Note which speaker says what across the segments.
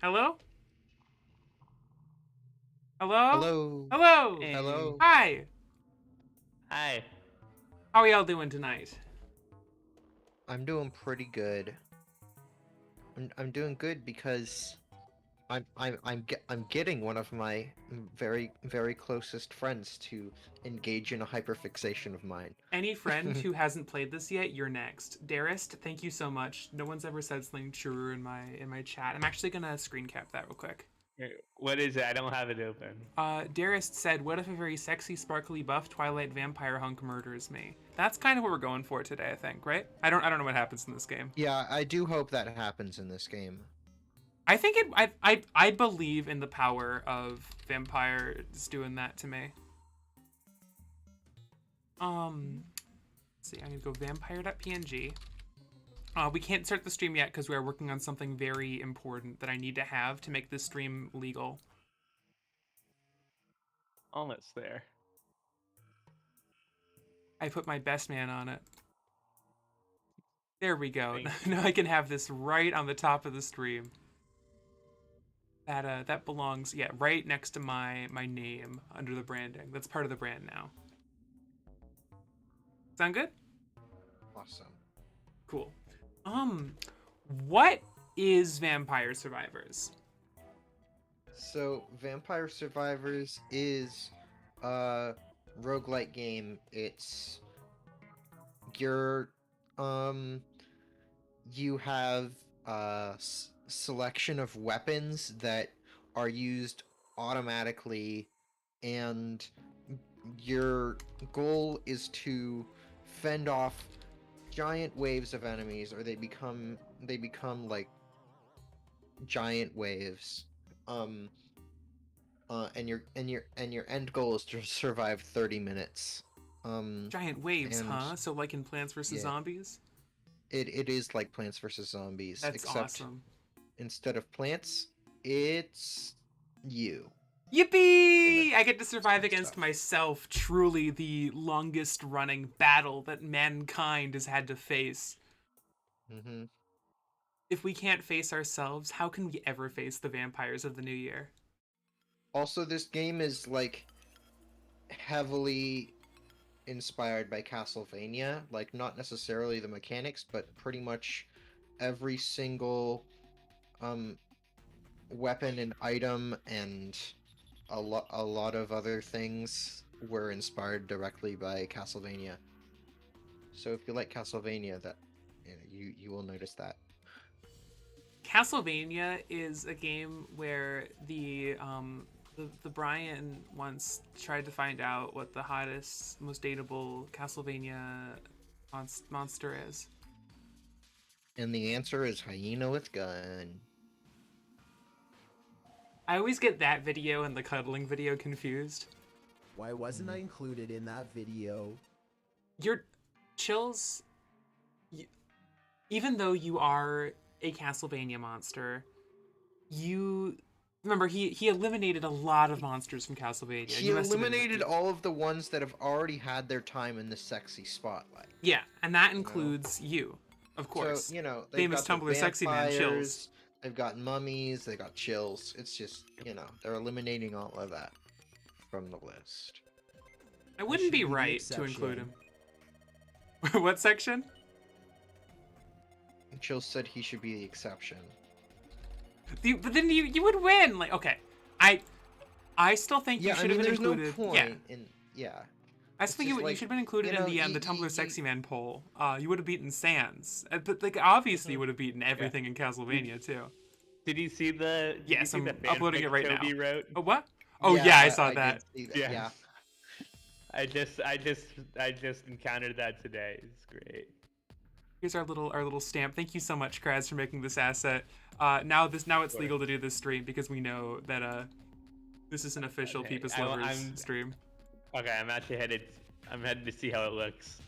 Speaker 1: Hello? Hello?
Speaker 2: Hello.
Speaker 1: Hello?
Speaker 3: Hey.
Speaker 2: Hello.
Speaker 1: Hi.
Speaker 3: Hi.
Speaker 1: How are y'all doing tonight?
Speaker 2: I'm doing pretty good. I'm doing good because I'm getting one of my very closest friends to engage in a hyperfixation of mine.
Speaker 1: Any friend who hasn't played this yet, you're next. Darist, thank you so much. No one's ever said something truer in my chat. I'm actually gonna screen cap that real quick.
Speaker 3: What is it? I don't have it open.
Speaker 1: Darist said, "What if a very sexy, sparkly buff Twilight vampire hunk murders me?" That's kind of what we're going for today, I think, right? I don't know what happens in this game.
Speaker 2: Yeah, I do hope that happens in this game.
Speaker 1: I think I believe in the power of vampires doing that to me. Let's see, I'm gonna go vampire.png. We can't start the stream yet because we are working on something very important that I need to have to make this stream legal.
Speaker 3: Almost there.
Speaker 1: I put my best man on it. There we go.
Speaker 3: Thank
Speaker 1: Now I can have this right on the top of the stream. That belongs, yeah, right next to my name under the branding. That's part of the brand now. Sound good?
Speaker 2: Awesome.
Speaker 1: Cool. What is Vampire Survivors?
Speaker 2: So, Vampire Survivors is a roguelike game. It's your you have a selection of weapons that are used automatically, and your goal is to fend off giant waves of enemies, or they become like giant waves. And your end goal is to survive 30 minutes.
Speaker 1: Giant waves,
Speaker 2: and
Speaker 1: huh? So like in Plants vs.
Speaker 2: yeah.
Speaker 1: Zombies?
Speaker 2: It is like Plants vs. Zombies,
Speaker 1: That's
Speaker 2: except
Speaker 1: awesome.
Speaker 2: instead of plants, it's you.
Speaker 1: Yippee! I get to survive against
Speaker 2: stuff.
Speaker 1: myself. Truly the longest running battle that mankind has had to face.
Speaker 2: Mm-hmm.
Speaker 1: If we can't face ourselves, how can we ever face the vampires of the new year?
Speaker 2: Also, this game is like heavily inspired by Castlevania. Like, not necessarily the mechanics, but pretty much every single weapon and item and a lot of other things were inspired directly by Castlevania. So if you like Castlevania, that you will notice that.
Speaker 1: Castlevania is a game where the Brian once tried to find out what the hottest, most dateable Castlevania monster is.
Speaker 2: And the answer is hyena with gun.
Speaker 1: I always get that video and the cuddling video confused.
Speaker 4: Why wasn't I included in that video?
Speaker 1: Your Chills, even though you are a Castlevania monster, you remember he eliminated a lot of monsters from Castlevania.
Speaker 2: He eliminated all of the ones that have already had their time in the sexy spotlight.
Speaker 1: Yeah, and that includes you, of course.
Speaker 2: So,
Speaker 1: famous Tumblr sexy man Chills.
Speaker 2: They've got mummies, they got Chills. It's just, they're eliminating all of that from the list.
Speaker 1: I wouldn't be right to include him. What section?
Speaker 2: Chills said he should be the exception.
Speaker 1: But then you would win. Like, okay, I still think you should have been included.
Speaker 2: No point
Speaker 1: I still think you should have been included in the Tumblr sexy man poll. You would have beaten Sans, but like obviously you would have beaten everything in Castlevania too.
Speaker 3: Did you see the?
Speaker 1: Yes, I'm uploading it right
Speaker 3: Toby
Speaker 1: now.
Speaker 3: Wrote?
Speaker 1: Oh what? Oh yeah, I saw that.
Speaker 3: Yeah. I just encountered that today. It's great.
Speaker 1: Here's our little stamp. Thank you so much, Kraz, for making this asset. Now it's legal to do this stream because we know that this is an official Peepus Lovers stream.
Speaker 3: Okay, I'm actually headed to see how it looks.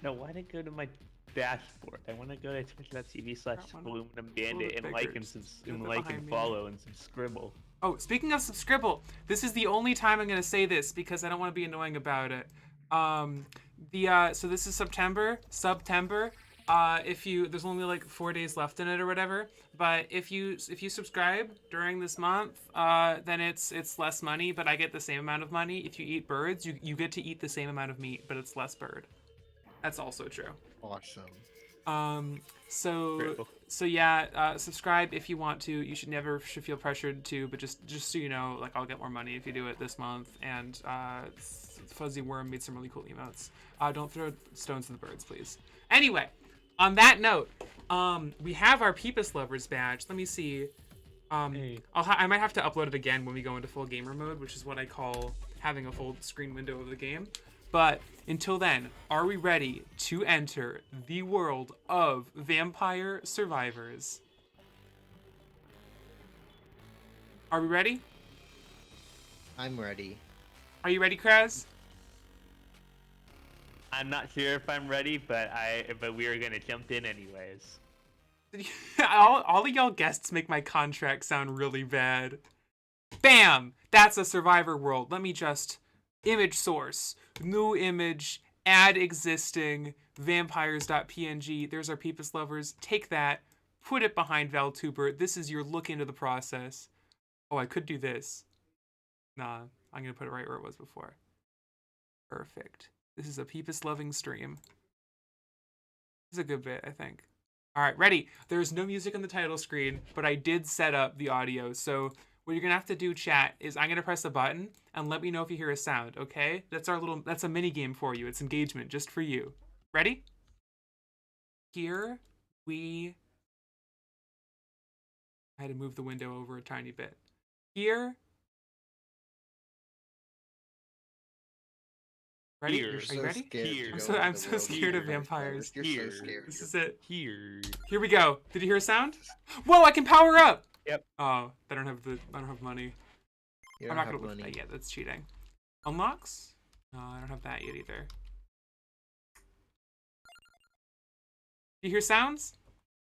Speaker 3: No, why did I go to my dashboard? I want to go to twitch.tv/Aluminum Bandit and like and follow and subscribe.
Speaker 1: Oh, speaking of subscribe, this is the only time I'm gonna say this because I don't want to be annoying about it. So this is September. if you there's only like 4 days left in it or whatever. But if you subscribe during this month, then it's less money, but I get the same amount of money. If you eat birds, you get to eat the same amount of meat, but it's less bird. That's also true.
Speaker 2: Awesome.
Speaker 1: So yeah, subscribe if you want to. You should feel pressured to, but just so you know, like I'll get more money if you do it this month. And Fuzzy Worm made some really cool emotes. Don't throw stones to the birds, please. Anyway, on that note, we have our Peepus Lovers badge. Let me see. I might have to upload it again when we go into full gamer mode, which is what I call having a full screen window of the game. But until then, are we ready to enter the world of Vampire Survivors? Are we ready?
Speaker 2: I'm ready.
Speaker 1: Are you ready, Kraz?
Speaker 3: I'm not sure if I'm ready, but we are gonna jump in anyways.
Speaker 1: All of y'all guests make my contract sound really bad. Bam! That's a Survivor world. Let me just image source, new image, add existing, vampires.png. There's our Peepus Lovers. Take that, put it behind ValTuber. This is your look into the process. Oh, I could do this. Nah, I'm gonna put it right where it was before. Perfect. This is a Peepus loving stream. This is a good bit, I think. All right, ready. There's no music on the title screen, but I did set up the audio. So what you're gonna have to do, chat, is I'm gonna press a button and let me know if you hear a sound, okay? That's a mini game for you. It's engagement just for you. Ready? Here we, I had to move the window over a tiny bit. Here. Ready?
Speaker 3: Here.
Speaker 1: Are you ready?
Speaker 3: Here.
Speaker 1: I'm so scared of vampires.
Speaker 2: You're
Speaker 3: Here.
Speaker 2: so scared.
Speaker 1: This is it.
Speaker 3: Here.
Speaker 1: Here we go. Did you hear a sound? Whoa, I can power up!
Speaker 3: Yep.
Speaker 1: Oh, I don't have money.
Speaker 2: You
Speaker 1: I'm
Speaker 2: don't
Speaker 1: not
Speaker 2: have
Speaker 1: gonna look at
Speaker 2: money.
Speaker 1: that yet. That's cheating. Unlocks? No, I don't have that yet either. Do you hear sounds?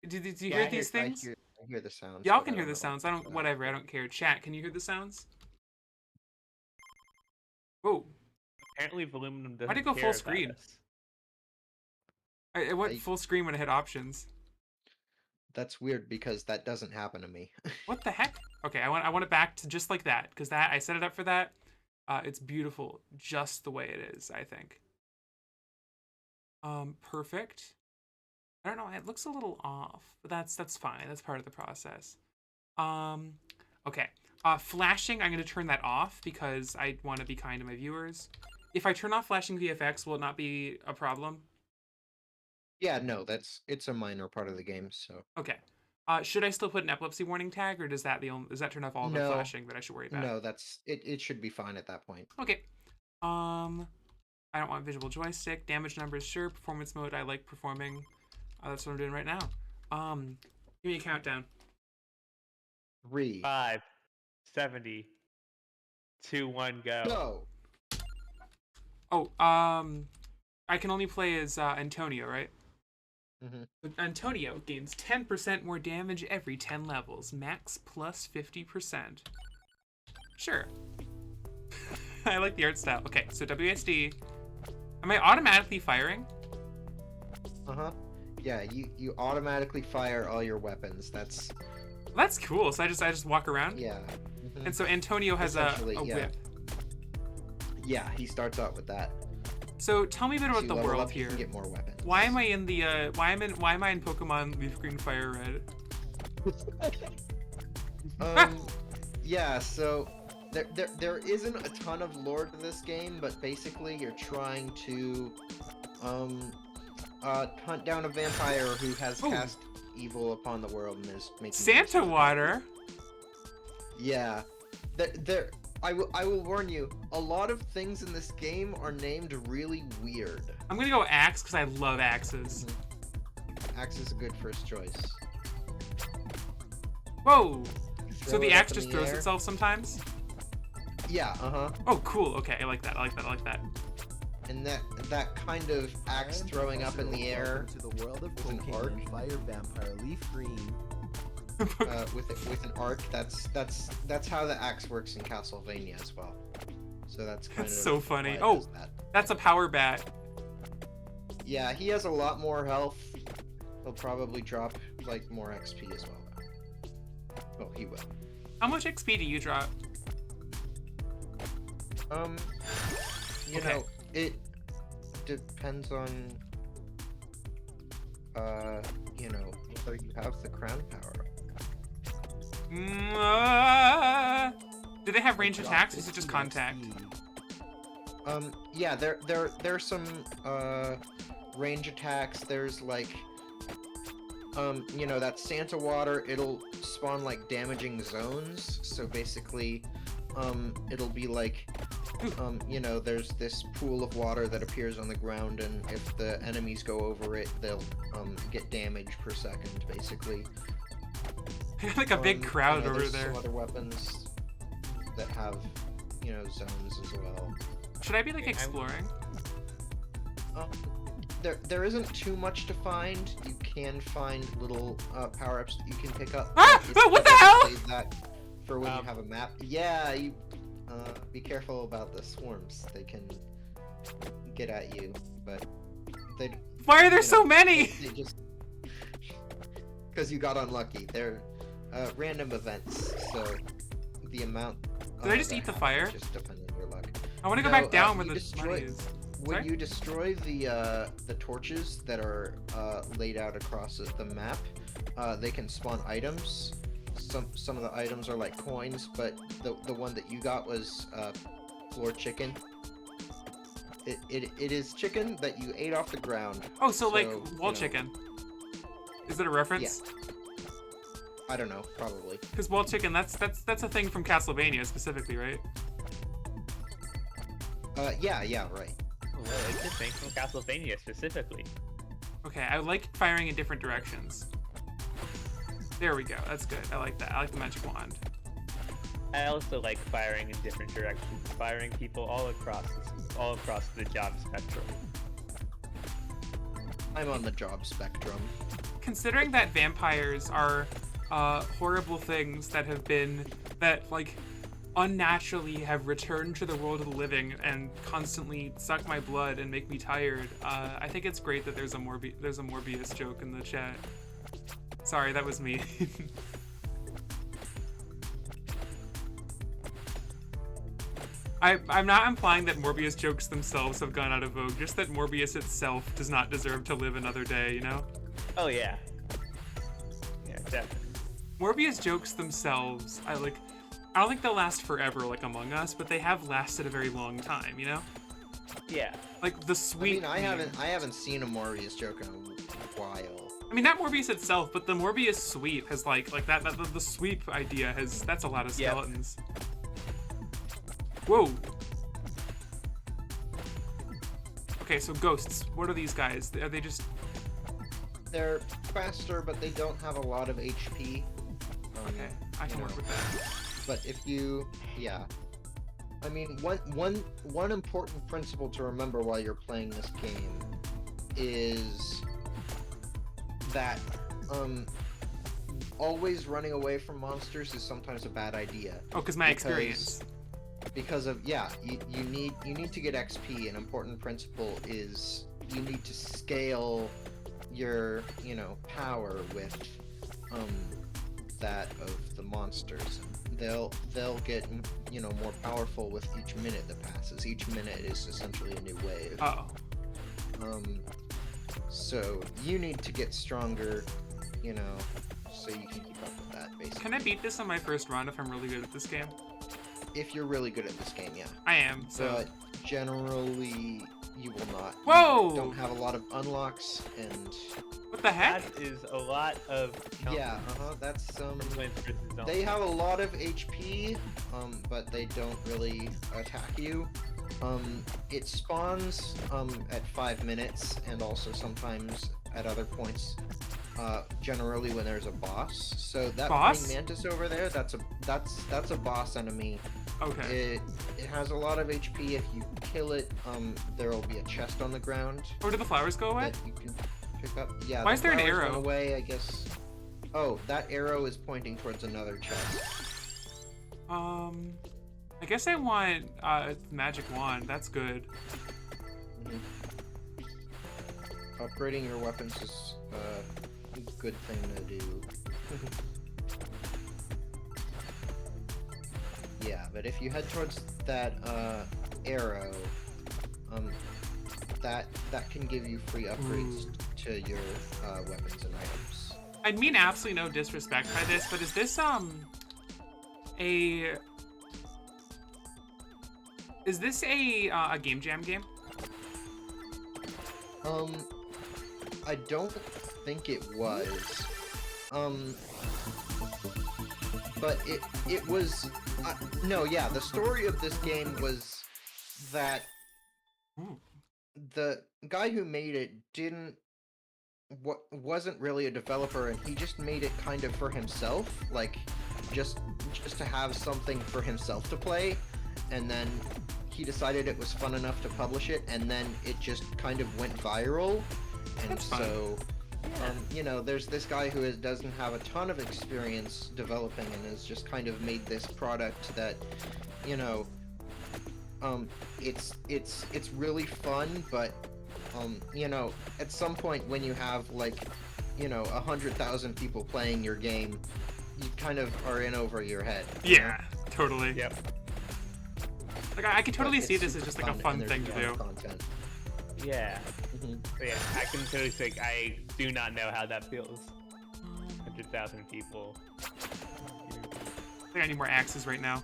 Speaker 1: Do you
Speaker 3: Yeah,
Speaker 1: hear
Speaker 3: I
Speaker 1: these
Speaker 3: hear-
Speaker 1: things?
Speaker 2: I hear the sounds.
Speaker 1: Y'all
Speaker 2: but
Speaker 1: can
Speaker 2: I
Speaker 1: hear
Speaker 2: don't
Speaker 1: the
Speaker 2: know
Speaker 1: sounds.
Speaker 2: what's going on.
Speaker 1: Whatever, I don't care. Chat, can you hear the sounds? Whoa.
Speaker 3: Apparently, Voluminum doesn't
Speaker 1: Why'd it go
Speaker 3: care
Speaker 1: full
Speaker 3: about
Speaker 1: screen?
Speaker 3: us.
Speaker 1: It went
Speaker 2: I-
Speaker 1: full screen when I hit options.
Speaker 2: That's weird because that doesn't happen to me.
Speaker 1: What the heck? Okay, I want it back to just like that, because I set it up for that. It's beautiful, just the way it is, I think. Perfect. I don't know, it looks a little off, but that's fine. That's part of the process. Okay. Flashing, I'm gonna turn that off because I want to be kind to my viewers. If I turn off flashing VFX, will it not be a problem?
Speaker 2: Yeah, no, it's a minor part of the game, so
Speaker 1: Okay. Should I still put an epilepsy warning tag, or does that turn off all the
Speaker 2: No.
Speaker 1: flashing that I should worry about?
Speaker 2: no, it should be fine at that point.
Speaker 1: Okay. I don't want visual joystick. Damage numbers, sure. Performance mode, I like performing. That's what I'm doing right now. Give me a countdown.
Speaker 2: 3.
Speaker 3: 5, 70, 2, 1, go.
Speaker 2: Go.
Speaker 1: Oh, I can only play as Antonio, right?
Speaker 2: Mhm.
Speaker 1: Antonio gains 10% more damage every 10 levels. Max plus 50%. Sure. I like the art style. Okay, so WSD. Am I automatically firing?
Speaker 2: Yeah, you automatically fire all your weapons. That's
Speaker 1: Well, that's cool. So I just walk around.
Speaker 2: yeah.
Speaker 1: And so Antonio has a
Speaker 2: Essentially, yeah.
Speaker 1: whip.
Speaker 2: Yeah, he starts out with that.
Speaker 1: So tell me a bit
Speaker 2: As
Speaker 1: about
Speaker 2: you
Speaker 1: the
Speaker 2: level
Speaker 1: world
Speaker 2: up, you
Speaker 1: here.
Speaker 2: can get more weapons.
Speaker 1: Why am I in the why am I in Pokemon Leaf Green Fire Red?
Speaker 2: Yeah, so there isn't a ton of lore to this game, but basically you're trying to hunt down a vampire who has
Speaker 1: Ooh.
Speaker 2: cast evil upon the world and is making
Speaker 1: Santa water.
Speaker 2: Yeah. I will warn you, a lot of things in this game are named really weird.
Speaker 1: I'm gonna go axe because I love axes.
Speaker 2: Axe is a good first choice.
Speaker 1: Whoa! So
Speaker 2: Throw
Speaker 1: the
Speaker 2: it up
Speaker 1: axe
Speaker 2: in
Speaker 1: just
Speaker 2: the
Speaker 1: throws
Speaker 2: air.
Speaker 1: itself sometimes?
Speaker 2: Yeah,
Speaker 1: Oh, cool. Okay, I like that. I like that.
Speaker 2: And that kind of axe
Speaker 4: And
Speaker 2: throwing up in the
Speaker 4: also
Speaker 2: air
Speaker 4: welcome to the world of
Speaker 2: with an
Speaker 4: Pokemon
Speaker 2: arc.
Speaker 4: Fire Vampire Leaf Green.
Speaker 2: with an arc. That's how the axe works in Castlevania as well. So that's kind
Speaker 1: That's
Speaker 2: of
Speaker 1: so funny.
Speaker 2: why it
Speaker 1: Oh.
Speaker 2: does that.
Speaker 1: That's a power bat.
Speaker 2: Yeah, he has a lot more health. He'll probably drop like more XP as well. Though. Oh, he will.
Speaker 1: How much XP do you drop?
Speaker 2: You
Speaker 1: Okay.
Speaker 2: know, it depends on you know, whether you have the crown power.
Speaker 1: Do they have range
Speaker 4: Drop
Speaker 1: attacks, or is it just
Speaker 4: 15
Speaker 1: contact?
Speaker 4: XP.
Speaker 2: Yeah, there's some range attacks. There's like you know, that Santa water, it'll spawn like damaging zones. So basically, it'll be like you know, there's this pool of water that appears on the ground, and if the enemies go over it, they'll get damage per second, basically.
Speaker 1: Like a big crowd
Speaker 2: you know,
Speaker 1: over
Speaker 2: there's
Speaker 1: there.
Speaker 2: some other weapons that have, you know, zones as well.
Speaker 1: Should I be like exploring?
Speaker 2: There isn't too much to find. You can find little power-ups that you can pick up.
Speaker 1: Ah!
Speaker 2: It's
Speaker 1: Oh, what the
Speaker 2: better to
Speaker 1: hell?
Speaker 2: save that for when you have a map. Yeah, you be careful about the swarms. They can get at you, but they.
Speaker 1: Why are there
Speaker 2: you
Speaker 1: so
Speaker 2: know,
Speaker 1: many?
Speaker 2: They just because you got unlucky. They're random events, so the amount.
Speaker 1: Did I just
Speaker 2: that
Speaker 1: eat the
Speaker 2: happen
Speaker 1: fire?
Speaker 2: Just depends on your luck.
Speaker 1: I want to go
Speaker 2: No,
Speaker 1: back down where
Speaker 2: you
Speaker 1: the
Speaker 2: destroy-
Speaker 1: money is.
Speaker 2: When
Speaker 1: Sorry?
Speaker 2: you destroy the torches that are laid out across the map, they can spawn items. Some of the items are like coins, but the one that you got was floor chicken. It is chicken that you ate off the ground.
Speaker 1: Oh, so like
Speaker 2: you
Speaker 1: wall
Speaker 2: know,
Speaker 1: chicken. Is it a reference?
Speaker 2: I don't know, probably.
Speaker 1: Because wall chicken, that's a thing from Castlevania specifically, right?
Speaker 2: Yeah, right.
Speaker 3: Oh, well, it's a thing from Castlevania specifically.
Speaker 1: Okay, I like firing in different directions. There we go. That's good. I like that. I like the magic wand.
Speaker 3: I also like firing in different directions, firing people all across the job spectrum.
Speaker 2: I'm on the job spectrum.
Speaker 1: Considering that vampires are horrible things that like unnaturally have returned to the world of the living and constantly suck my blood and make me tired, I think it's great that there's a Morbius joke in the chat. Sorry, that was me. I'm not implying that Morbius jokes themselves have gone out of vogue, just that Morbius itself does not deserve to live another day, you know?
Speaker 3: Oh yeah. Yeah, definitely.
Speaker 1: Morbius jokes themselves, I don't think they'll last forever like Among Us, but they have lasted a very long time, you know?
Speaker 3: Yeah.
Speaker 1: Like the
Speaker 2: I
Speaker 1: sweet.
Speaker 2: mean, I haven't seen a Morbius joke in a while.
Speaker 1: I mean, not Morbius itself, but the Morbius sweep has like that the sweep idea that's a lot of
Speaker 3: Yep.
Speaker 1: skeletons. Whoa. Okay, so ghosts. What are these guys? Are they just?
Speaker 2: They're faster, but they don't have a lot of HP.
Speaker 1: Okay, I can
Speaker 2: you
Speaker 1: work
Speaker 2: know.
Speaker 1: with that.
Speaker 2: But if you, yeah. I mean, one important principle to remember while you're playing this game is that always running away from monsters is sometimes a bad idea.
Speaker 1: Oh, because my experience.
Speaker 2: Because of you need to get XP. An important principle is you need to scale your power with that of the monsters. They'll get more powerful with each minute that passes. Each minute is essentially a new wave.
Speaker 1: Oh.
Speaker 2: So you need to get stronger, so you can keep up with that, basically.
Speaker 1: Can I beat this on my first run if I'm really good at this game?
Speaker 2: If you're really good at this game, yeah.
Speaker 1: I am. So.
Speaker 2: But generally, you will not.
Speaker 1: Whoa!
Speaker 2: You don't have a lot of unlocks, and
Speaker 1: What the heck?
Speaker 3: That is a lot of
Speaker 2: yeah, that's
Speaker 3: Plants vs. Zombies.
Speaker 2: They have a lot of HP, but they don't really attack you. It spawns at 5 minutes, and also sometimes at other points. Generally when there's a boss. So that
Speaker 1: Boss?
Speaker 2: praying mantis over there, that's a boss enemy.
Speaker 1: Okay.
Speaker 2: It has a lot of HP. If you kill it, there will be a chest on the ground
Speaker 1: Oh, did the flowers go away?
Speaker 2: that you can pick up. Yeah.
Speaker 1: Why
Speaker 2: the
Speaker 1: is there an
Speaker 2: flowers went
Speaker 1: arrow?
Speaker 2: away, I guess. Oh, that arrow is pointing towards another chest.
Speaker 1: I guess I want magic wand. That's good.
Speaker 2: Upgrading your weapons is good thing to do. Yeah, but if you head towards that arrow, that can give you free upgrades to your weapons and items.
Speaker 1: I mean absolutely no disrespect by this, but is this a Game Jam game?
Speaker 2: I don't think it was. But it was. No, yeah. The story of this game was that the guy who made it wasn't really a developer, and he just made it kind of for himself, like just to have something for himself to play, and then he decided it was fun enough to publish it, and then it just kind of went viral, and
Speaker 1: That's fun.
Speaker 2: so. You know, there's this guy who doesn't have a ton of experience developing and has just kind of made this product that, you know, it's really fun, but you know, at some point when you have like, you know, 100,000 people playing your game, you kind of are in over your head.
Speaker 1: Yeah, totally.
Speaker 3: Yep.
Speaker 1: Like I could totally
Speaker 2: But
Speaker 1: see
Speaker 2: it's
Speaker 1: this as
Speaker 2: super
Speaker 1: just like a
Speaker 2: and
Speaker 1: fun
Speaker 2: there's
Speaker 1: thing to
Speaker 2: ton of
Speaker 1: do.
Speaker 2: Content.
Speaker 3: Yeah.
Speaker 2: Mhm.
Speaker 3: But yeah, I can totally say I do not know how that feels. 100,000 people.
Speaker 1: I think I need more axes right now.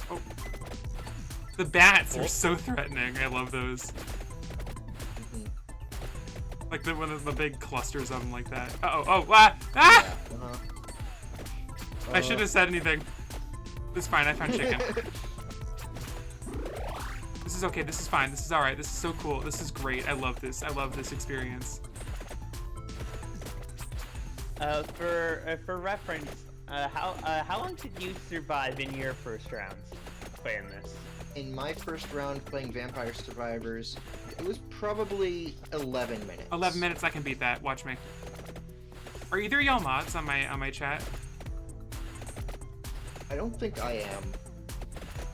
Speaker 1: Oh. The bats are so threatening. I love those.
Speaker 2: Mhm.
Speaker 1: Like one of the big clusters of them like that. Uh-oh. Oh, ah! Ah!
Speaker 2: Yeah, uh-huh.
Speaker 1: I shouldn't have said anything. It's fine. I found chicken. This is okay. This is fine. This is all right. This is so cool. This is great. I love this. I love this experience.
Speaker 3: For reference, how long did you survive in your first rounds playing this?
Speaker 2: In my first round playing Vampire Survivors, it was probably 11 minutes.
Speaker 1: 11 minutes. I can beat that. Watch me. Are either of y'all mods on my chat?
Speaker 2: I don't think I am.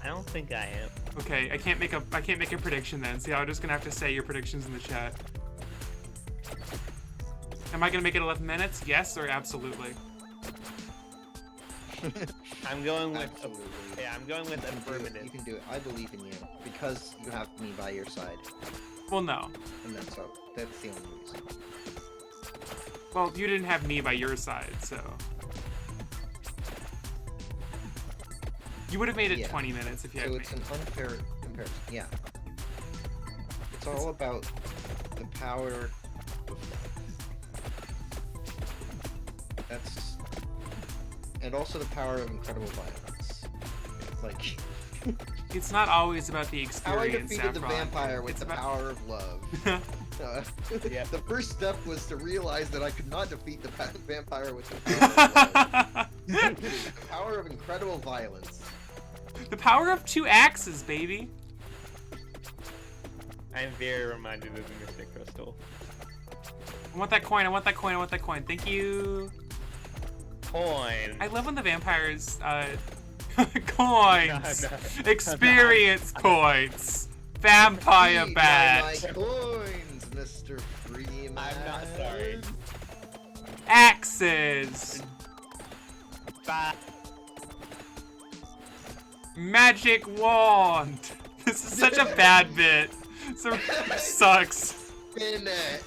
Speaker 3: I don't think I am.
Speaker 1: Okay. I can't make a prediction then. See, I'm just gonna have to say your predictions in the chat. Am I gonna make it 11 minutes? Yes or absolutely?
Speaker 3: I'm going with
Speaker 2: Absolutely.
Speaker 3: yeah. I'm going with
Speaker 2: You
Speaker 3: affirmative.
Speaker 2: can do it. I believe in you because you have me by your side,
Speaker 1: Well, no.
Speaker 2: and that's the only reason.
Speaker 1: Well, you didn't have me by your side, so. You would have made it
Speaker 2: Yeah.
Speaker 1: 20 minutes if you had
Speaker 2: So
Speaker 1: me.
Speaker 2: it's an unfair comparison. Yeah. It's all about the power. That's, and also the power of incredible violence. Like.
Speaker 1: It's not always about the
Speaker 2: How I
Speaker 1: experience,
Speaker 2: defeated the
Speaker 1: Saffron.
Speaker 2: vampire with
Speaker 1: It's
Speaker 2: the
Speaker 1: about-
Speaker 2: power of love.
Speaker 3: Yep.
Speaker 2: The first step was to realize that I could not defeat the vampire with the power of love. The power of incredible violence.
Speaker 1: The power of 2 axes, baby.
Speaker 3: I'm very reminded of the Mystic Crystal.
Speaker 1: I want that coin. I want that coin. I want that coin. Thank you.
Speaker 3: Coin.
Speaker 1: I love when the vampires, coins.
Speaker 3: No.
Speaker 1: Experience points. Vampire
Speaker 2: Feed
Speaker 1: badge.
Speaker 2: my coins, Mr. Freeman.
Speaker 3: I'm not sorry.
Speaker 1: Axes.
Speaker 3: Bye.
Speaker 1: Magic wand. This is such a bad bit. So sucks.
Speaker 2: Spinach.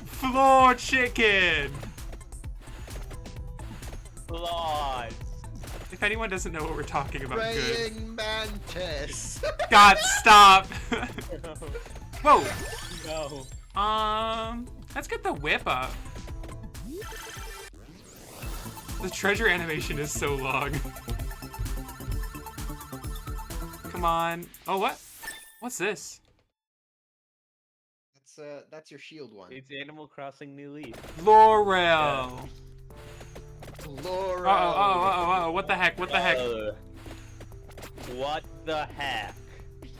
Speaker 1: Floor chicken.
Speaker 3: Laws.
Speaker 1: If anyone doesn't know what we're talking about, good.
Speaker 2: Praying mantis.
Speaker 1: God, stop. Whoa.
Speaker 3: No.
Speaker 1: Let's get the whip up. The treasure animation is so long. Come on. Oh, what? What's this?
Speaker 2: That's your shield one.
Speaker 3: It's Animal Crossing New Leaf.
Speaker 1: Laurel.
Speaker 2: Laura.
Speaker 1: Oh, what the heck? What the heck?
Speaker 3: What the heck?
Speaker 2: Be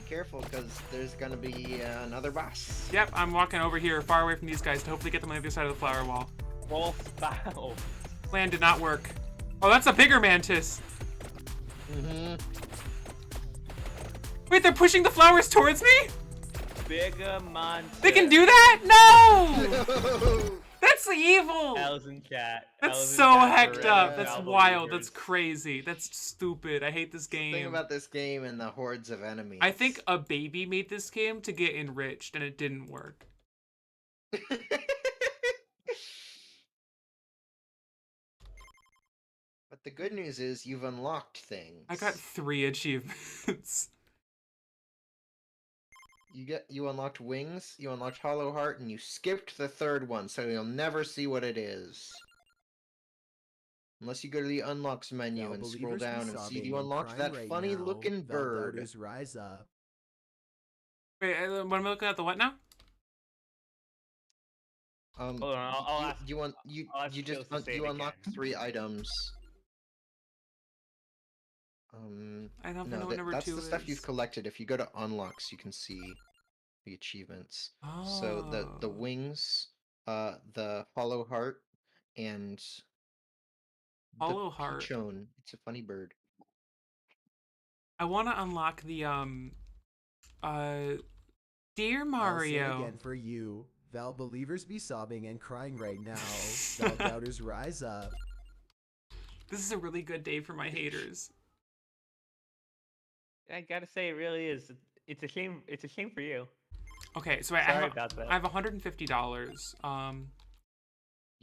Speaker 2: careful, because there's gonna be another boss.
Speaker 1: Yep, I'm walking over here far away from these guys to hopefully get them on the other side of the flower wall.
Speaker 3: False foul.
Speaker 1: Plan did not work. Oh, that's a bigger mantis.
Speaker 2: Mm-hmm.
Speaker 1: Wait, they're pushing the flowers towards me?
Speaker 3: Bigger monster.
Speaker 1: They can do that? No! That's evil!
Speaker 3: Elzen cat.
Speaker 1: That's
Speaker 3: Elzen
Speaker 1: so
Speaker 3: cat
Speaker 1: hecked
Speaker 3: forever.
Speaker 1: up. That's
Speaker 3: Val
Speaker 1: wild.
Speaker 3: believers.
Speaker 1: That's crazy. That's stupid. I hate this
Speaker 2: Think
Speaker 1: game.
Speaker 2: about this game and the hordes of enemies.
Speaker 1: I think a baby made this game to get enriched, and it didn't work.
Speaker 2: But the good news is you've unlocked things.
Speaker 1: I got 3 achievements.
Speaker 2: You unlocked wings, you unlocked Hollow Heart, and you skipped the third one, so you'll never see what it is. Unless you go to the unlocks menu
Speaker 4: Now
Speaker 2: and scroll
Speaker 4: believers be
Speaker 2: down and see
Speaker 4: sobbing
Speaker 2: you
Speaker 4: and
Speaker 2: unlocked
Speaker 4: crying
Speaker 2: that
Speaker 4: right
Speaker 2: funny
Speaker 4: now.
Speaker 2: looking bird.
Speaker 4: Valdouders rise up.
Speaker 1: Wait, what am I looking at? The what now?
Speaker 3: Hold on, I'll ask. I'll ask
Speaker 2: you
Speaker 3: Phil
Speaker 2: just
Speaker 3: to say
Speaker 2: you
Speaker 3: it
Speaker 2: unlocked
Speaker 3: again.
Speaker 2: 3 items.
Speaker 1: I don't
Speaker 2: No,
Speaker 1: know what number
Speaker 2: that's
Speaker 1: 2
Speaker 2: the
Speaker 1: is.
Speaker 2: stuff you've collected. If you go to unlocks, you can see the achievements. So the
Speaker 1: Oh.
Speaker 2: wings, the Hollow Heart, and
Speaker 1: Hollow
Speaker 2: the
Speaker 1: Heart.
Speaker 2: Pichon. It's a funny bird.
Speaker 1: I want to unlock the Dear
Speaker 4: I'll
Speaker 1: Mario.
Speaker 4: say again for you. Val believers be sobbing and crying right now. Valdouders rise up.
Speaker 1: This is a really good day for my haters.
Speaker 3: I gotta say, it really is. It's a shame. It's a shame for you.
Speaker 1: Okay, so
Speaker 3: Sorry
Speaker 1: I
Speaker 3: about that.
Speaker 1: have $150. I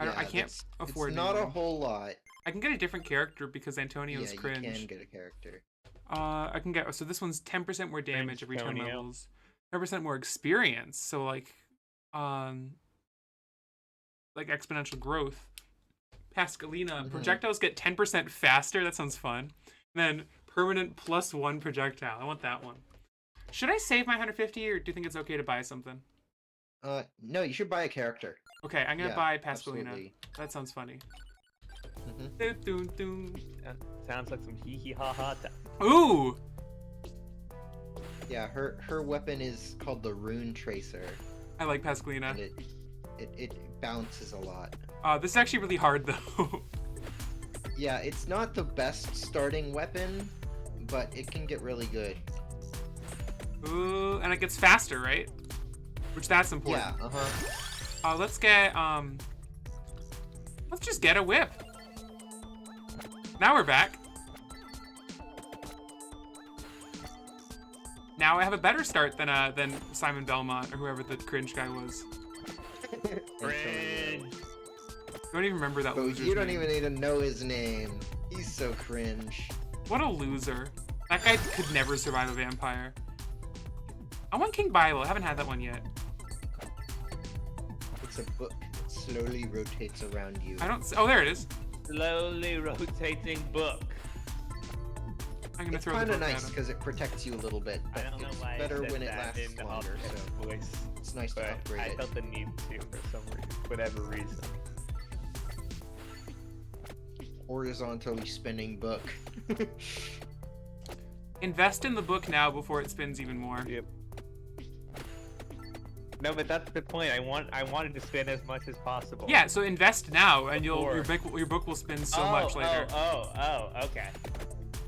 Speaker 2: Yeah,
Speaker 1: can't
Speaker 2: that's-
Speaker 1: afford
Speaker 2: It's not a
Speaker 1: anything.
Speaker 2: whole lot.
Speaker 1: I can get a different character because Antonio's
Speaker 2: Yeah,
Speaker 1: cringe.
Speaker 2: you can get a character.
Speaker 1: I can get, so this one's 10% more damage every 10
Speaker 3: Antonio.
Speaker 1: levels, 10% more experience. So like exponential growth. Pascalina,
Speaker 2: Mhm.
Speaker 1: projectiles get 10% faster. That sounds fun. And then permanent +1 projectile. I want that one. Should I save my 150 or do you think it's okay to buy something?
Speaker 2: No, you should buy a character.
Speaker 1: Okay, I'm gonna
Speaker 2: Yeah,
Speaker 1: buy Pascalina.
Speaker 2: absolutely.
Speaker 1: That sounds funny.
Speaker 2: Mhm.
Speaker 1: Doon, doon, doon.
Speaker 3: Sounds like some hee hee ha ha.
Speaker 1: Ooh!
Speaker 2: Yeah, her weapon is called the Rune Tracer,
Speaker 1: I like Pascalina.
Speaker 2: and it bounces a lot.
Speaker 1: This is actually really hard though.
Speaker 2: Yeah, it's not the best starting weapon, but it can get really good.
Speaker 1: Ooh, and it gets faster, right? Which that's important.
Speaker 2: Yeah,
Speaker 1: Let's get let's just get a whip. Now we're back. Now I have a better start than Simon Belmont or whoever the cringe guy was.
Speaker 3: Cringe.
Speaker 1: Don't even remember that
Speaker 2: But
Speaker 1: loser's
Speaker 2: you don't
Speaker 1: name.
Speaker 2: even need to know his name. He's so cringe.
Speaker 1: What a loser. That guy could never survive a vampire. I want King Bible. I haven't had that one yet.
Speaker 2: It's a book that slowly rotates around you.
Speaker 1: I don't. Oh, there it is.
Speaker 3: Slowly rotating book.
Speaker 1: I'm gonna
Speaker 2: It's
Speaker 1: throw the
Speaker 2: kind of
Speaker 1: book at
Speaker 2: nice
Speaker 1: him.
Speaker 2: because it protects you a little bit,
Speaker 3: I
Speaker 2: but
Speaker 3: don't know
Speaker 2: it's
Speaker 3: why
Speaker 2: better
Speaker 3: I said
Speaker 2: when it
Speaker 3: that
Speaker 2: lasts
Speaker 3: in the
Speaker 2: longer.
Speaker 3: Optimus
Speaker 2: So
Speaker 3: voice,
Speaker 2: it's nice to
Speaker 3: but
Speaker 2: upgrade
Speaker 3: I
Speaker 2: it.
Speaker 3: felt the need to for some reason, whatever reason.
Speaker 2: Horizontally spinning book.
Speaker 1: Invest in the book now before it spins even more.
Speaker 3: Yep. No, but that's the point. I wanted to spend as much as possible.
Speaker 1: Yeah, so invest now, and
Speaker 3: Before.
Speaker 1: your book will spin so much later.
Speaker 3: Oh, okay.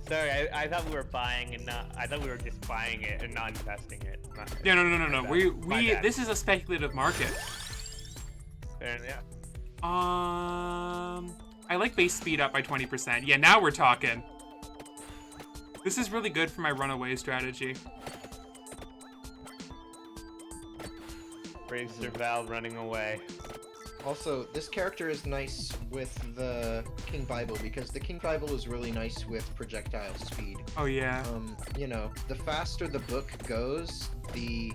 Speaker 3: Sorry, I thought we were buying and not. I thought we were just buying it and not investing it.
Speaker 1: Yeah, no.
Speaker 3: My
Speaker 1: We
Speaker 3: bad.
Speaker 1: this is a speculative market.
Speaker 3: And yeah.
Speaker 1: I like base speed up by 20%. Yeah, now we're talking. This is really good for my runaway strategy.
Speaker 3: Racer Val running away.
Speaker 2: Also, this character is nice with the King Bible because the King Bible is really nice with projectile speed.
Speaker 1: Oh yeah.
Speaker 2: You know, the faster the book goes, the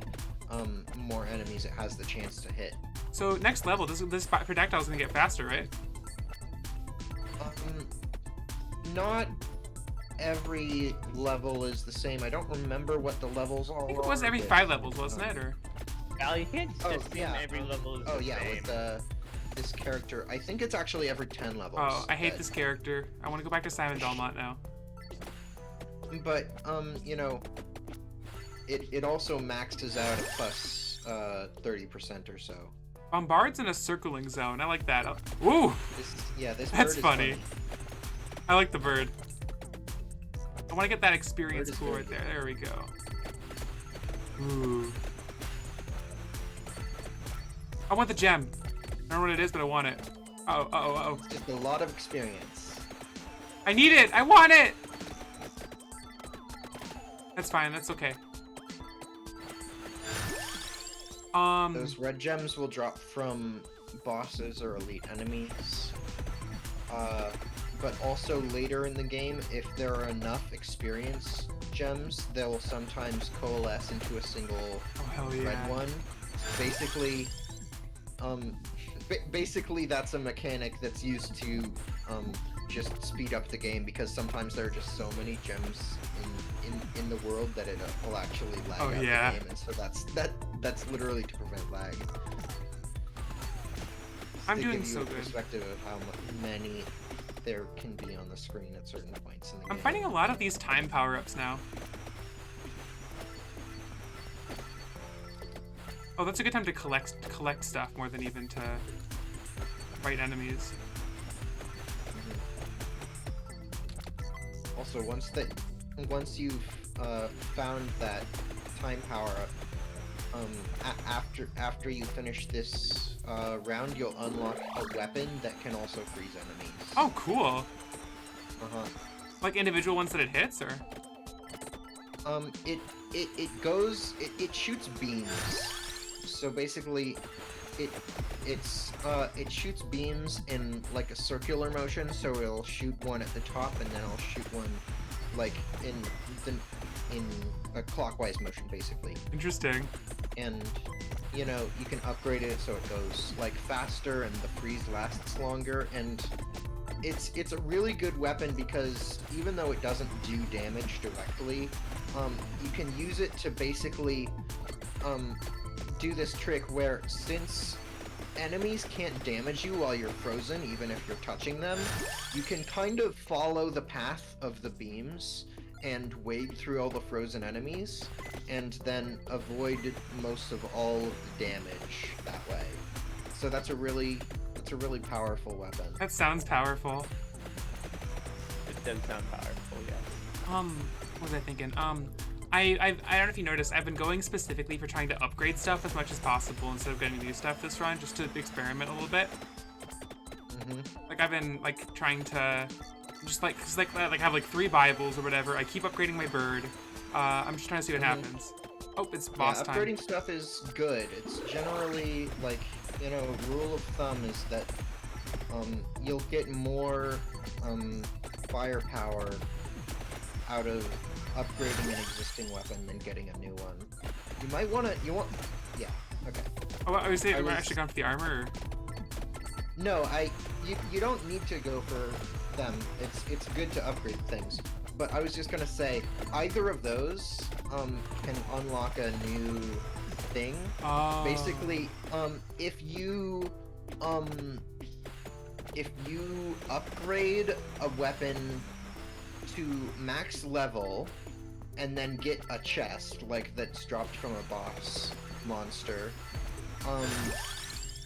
Speaker 2: more enemies it has the chance to hit.
Speaker 1: So next level, this projectile is gonna get faster, right?
Speaker 2: Not every level is the same. I don't remember what the levels all are.
Speaker 1: I think it was every
Speaker 2: but,
Speaker 1: 5 levels, wasn't it? Or
Speaker 3: Val, you can't just
Speaker 2: Oh,
Speaker 3: assume
Speaker 2: yeah,
Speaker 3: every level is
Speaker 2: Oh
Speaker 3: the
Speaker 2: yeah,
Speaker 3: same.
Speaker 2: with this character, I think it's actually every 10 levels.
Speaker 1: oh, I hate
Speaker 2: but-
Speaker 1: this character. I want to go back to Simon Belmont now.
Speaker 2: But you know, it also maxes out at plus 30% or so.
Speaker 1: Bombard's in a circling zone. I like that. Ooh,
Speaker 2: This
Speaker 1: that's
Speaker 2: bird is
Speaker 1: funny. I like the bird. I want to get that experience
Speaker 2: Bird is
Speaker 1: pool
Speaker 2: very
Speaker 1: right there. There we go. Ooh. I want the gem. I don't know what it is, but I want it. Oh.
Speaker 2: Just a lot of experience.
Speaker 1: I need it. I want it. That's fine. That's okay.
Speaker 2: Those red gems will drop from bosses or elite enemies. But also later in the game, if there are enough experience gems, they'll sometimes coalesce into a single
Speaker 1: Oh hell yeah.
Speaker 2: red one. Basically, basically that's a mechanic that's used to just speed up the game, because sometimes there are just so many gems in the world that it will actually lag
Speaker 1: Oh,
Speaker 2: out
Speaker 1: yeah.
Speaker 2: the game, and so that's literally to prevent lag.
Speaker 1: I'm
Speaker 2: To
Speaker 1: doing
Speaker 2: give you
Speaker 1: so
Speaker 2: a
Speaker 1: good.
Speaker 2: perspective of how many there can be on the screen at certain points in the game.
Speaker 1: I'm finding a lot of these time power-ups now. Oh, that's a good time to collect stuff more than even to fight enemies.
Speaker 2: Also, once you've found that time power up, after you finish this round, you'll unlock a weapon that can also freeze enemies.
Speaker 1: Oh, cool.
Speaker 2: Uh-huh.
Speaker 1: Like individual ones that it hits, or?
Speaker 2: It shoots beams. So basically, it shoots beams in like a circular motion. So it'll shoot one at the top, and then it'll shoot one like in a clockwise motion, basically.
Speaker 1: Interesting.
Speaker 2: And you know, you can upgrade it so it goes like faster and the freeze lasts longer, and it's a really good weapon because even though it doesn't do damage directly, you can use it to basically do this trick where, since enemies can't damage you while you're frozen, even if you're touching them, you can kind of follow the path of the beams and wade through all the frozen enemies, and then avoid most of all of the damage that way. So that's a really powerful weapon.
Speaker 1: That sounds powerful.
Speaker 3: It does sound powerful, yeah.
Speaker 1: What was I thinking? I don't know if you noticed, I've been going specifically for trying to upgrade stuff as much as possible instead of getting new stuff this run, just to experiment a little bit. Like I've been like trying to just like, cause like I have like 3 Bibles or whatever. I keep upgrading my bird. I'm just trying to see what happens. Oh, it's boss time.
Speaker 2: Upgrading stuff is good. It's generally like, you know, rule of thumb is that you'll get more firepower out of upgrading an existing weapon than getting a new one. You might want to. Yeah. Okay.
Speaker 1: Oh, I was saying,
Speaker 2: I
Speaker 1: I actually gone for the armor. Or...
Speaker 2: No, you don't need to go for them. It's good to upgrade things. But I was just gonna say, either of those can unlock a new thing.
Speaker 1: Oh.
Speaker 2: Basically, if you upgrade a weapon to max level and then get a chest like that's dropped from a boss monster,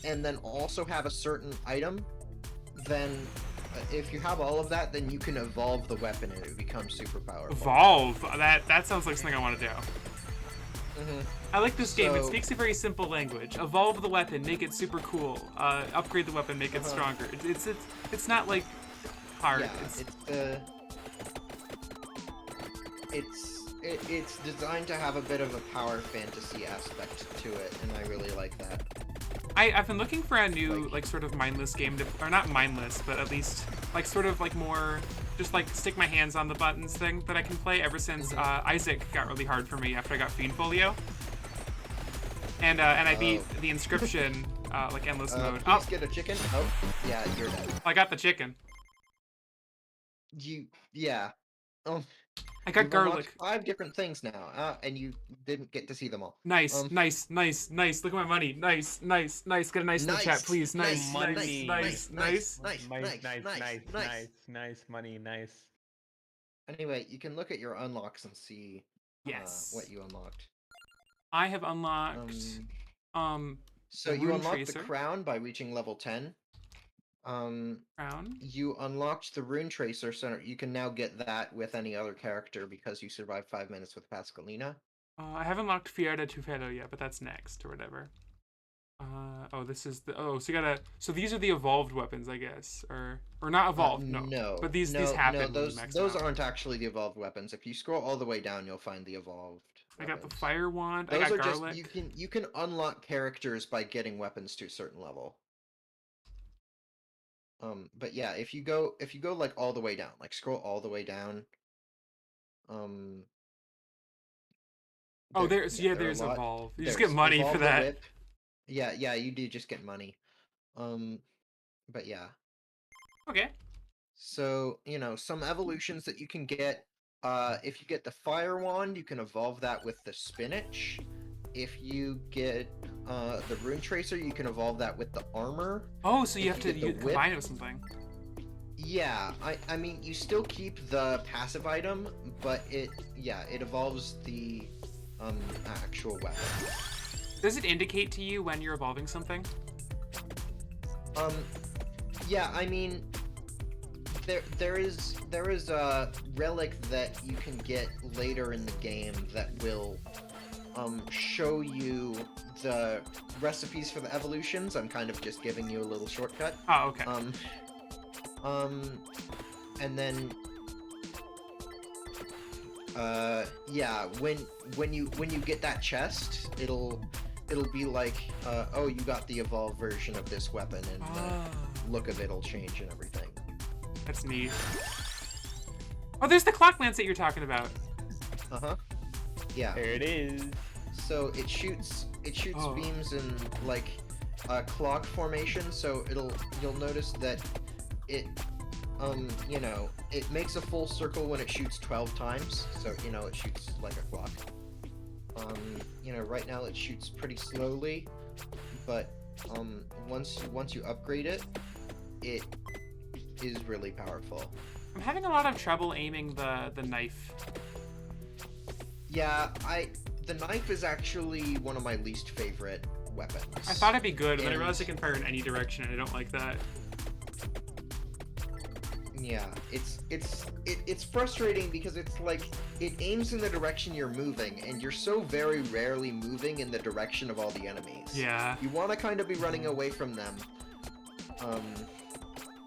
Speaker 2: and then also have a certain item, then if you have all of that, then you can evolve the weapon and it becomes super powerful.
Speaker 1: Evolve. That sounds like something I want to do. I like this game. It
Speaker 2: So-
Speaker 1: speaks a very simple language. Evolve the weapon, make it super cool. Upgrade the weapon, make it stronger. It's not like hard.
Speaker 2: Yeah, it's designed to have a bit of a power fantasy aspect to it, and I really like that.
Speaker 1: I've been looking for a new like sort of mindless game to, or not mindless, but at least like sort of like more just like stick my hands on the buttons thing that I can play ever since Isaac got really hard for me after I got Fiend Folio. And I beat the Inscription like endless mode.
Speaker 2: Please get a chicken. Oh, yeah, you're dead.
Speaker 1: I got the chicken.
Speaker 2: Yeah.
Speaker 1: I got
Speaker 2: You've unlocked
Speaker 1: garlic.
Speaker 2: 5 different things now, and you didn't get to see them all.
Speaker 1: Nice, nice. Look at my money. Nice. Get a nice in the chat, please. Nice.
Speaker 3: Money.
Speaker 1: Nice.
Speaker 3: Nice money, nice.
Speaker 2: Anyway, you can look at your unlocks and see
Speaker 1: Yes.
Speaker 2: what you unlocked.
Speaker 1: I have unlocked
Speaker 2: So you
Speaker 1: Rune
Speaker 2: unlock
Speaker 1: Tracer.
Speaker 2: the crown by reaching level 10.
Speaker 1: Crown.
Speaker 2: You unlocked the Rune Tracer, so you can now get that with any other character because you survived 5 minutes with Pascalina.
Speaker 1: I haven't locked Fiera Tufero yet, but that's next or whatever. Oh, this is the so you gotta. So these are the evolved weapons, I guess, or not evolved. No. But these happen.
Speaker 2: No,
Speaker 1: when you
Speaker 2: those
Speaker 1: max
Speaker 2: those
Speaker 1: them out.
Speaker 2: aren't actually the evolved weapons. If you scroll all the way down, you'll find the evolved.
Speaker 1: I got the
Speaker 2: weapons.
Speaker 1: fire wand.
Speaker 2: Those
Speaker 1: I got
Speaker 2: are
Speaker 1: garlic.
Speaker 2: just you can unlock characters by getting weapons to a certain level. But yeah, if you go like all the way down, like scroll all the way down.
Speaker 1: Oh,
Speaker 2: there
Speaker 1: there's
Speaker 2: are a
Speaker 1: there's
Speaker 2: lot.
Speaker 1: evolve. You just
Speaker 2: There's
Speaker 1: get money
Speaker 2: Evolve
Speaker 1: for
Speaker 2: the
Speaker 1: that.
Speaker 2: Whip. Yeah, you do just get money. But yeah.
Speaker 1: Okay.
Speaker 2: So, some evolutions that you can get. If you get the Fire Wand, you can evolve that with the Spinach. If you get the Rune Tracer, you can evolve that with the Armor.
Speaker 1: Oh, so you
Speaker 2: If
Speaker 1: have
Speaker 2: you
Speaker 1: to
Speaker 2: get the whip-
Speaker 1: combine it with something.
Speaker 2: Yeah, I mean, you still keep the passive item, but it evolves the actual weapon.
Speaker 1: Does it indicate to you when you're evolving something?
Speaker 2: Yeah, I mean, there is a relic that you can get later in the game that will show you the recipes for the evolutions. I'm kind of just giving you a little shortcut.
Speaker 1: Oh, okay.
Speaker 2: And then yeah, when you get that chest, it'll be like oh, you got the evolved version of this weapon, and the look of it'll change and everything.
Speaker 1: That's neat. Oh, there's the clock lance that you're talking about.
Speaker 2: Yeah.
Speaker 3: There it is.
Speaker 2: So it shoots
Speaker 1: Oh.
Speaker 2: beams in like clock formation. So you'll notice that it it makes a full circle when it shoots 12 times. So it shoots like a clock. Right now it shoots pretty slowly, but once you upgrade it, it is really powerful.
Speaker 1: I'm having a lot of trouble aiming the knife.
Speaker 2: Yeah, the knife is actually one of my least favorite weapons.
Speaker 1: I thought it'd be good, but then I
Speaker 2: And-
Speaker 1: realized I can fire in any direction, and I don't like that.
Speaker 2: Yeah, it's frustrating because it's like it aims in the direction you're moving, and you're so very rarely moving in the direction of all the enemies.
Speaker 1: Yeah.
Speaker 2: You want to kind of be running away from them,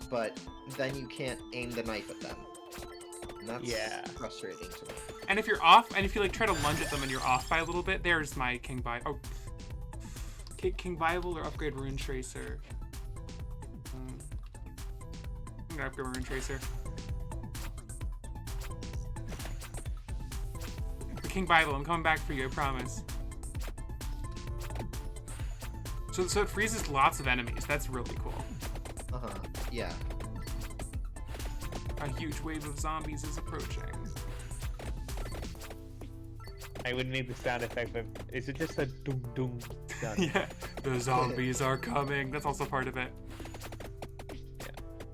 Speaker 2: but then you can't aim the knife at them. And that's frustrating to me.
Speaker 1: And if you're off, and if you like try to lunge at them and you're off by a little bit, there's my King Bible. Oh, King Bible or upgrade Rune Tracer. I'm gonna upgrade Rune Tracer. The King Bible, I'm coming back for you, I promise. So it freezes lots of enemies. That's really cool.
Speaker 2: Yeah.
Speaker 1: A huge wave of zombies is approaching.
Speaker 3: I would need the sound effect, but is it just a doom doom sound?
Speaker 1: Yeah, the zombies are coming. That's also part of it.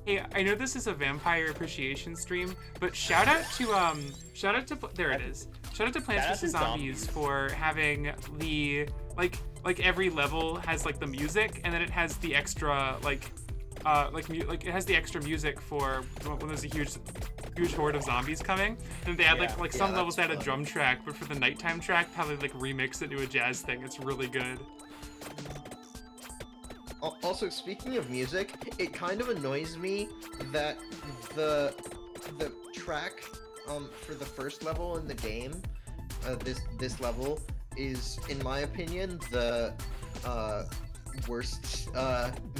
Speaker 1: Hey, I know this is a vampire appreciation stream, but shout out to there it is. Shout out to Plants
Speaker 3: Shout out
Speaker 1: vs
Speaker 3: to
Speaker 1: Zombies
Speaker 3: Zombies.
Speaker 1: for having the like every level has like the music, and then it has the extra it has the extra music for when there's a huge horde of zombies coming. And they add
Speaker 3: Yeah.
Speaker 1: like some
Speaker 2: Yeah,
Speaker 1: levels they
Speaker 2: that's
Speaker 1: had a
Speaker 2: fun.
Speaker 1: drum track, but for the nighttime track, how they like remix it to a jazz thing. It's really good.
Speaker 2: Also, speaking of music, it kind of annoys me that the track for the first level in the game, this level is, in my opinion, the worst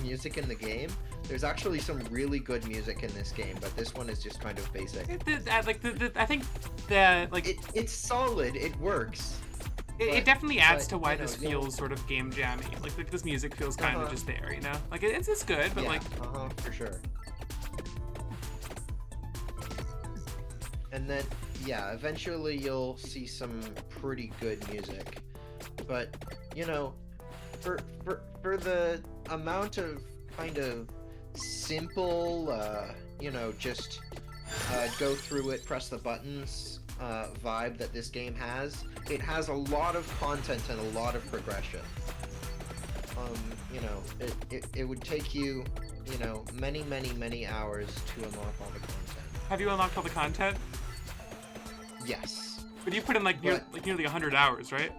Speaker 2: music in the game. There's actually some really good music in this game, but this one is just kind of basic.
Speaker 1: I think that
Speaker 2: It's solid. It works.
Speaker 1: It
Speaker 2: But-
Speaker 1: definitely adds
Speaker 2: but,
Speaker 1: to why
Speaker 2: you know,
Speaker 1: this
Speaker 2: you'll-
Speaker 1: feels sort of game jammy. Like this music feels kind of
Speaker 2: Uh-huh.
Speaker 1: just there, you know? Like it's good, but
Speaker 2: Yeah, for sure. And then, yeah, eventually you'll see some pretty good music. But, for the amount of kind of simple, just go through it, press the buttons vibe that this game has, it has a lot of content and a lot of progression. you know, it would take you, you know, many hours to unlock all the content.
Speaker 1: Have you unlocked all the content?
Speaker 2: Yes.
Speaker 1: But you put in like nearly 100 hours, right?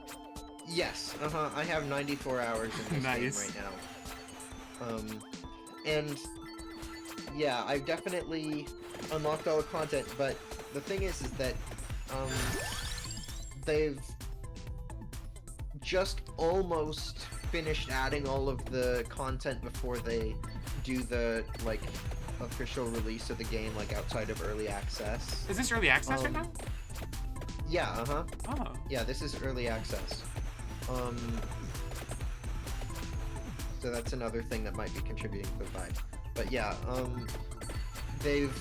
Speaker 2: Yes. I have 94 hours in this
Speaker 1: Nice.
Speaker 2: game right now. And yeah, I've definitely unlocked all the content, but the thing is that they've just almost finished adding all of the content before they do the like official release of the game, like outside of early access.
Speaker 1: Is this early access right now?
Speaker 2: Yeah,
Speaker 1: Oh.
Speaker 2: yeah, this is early access. So that's another thing that might be contributing to the vibe. But yeah, they've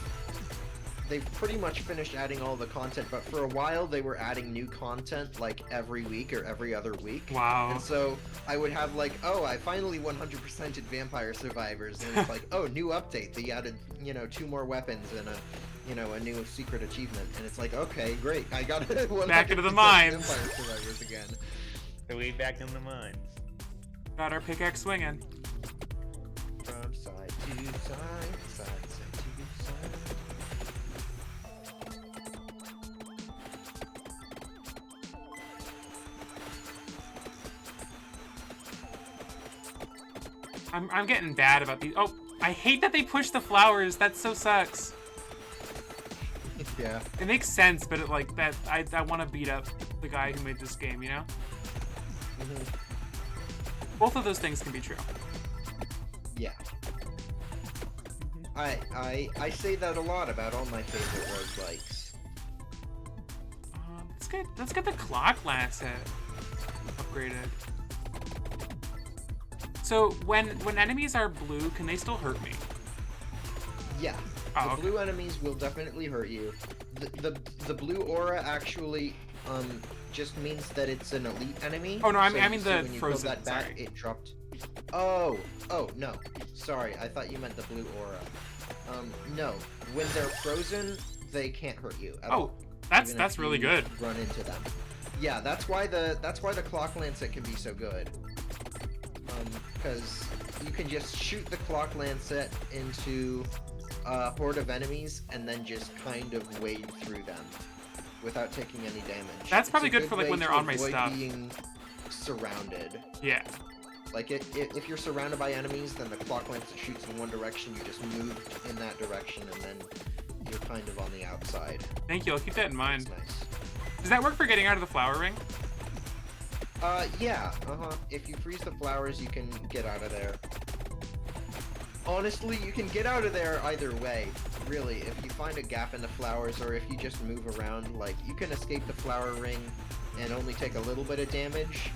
Speaker 2: pretty much finished adding all the content, but for a while they were adding new content like every week or every other week.
Speaker 1: Wow.
Speaker 2: And so I would have like, oh, I finally 100%ed Vampire Survivors, and it's like, oh, new update. They added, you know, 2 more weapons and a new secret achievement, and it's like, okay, great, I got 100%
Speaker 1: Back into the mines.
Speaker 2: Vampire Survivors again.
Speaker 3: So we back in the mines.
Speaker 1: Got our pickaxe swinging.
Speaker 2: From side to side, side to side.
Speaker 1: I'm getting bad about these. Oh, I hate that they push the flowers. That so sucks.
Speaker 2: Yeah.
Speaker 1: It makes sense, but it, like that, I want to beat up the guy who made this game. You know. Both of those things can be true.
Speaker 2: Yeah. I say that a lot about all my favorite roguelikes.
Speaker 1: Let's get the clock lancet upgraded. So when enemies are blue, can they still hurt me?
Speaker 2: Yeah.
Speaker 1: Oh,
Speaker 2: The
Speaker 1: okay.
Speaker 2: blue enemies will definitely hurt you. The blue aura actually just means that it's an elite enemy.
Speaker 1: Oh, no, I
Speaker 2: So
Speaker 1: mean
Speaker 2: you see
Speaker 1: the
Speaker 2: when you killed
Speaker 1: frozen,
Speaker 2: that bat,
Speaker 1: sorry.
Speaker 2: it dropped. Oh no. Sorry, I thought you meant the blue aura. No. When they're frozen, they can't hurt you at all.
Speaker 1: Oh, that's
Speaker 2: Even if
Speaker 1: really
Speaker 2: you
Speaker 1: good.
Speaker 2: Run into them. Yeah, that's why the clock lancet can be so good. Because you can just shoot the clock lancet into a horde of enemies and then just kind of wade through them without taking any damage.
Speaker 1: That's probably
Speaker 2: It's a
Speaker 1: good for, like,
Speaker 2: way
Speaker 1: when they're
Speaker 2: to
Speaker 1: on my
Speaker 2: avoid
Speaker 1: stuff.
Speaker 2: Being surrounded.
Speaker 1: Yeah.
Speaker 2: Like if you're surrounded by enemies, then the clock lancet shoots in one direction. You just move in that direction, and then you're kind of on the outside.
Speaker 1: Thank you. I'll keep that in
Speaker 2: It's
Speaker 1: mind.
Speaker 2: nice.
Speaker 1: Does that work for getting out of the flower ring?
Speaker 2: Yeah, If you freeze the flowers, you can get out of there. Honestly, you can get out of there either way, really. If you find a gap in the flowers, or if you just move around, like, you can escape the flower ring and only take a little bit of damage.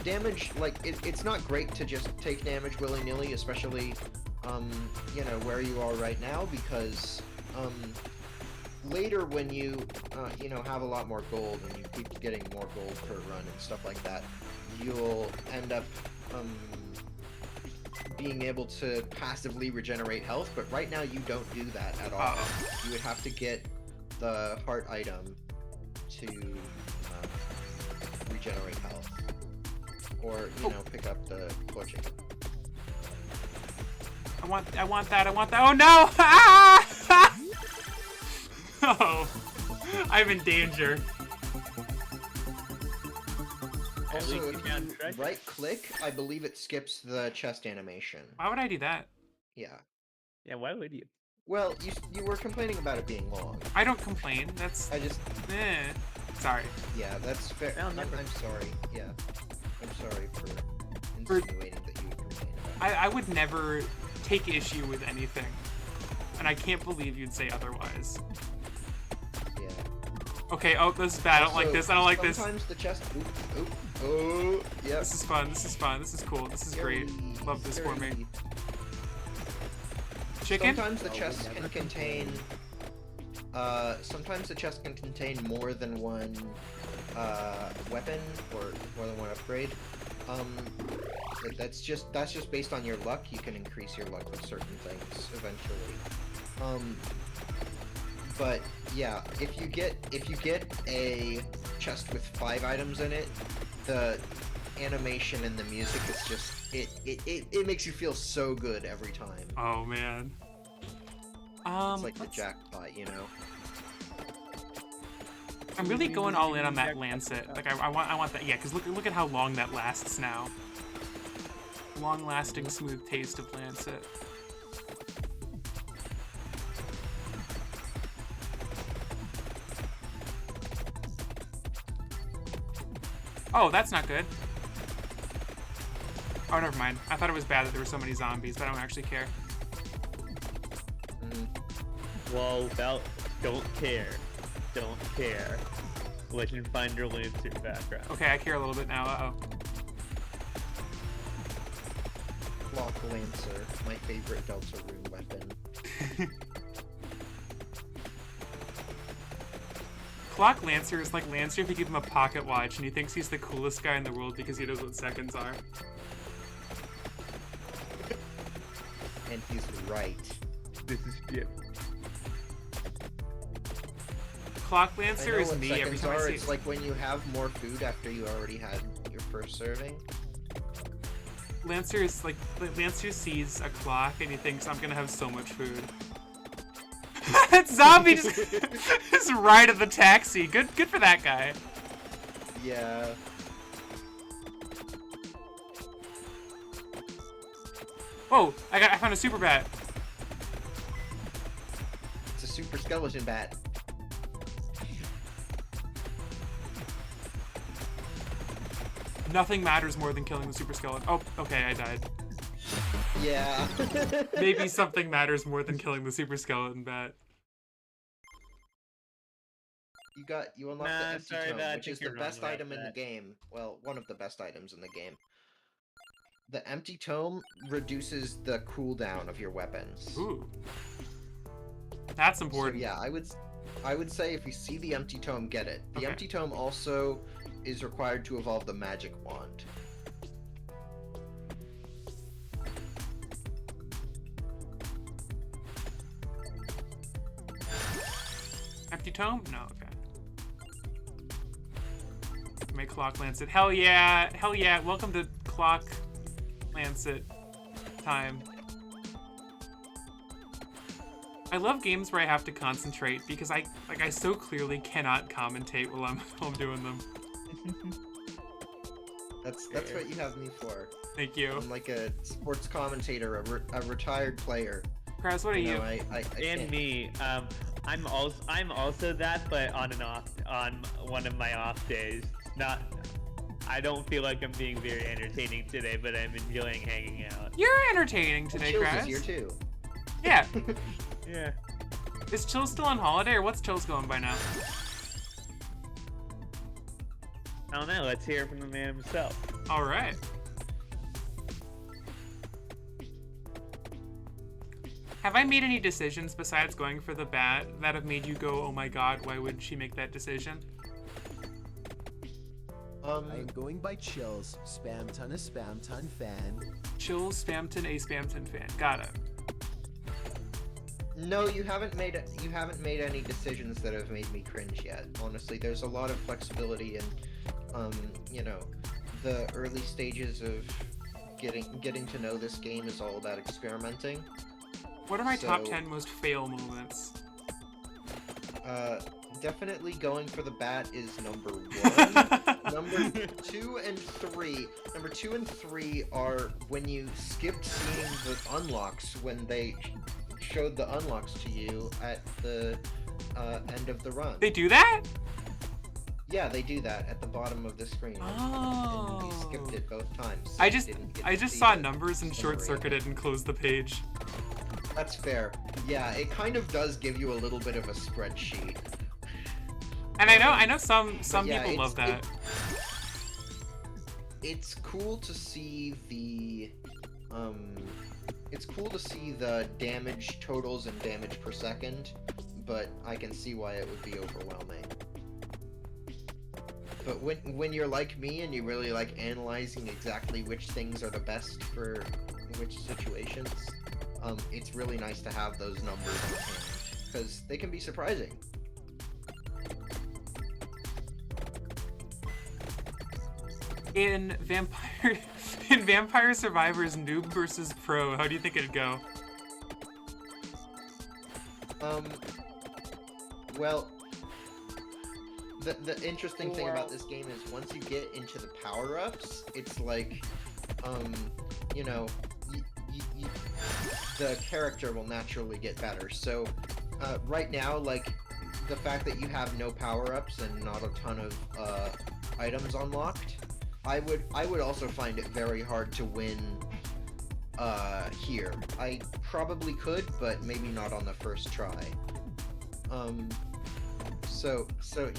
Speaker 2: Damage, like, it's not great to just take damage willy-nilly, especially, you know, where you are right now, because, later when you, you know, have a lot more gold and you keep getting more gold per run and stuff like that, you'll end up, being able to passively regenerate health, but right now you don't do that at all. You would have to get the heart item to regenerate health, or, you know, pick up the torching.
Speaker 1: I want that. Oh no! Ah! Oh, I'm in danger.
Speaker 2: Also,
Speaker 3: least you
Speaker 2: if
Speaker 3: found
Speaker 2: you
Speaker 3: treasure.
Speaker 2: right-click, I believe it skips the chest animation.
Speaker 1: Why would I do that?
Speaker 2: Yeah.
Speaker 3: Yeah, why would you?
Speaker 2: Well, you were complaining about it being long.
Speaker 1: I don't complain. That's
Speaker 2: I just,
Speaker 1: sorry.
Speaker 2: yeah, that's fair.
Speaker 3: Well,
Speaker 2: I'm
Speaker 3: never.
Speaker 2: sorry. Yeah, I'm sorry for
Speaker 1: For-
Speaker 2: insinuating that you would complain about it.
Speaker 1: I would never take issue with anything, and I can't believe you'd say otherwise.
Speaker 2: Yeah.
Speaker 1: Okay. Oh, this is bad. I don't like
Speaker 2: Also,
Speaker 1: this. I don't like this.
Speaker 2: Sometimes the chest. Oh, yeah.
Speaker 1: This is fun. This is fun. This is cool. This is great. Love this for me. Chicken?
Speaker 2: Sometimes the chest can contain. Sometimes the chest can contain more than one weapon or more than one upgrade. That's just based on your luck. You can increase your luck with certain things eventually. But yeah, if you get a chest with 5 items in it, the animation and the music is just it makes you feel so good every time.
Speaker 1: Oh man.
Speaker 2: It's like the
Speaker 1: let's-
Speaker 2: jackpot, you know.
Speaker 1: I'm really going all in on that Lancet. Like I want that. Yeah, because look at how long that lasts now. Long-lasting, smooth taste of Lancet. Oh, that's not good. Oh, never mind. I thought it was bad that there were so many zombies, but I don't actually care.
Speaker 3: Well, don't care. Don't care. Legend Finder Lancer background.
Speaker 1: Okay, I care a little bit now. Uh-oh.
Speaker 2: Clock Lancer, my favorite Deltarune weapon.
Speaker 1: Clock Lancer is like Lancer if you give him a pocket watch and he thinks he's the coolest guy in the world because he knows what seconds are.
Speaker 2: And he's right.
Speaker 3: This is shit.
Speaker 1: Clock
Speaker 2: I
Speaker 1: Lancer
Speaker 2: know
Speaker 1: is
Speaker 2: what
Speaker 1: me every
Speaker 2: seconds
Speaker 1: time I
Speaker 2: are.
Speaker 1: see
Speaker 2: It's like when you have more food after you already had your first serving.
Speaker 1: Lancer is like Lancer sees a clock and he thinks I'm gonna have so much food. That zombie just is right at the taxi. Good for that guy.
Speaker 2: Yeah.
Speaker 1: Oh, I found a super bat.
Speaker 2: It's a super skeleton bat.
Speaker 1: Nothing matters more than killing the super skeleton. Oh, okay, I died.
Speaker 2: Yeah.
Speaker 1: Maybe something matters more than killing the super skeleton bat.
Speaker 2: You unlocked
Speaker 3: Nah,
Speaker 2: the
Speaker 3: I'm
Speaker 2: empty
Speaker 3: sorry,
Speaker 2: tome,
Speaker 3: Matt, I
Speaker 2: which
Speaker 3: think
Speaker 2: is the
Speaker 3: you're wrong
Speaker 2: best
Speaker 3: about
Speaker 2: item in the
Speaker 3: that.
Speaker 2: game. Well, one of the best items in the game. The empty tome reduces the cooldown of your weapons.
Speaker 1: Ooh. That's
Speaker 2: So
Speaker 1: important.
Speaker 2: yeah, I would say if you see the empty tome, get it. The
Speaker 1: Okay.
Speaker 2: empty tome also is required to evolve the magic wand.
Speaker 1: Empty tome? No, okay. Make Clock Lancet. Hell yeah! Hell yeah! Welcome to Clock Lancet time. I love games where I have to concentrate because I so clearly cannot commentate while I'm doing them.
Speaker 2: That's
Speaker 3: Fair.
Speaker 2: what you have me for.
Speaker 1: Thank you.
Speaker 2: I'm like a sports commentator, a retired player.
Speaker 1: Kraz, what are you?
Speaker 2: know, I
Speaker 3: And
Speaker 2: can't-
Speaker 3: me, I'm also that, but on one of my off days. I don't feel like I'm being very entertaining today, but I'm enjoying hanging out.
Speaker 1: You're entertaining today,
Speaker 2: Chills
Speaker 1: Kraz.
Speaker 2: is here too.
Speaker 1: Yeah.
Speaker 3: Yeah.
Speaker 1: Is Chill still on holiday, or what's Chill's going by now?
Speaker 3: I don't know. Let's hear from the man himself.
Speaker 1: All right. Have I made any decisions besides going for the bat that have made you go, oh my god, why would she make that decision?
Speaker 4: I am going by Chills, Spam Ton, a Spam Ton fan.
Speaker 1: Chill Spamton, a Spamton fan. Got it.
Speaker 2: No, you haven't made any decisions that have made me cringe yet. Honestly, there's a lot of flexibility in, you know, the early stages of getting to know this game is all about experimenting.
Speaker 1: What are my top
Speaker 2: So-
Speaker 1: 10 most fail moments?
Speaker 2: Definitely going for the bat is number one. Number two and three are when you skipped seeing the unlocks when they showed the unlocks to you at the end of the run.
Speaker 1: They do that?
Speaker 2: Yeah, they do that at the bottom of the screen.
Speaker 1: Oh.
Speaker 2: And you skipped it both times. so
Speaker 1: I
Speaker 2: you
Speaker 1: just
Speaker 2: didn't get
Speaker 1: I
Speaker 2: to
Speaker 1: just
Speaker 2: see
Speaker 1: saw
Speaker 2: the
Speaker 1: numbers and
Speaker 2: summary of it.
Speaker 1: short-circuited and closed the page.
Speaker 2: That's fair. Yeah, it kind of does give you a little bit of a spreadsheet.
Speaker 1: And I know some
Speaker 2: yeah,
Speaker 1: people love that.
Speaker 2: It's cool to see the damage totals and damage per second, but I can see why it would be overwhelming. But when you're like me and you really like analyzing exactly which things are the best for which situations, it's really nice to have those numbers on hand because they can be surprising.
Speaker 1: In Vampire In Vampire Survivors Noob versus Pro, how do you think it'd go?
Speaker 2: Well, the interesting thing about this game is once you get into the power-ups, it's like, you know, the character will naturally get better. So, right now, like, the fact that you have no power-ups and not a ton of items unlocked, I would also find it very hard to win here. I probably could, but maybe not on the first try. So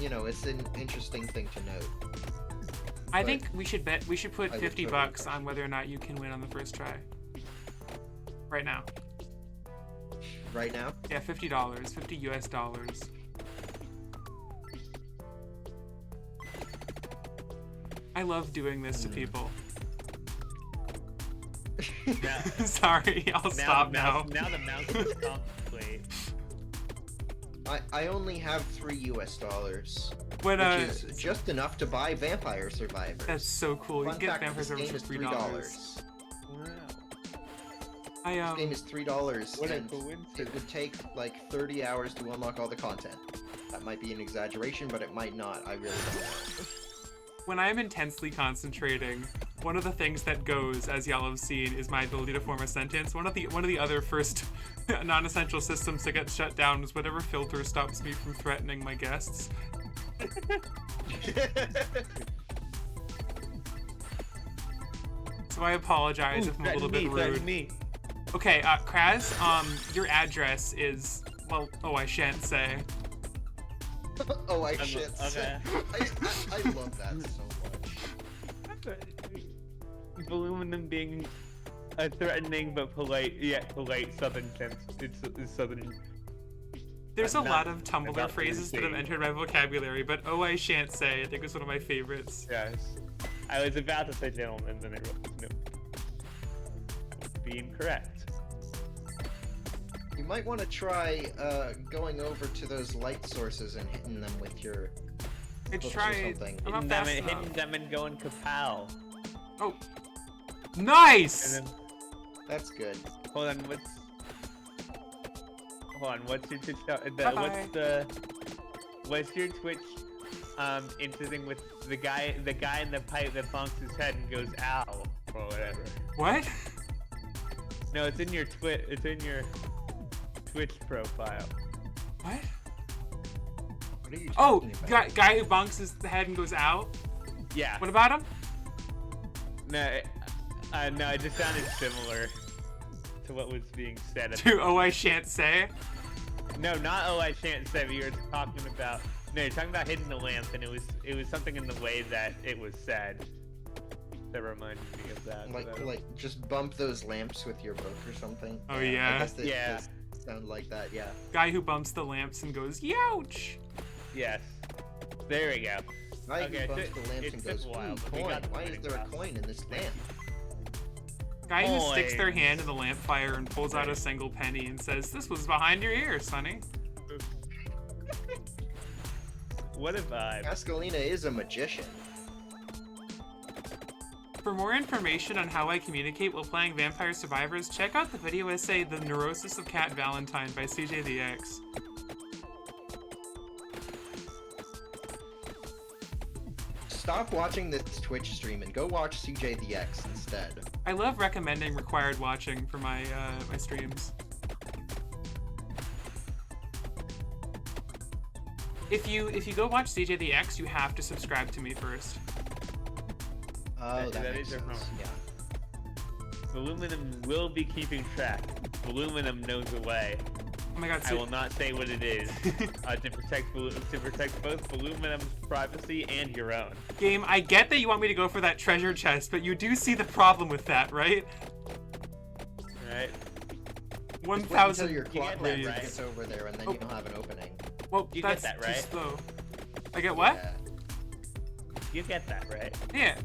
Speaker 2: you know, it's an interesting thing to note.
Speaker 1: I
Speaker 2: But
Speaker 1: think we should put
Speaker 2: I would
Speaker 1: 50
Speaker 2: totally
Speaker 1: bucks
Speaker 2: trust
Speaker 1: on whether or not you can win on the first try. Right now.
Speaker 2: Right now?
Speaker 1: Yeah, $50, 50 US dollars. I love doing this to people.
Speaker 3: Now,
Speaker 1: Sorry, I'll stop now.
Speaker 3: Now the mouse is contemplate.
Speaker 2: I only have $3 US,
Speaker 1: When,
Speaker 2: which is just enough to buy Vampire Survivors.
Speaker 1: that's so cool. You
Speaker 2: Fun
Speaker 1: can get
Speaker 2: fact,
Speaker 1: Vampire
Speaker 2: this game
Speaker 1: Survivors
Speaker 2: is
Speaker 1: for
Speaker 2: $3.
Speaker 1: $3.
Speaker 2: This game is $3,
Speaker 3: What a
Speaker 2: and
Speaker 3: coincidence.
Speaker 2: it would take like 30 hours to unlock all the content. That might be an exaggeration, but it might not. I really don't know.
Speaker 1: When I'm intensely concentrating, one of the things that goes, as y'all have seen, is my ability to form a sentence. One of the other first non-essential systems to get shut down is whatever filter stops me from threatening my guests. So I apologize if I'm a little bit rude.
Speaker 3: Me.
Speaker 1: Okay, Kraz, your address is, well, oh, I shan't say.
Speaker 2: Oh, I
Speaker 3: I'm-
Speaker 2: shit.
Speaker 3: okay.
Speaker 2: I love that so much.
Speaker 3: Aluminum being a threatening but polite, yet polite southern sense. It's southern.
Speaker 1: There's
Speaker 3: I'm
Speaker 1: a
Speaker 3: not
Speaker 1: lot of Tumblr
Speaker 3: about to
Speaker 1: phrases that have
Speaker 3: say-
Speaker 1: entered my vocabulary, but oh, I shan't say, I think is one of my favorites.
Speaker 3: Yes. I was about to say gentlemen, then I realized no. Being correct.
Speaker 2: You might want to try going over to those light sources and hitting them with your
Speaker 1: I
Speaker 2: books or
Speaker 1: tried.
Speaker 2: something.
Speaker 1: I'm not
Speaker 3: Hitting them,
Speaker 1: fast
Speaker 3: and,
Speaker 1: enough.
Speaker 3: hitting them and going kapow.
Speaker 1: Oh, nice!
Speaker 3: And then,
Speaker 2: That's good.
Speaker 3: hold on, what's your Twitch,
Speaker 1: Bye-bye.
Speaker 3: what's your Twitch, interesting with the guy in the pipe that bonks his head and goes, ow, or whatever.
Speaker 1: What?
Speaker 3: No, it's in your Twitch profile.
Speaker 1: What?
Speaker 2: What are you
Speaker 1: Oh,
Speaker 2: talking about?
Speaker 1: guy who bonks his head and goes out?
Speaker 3: Yeah.
Speaker 1: What about him?
Speaker 3: No, no, it just sounded similar to what was being said.
Speaker 1: To oh, I shan't say?
Speaker 3: No, not oh, I shan't say. But you were talking about. No, you're talking about hitting the lamp, and it was something in the way that it was said that reminded me of that.
Speaker 2: Like just bump those lamps with your book or something.
Speaker 1: Oh,
Speaker 2: I
Speaker 1: yeah?
Speaker 2: guess it
Speaker 3: Yeah.
Speaker 2: does sound like that. Yeah.
Speaker 1: Guy who bumps the lamps and goes, youch!
Speaker 3: Yes. There we go.
Speaker 2: Guy
Speaker 3: Okay,
Speaker 2: who bumps
Speaker 3: it-
Speaker 2: the lamps
Speaker 3: it
Speaker 2: and
Speaker 3: took
Speaker 2: goes,
Speaker 3: a while,
Speaker 2: "Ooh,
Speaker 3: but we
Speaker 2: coin.
Speaker 3: got the
Speaker 2: Why is
Speaker 3: point
Speaker 2: there a
Speaker 3: across."
Speaker 2: coin in this lamp?"
Speaker 1: Guy who sticks their
Speaker 3: Coins.
Speaker 1: hand in the lamp fire and pulls out a single penny and says, this was behind your ear, sonny.
Speaker 3: What a vibe.
Speaker 2: Pascalina is a magician.
Speaker 1: For more information on how I communicate while playing Vampire Survivors, check out the video essay The Neurosis of Cat Valentine by CJ the X.
Speaker 2: Stop watching this Twitch stream and go watch CJ the X instead.
Speaker 1: I love recommending required watching for my my streams. If you go watch CJ the X, you have to subscribe to me first.
Speaker 2: Oh,
Speaker 3: That
Speaker 2: that makes
Speaker 3: is your
Speaker 2: sense.
Speaker 3: home.
Speaker 2: Yeah.
Speaker 3: Aluminum will be keeping track. Aluminum knows a way.
Speaker 1: Oh my god,
Speaker 3: I
Speaker 1: so
Speaker 3: will not say what it is to protect both Aluminum's privacy and your own.
Speaker 1: game, I get that you want me to go for that treasure chest, but you do see the problem with that, right?
Speaker 3: Right?
Speaker 2: Just wait until
Speaker 1: 1,000
Speaker 2: your clock
Speaker 3: get that
Speaker 2: radius
Speaker 3: right.
Speaker 2: gets over there, and then
Speaker 1: Oh.
Speaker 2: you don't have an opening.
Speaker 1: Well,
Speaker 3: You get
Speaker 1: that's
Speaker 3: that,
Speaker 1: too
Speaker 3: right?
Speaker 1: slow. I get what?
Speaker 2: Yeah.
Speaker 3: You get that, right?
Speaker 1: Yeah.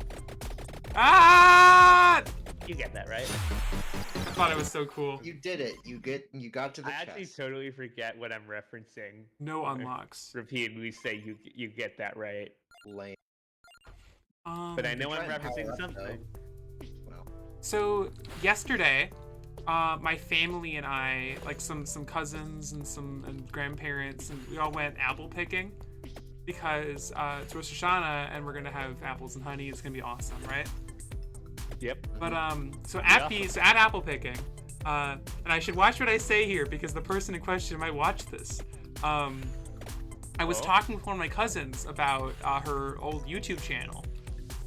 Speaker 1: Ah!
Speaker 3: You get that, right?
Speaker 1: I thought it was so cool.
Speaker 2: You did it. You got to the
Speaker 3: I actually
Speaker 2: chest.
Speaker 3: totally forget what I'm referencing.
Speaker 1: No unlocks.
Speaker 3: Repeatedly say you get that right.
Speaker 2: Lame.
Speaker 3: But I know
Speaker 2: Try
Speaker 3: I'm
Speaker 2: and power
Speaker 3: referencing
Speaker 2: up,
Speaker 3: something.
Speaker 2: though. Well,
Speaker 1: So yesterday, my family and I, like some cousins and grandparents, and we all went apple picking because it's Rosh Hashanah and we're gonna have apples and honey. It's gonna be awesome, right?
Speaker 3: Yep.
Speaker 1: But so at apple picking, and I should watch what I say here because the person in question might watch this. I was talking with one of my cousins about her old YouTube channel,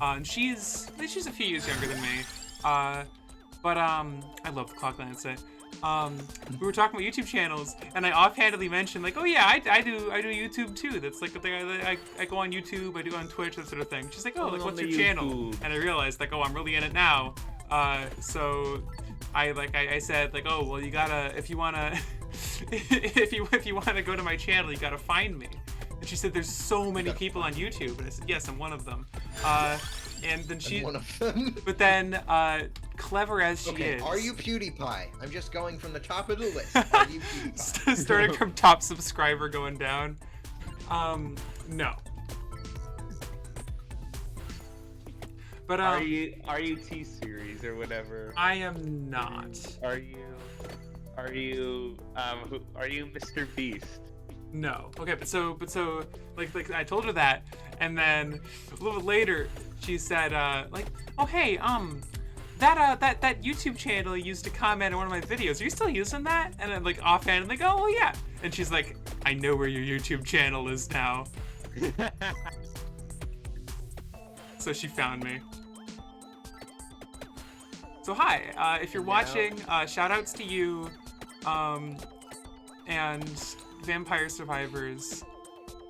Speaker 1: and she's a few years younger than me. But I love the Clockland say. We were talking about YouTube channels, and I offhandedly mentioned like, oh yeah, I do YouTube too. That's like a thing. I go on YouTube, I do on Twitch, that sort of thing. She's like, oh, like what's your channel? And I realized like, oh, I'm really in it now. So I said like, oh well, you gotta if you wanna if you wanna go to my channel, you gotta find me. And she said, there's so many people on YouTube, and I said, yes, I'm one of them. And then she,
Speaker 2: one of them.
Speaker 1: But then, clever as she is,
Speaker 2: are you PewDiePie? I'm just going from the top of the list. Are you PewDiePie?
Speaker 1: Starting from top subscriber going down. No. But
Speaker 3: are you T-Series or whatever?
Speaker 1: I am not.
Speaker 3: Are you Mr. Beast?
Speaker 1: No. Okay, but so like I told her that, and then a little bit later she said like, oh hey, that YouTube channel you used to comment on one of my videos, are you still using that? And then like offhand, like, oh well, yeah. And she's like, I know where your YouTube channel is now. So she found me. So hi, if you're watching, shout outs to you, and Vampire Survivors,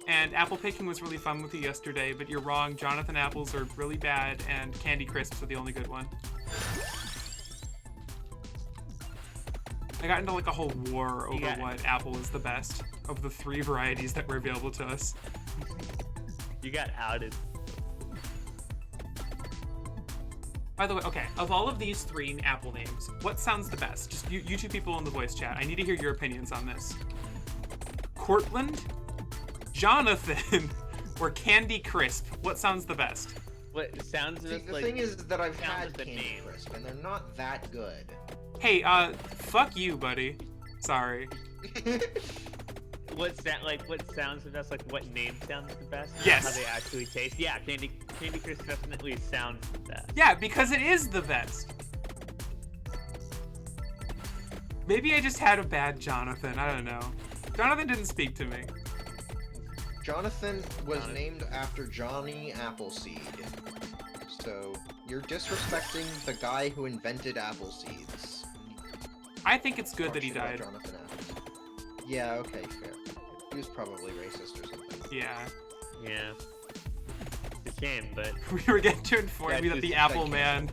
Speaker 1: and apple picking was really fun with you yesterday, but you're wrong. Jonathan apples are really bad, and Candy Crisps are the only good one. I got into like a whole war over what apple is the best of the 3 varieties that were available to us.
Speaker 3: You got outed.
Speaker 1: By the way, okay, of all of these 3 apple names, what sounds the best? Just you 2 people in the voice chat. I need to hear your opinions on this. Cortland, Jonathan, or Candy Crisp? What sounds the best?
Speaker 3: What sounds
Speaker 2: the
Speaker 3: like...
Speaker 2: thing is that I've had
Speaker 3: the
Speaker 2: Candy
Speaker 3: name.
Speaker 2: Crisp, and they're not that good.
Speaker 1: Hey, fuck you, buddy. Sorry.
Speaker 3: What sounds the best? Like what name sounds the best?
Speaker 1: Yes.
Speaker 3: Not how they actually taste. Yeah, Candy Crisp definitely sounds the best.
Speaker 1: Yeah, because it is the best. Maybe I just had a bad Jonathan. I don't know. Jonathan didn't speak to me.
Speaker 2: Jonathan was named after Johnny Appleseed. So you're disrespecting the guy who invented apple seeds.
Speaker 1: I think it's good that he died.
Speaker 2: Jonathan Appleseed. Yeah, okay, fair. He was probably racist or something.
Speaker 1: Yeah.
Speaker 3: Yeah. It's a shame, but...
Speaker 1: We were getting to inform me that the Apple Man...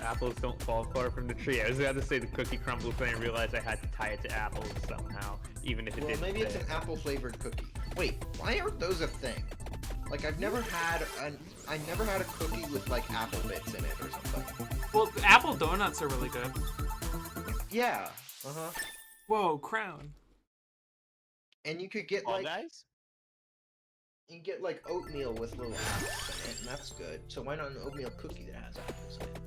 Speaker 3: Apples don't fall far from the tree. I was about to say the cookie crumble thing. I realized I had to tie it to apples somehow, even if it didn't.
Speaker 2: Well, maybe it's an apple-flavored cookie. Wait, why aren't those a thing? Like, I've never had a cookie with like apple bits in it or something.
Speaker 1: Well, the apple donuts are really good.
Speaker 2: Yeah.
Speaker 1: Whoa, Crown.
Speaker 2: And you could get
Speaker 3: All guys?
Speaker 2: You can get like oatmeal with little apples in it, and that's good. So why not an oatmeal cookie that has apples in it?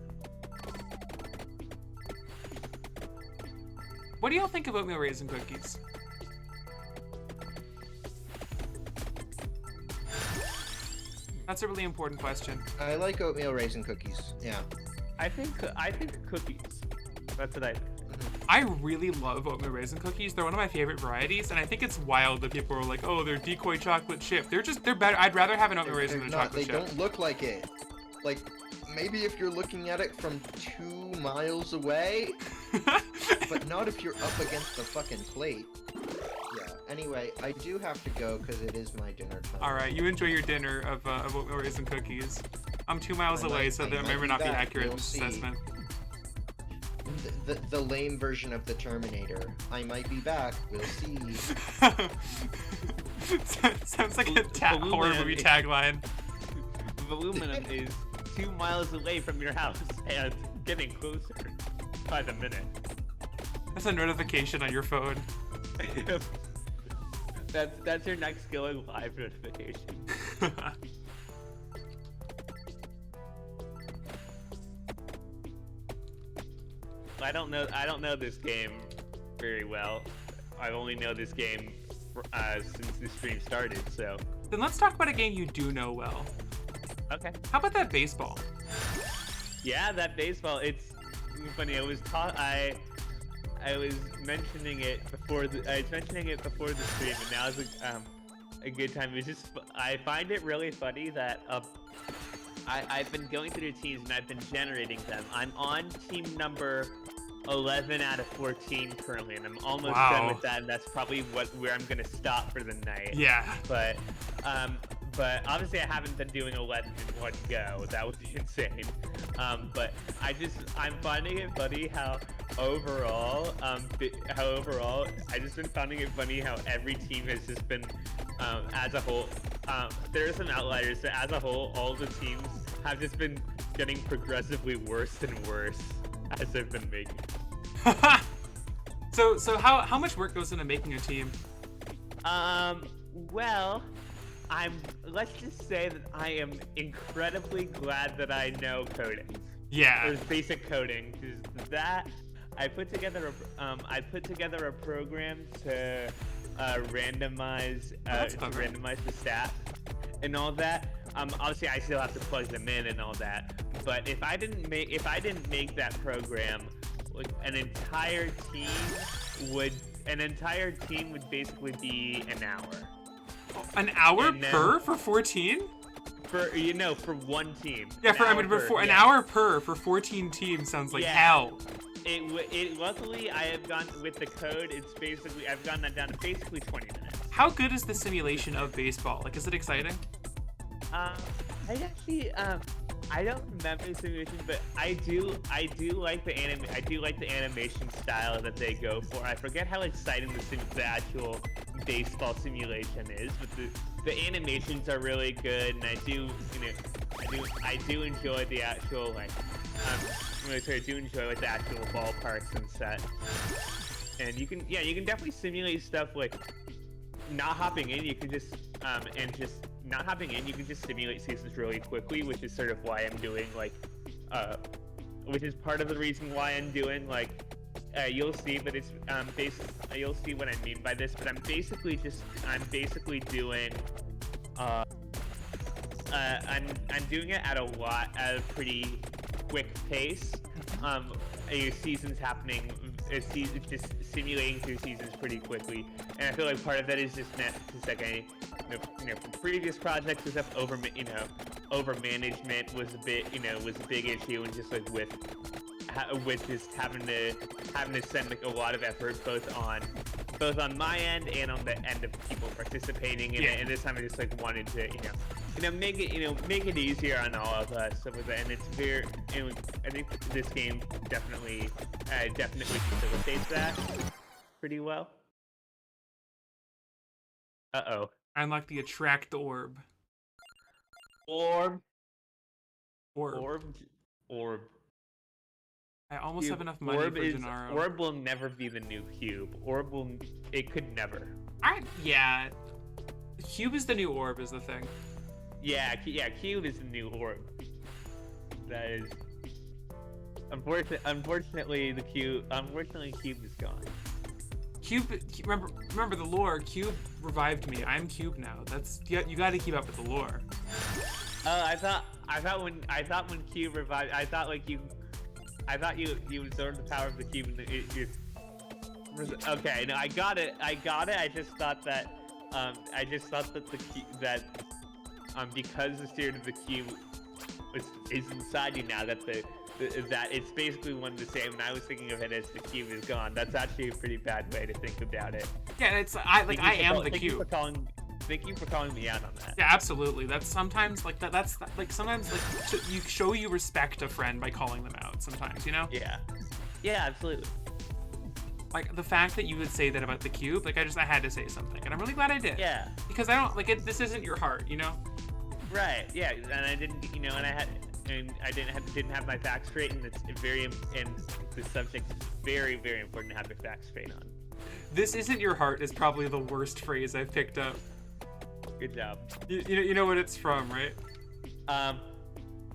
Speaker 1: What do y'all think of oatmeal raisin cookies? That's a really important question.
Speaker 2: I like oatmeal raisin cookies. Yeah.
Speaker 3: I think cookies. That's what I think.
Speaker 1: I really love oatmeal raisin cookies. They're one of my favorite varieties, and I think it's wild that people are like, "Oh, they're decoy chocolate chip." They're better. I'd rather have an oatmeal raisin than a chocolate chip.
Speaker 2: They don't look like it. Like, maybe if you're looking at it from 2 miles away, but not if you're up against the fucking plate. Yeah. Anyway, I do have to go because it is my dinner time.
Speaker 1: All right, you enjoy your dinner of oatmeal raisin cookies. I'm 2 miles away, so that may or not be accurate assessment.
Speaker 2: The lame version of the Terminator. I might be back. We'll see.
Speaker 1: Sounds like a horror movie tagline.
Speaker 3: Aluminum is 2 miles away from your house and getting closer by the minute.
Speaker 1: That's a notification on your phone.
Speaker 3: That's your next going live notification. don't know this game very well. I only know this game since the stream started. So.
Speaker 1: Then let's talk about a game you do know well.
Speaker 3: Okay.
Speaker 1: How about that baseball?
Speaker 3: Yeah, that baseball. It's funny. I was mentioning it before the stream, and now is a good time. It's just I find it really funny that I've been going through the teams and I've been generating them. I'm on team number 11 out of 14 currently, and I'm almost done with that. And that's probably where I'm gonna stop for the night.
Speaker 1: Yeah.
Speaker 3: But obviously I haven't been doing 11 in one go. That would be insane. But I'm finding it funny how overall I just been finding it funny how every team has just been as a whole. There are some outliers, but as a whole, all the teams have just been getting progressively worse and worse as they've been making.
Speaker 1: So how much work goes into making a team?
Speaker 3: Well, let's just say that I am incredibly glad that I know coding.
Speaker 1: Yeah.
Speaker 3: There's basic coding, because that I put together a program to randomize the stats and all that. Obviously I still have to plug them in and all that. But if I didn't make that program, like an entire team would basically be an hour.
Speaker 1: An hour per for 14?
Speaker 3: For one team.
Speaker 1: Yeah, an hour per for 14 teams sounds like hell.
Speaker 3: It luckily I have gone with the code. I've gotten that down to basically 20 minutes.
Speaker 1: How good is the simulation of baseball? Like, is it exciting?
Speaker 3: I don't remember the simulation, but I do like the animation style that they go for. I forget how exciting the actual baseball simulation is, but the animations are really good, and I do enjoy the actual the actual ballparks and set. And you can definitely simulate stuff like not hopping in. You can just not hopping in, you can just simulate seasons really quickly, which is sort of why I'm doing which is part of the reason why I'm doing you'll see, but it's you'll see what I mean by this. But I'm basically doing I'm doing it at a pretty quick pace. Seasons happening. Just simulating through seasons pretty quickly, and I feel like part of that is just from previous projects and stuff. Over management was a big issue, and just like with just having to spend a lot of effort both on my end and on the end of people participating in it. And this time I just wanted to make it easier on all of us. So with that, and it's very, I think this game definitely facilitates that pretty well. Uh-oh.
Speaker 1: I unlocked the attract orb.
Speaker 3: Orb.
Speaker 1: I almost have enough money for Gennaro.
Speaker 3: Orb will never be the new Cube. It could never.
Speaker 1: Cube is the new orb is the thing.
Speaker 3: Yeah, Cube is the new orb. That is... Unfortunately, Cube is gone.
Speaker 1: Cube, remember the lore. Cube revived me. I'm Cube now. You got to keep up with the lore.
Speaker 3: I thought when Cube revived, I thought you absorbed the power of the Cube. Okay, no, I got it. I just thought that because the spirit of the Cube is inside you now, that it's basically one the same, and I was thinking of it as the Cube is gone. That's actually a pretty bad way to think about it.
Speaker 1: Yeah, I am the Cube.
Speaker 3: Thank you for calling me out on that.
Speaker 1: Yeah, absolutely. That's sometimes sometimes you show you respect a friend by calling them out. Sometimes,
Speaker 3: Yeah, absolutely.
Speaker 1: Like the fact that you would say that about the Cube, I had to say something, and I'm really glad I did.
Speaker 3: Yeah.
Speaker 1: Because I don't this isn't your heart,
Speaker 3: Right. Yeah, and I didn't, and I didn't have my facts straight, and the subject is very, very important to have your facts straight on.
Speaker 1: This isn't your heart is probably the worst phrase I've picked up.
Speaker 3: Good job.
Speaker 1: You know what it's from, right?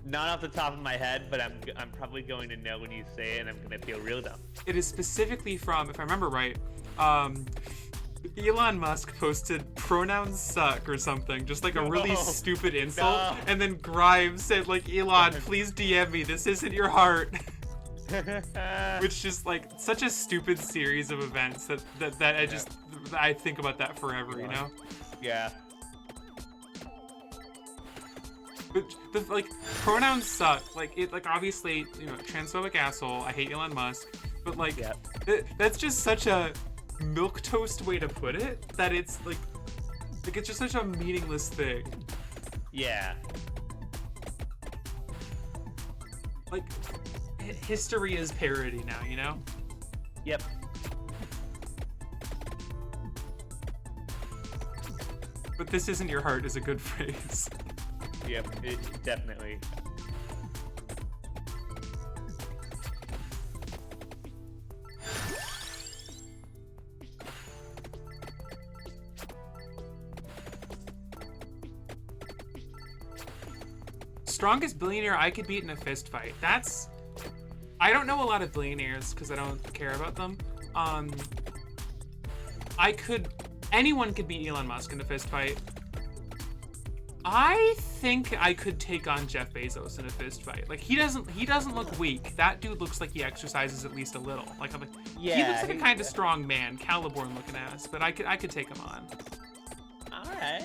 Speaker 3: Not off the top of my head, but I'm probably going to know when you say it, and I'm gonna feel real dumb.
Speaker 1: It is specifically from, if I remember right, Elon Musk posted pronouns suck or something, just like a really
Speaker 3: No.
Speaker 1: stupid insult,
Speaker 3: No.
Speaker 1: and then Grimes said like, Elon, please DM me, this isn't your heart. Which just like such a stupid series of events that I think about that forever, you know?
Speaker 3: Yeah.
Speaker 1: But the like pronouns suck. Like it like obviously, you know, transphobic asshole. I hate Elon Musk. But like
Speaker 3: Yep.
Speaker 1: that's just such a milquetoast way to put it that it's like it's just such a meaningless thing.
Speaker 3: Yeah.
Speaker 1: Like history is parody now, you know?
Speaker 3: Yep.
Speaker 1: But this isn't your heart is a good phrase.
Speaker 3: Yep. Definitely.
Speaker 1: Strongest billionaire I could beat in a fist fight. I don't know a lot of billionaires because I don't care about them. Anyone could beat Elon Musk in a fist fight. I think I could take on Jeff Bezos in a fist fight. Like he doesn't look weak. That dude looks like he exercises at least a little. Like I'm like, he looks like a kind of strong man, Caliborn looking ass. But I could take him on.
Speaker 3: All right.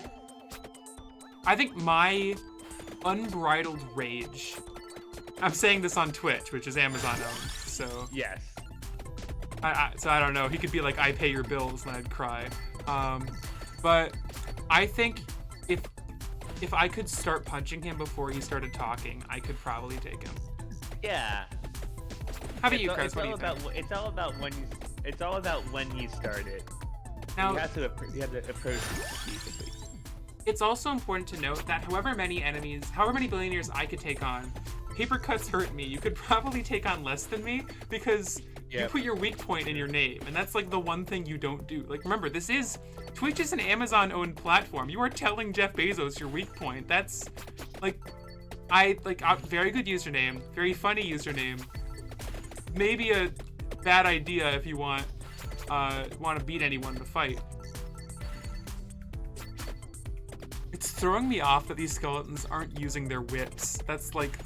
Speaker 1: I think my unbridled rage. I'm saying this on Twitch, which is Amazon owned. So
Speaker 3: Yes.
Speaker 1: so I don't know. He could be like, I pay your bills, and I'd cry. But I think if I could start punching him before he started talking, I could probably take him.
Speaker 3: Yeah.
Speaker 1: How about you, Chris? What do you think?
Speaker 3: It's all about when you start it.
Speaker 1: Now,
Speaker 3: You have to approach it strategically.
Speaker 1: it's also important to note that however many billionaires I could take on, paper cuts hurt me. You could probably take on less than me because you
Speaker 3: Yep.
Speaker 1: put your weak point in your name, and that's like the one thing you don't do. Like remember, Twitch is an Amazon-owned platform. You are telling Jeff Bezos your weak point. That's like, very good username, very funny username. Maybe a bad idea if you want to beat anyone in a fight. It's throwing me off that these skeletons aren't using their whips. That's like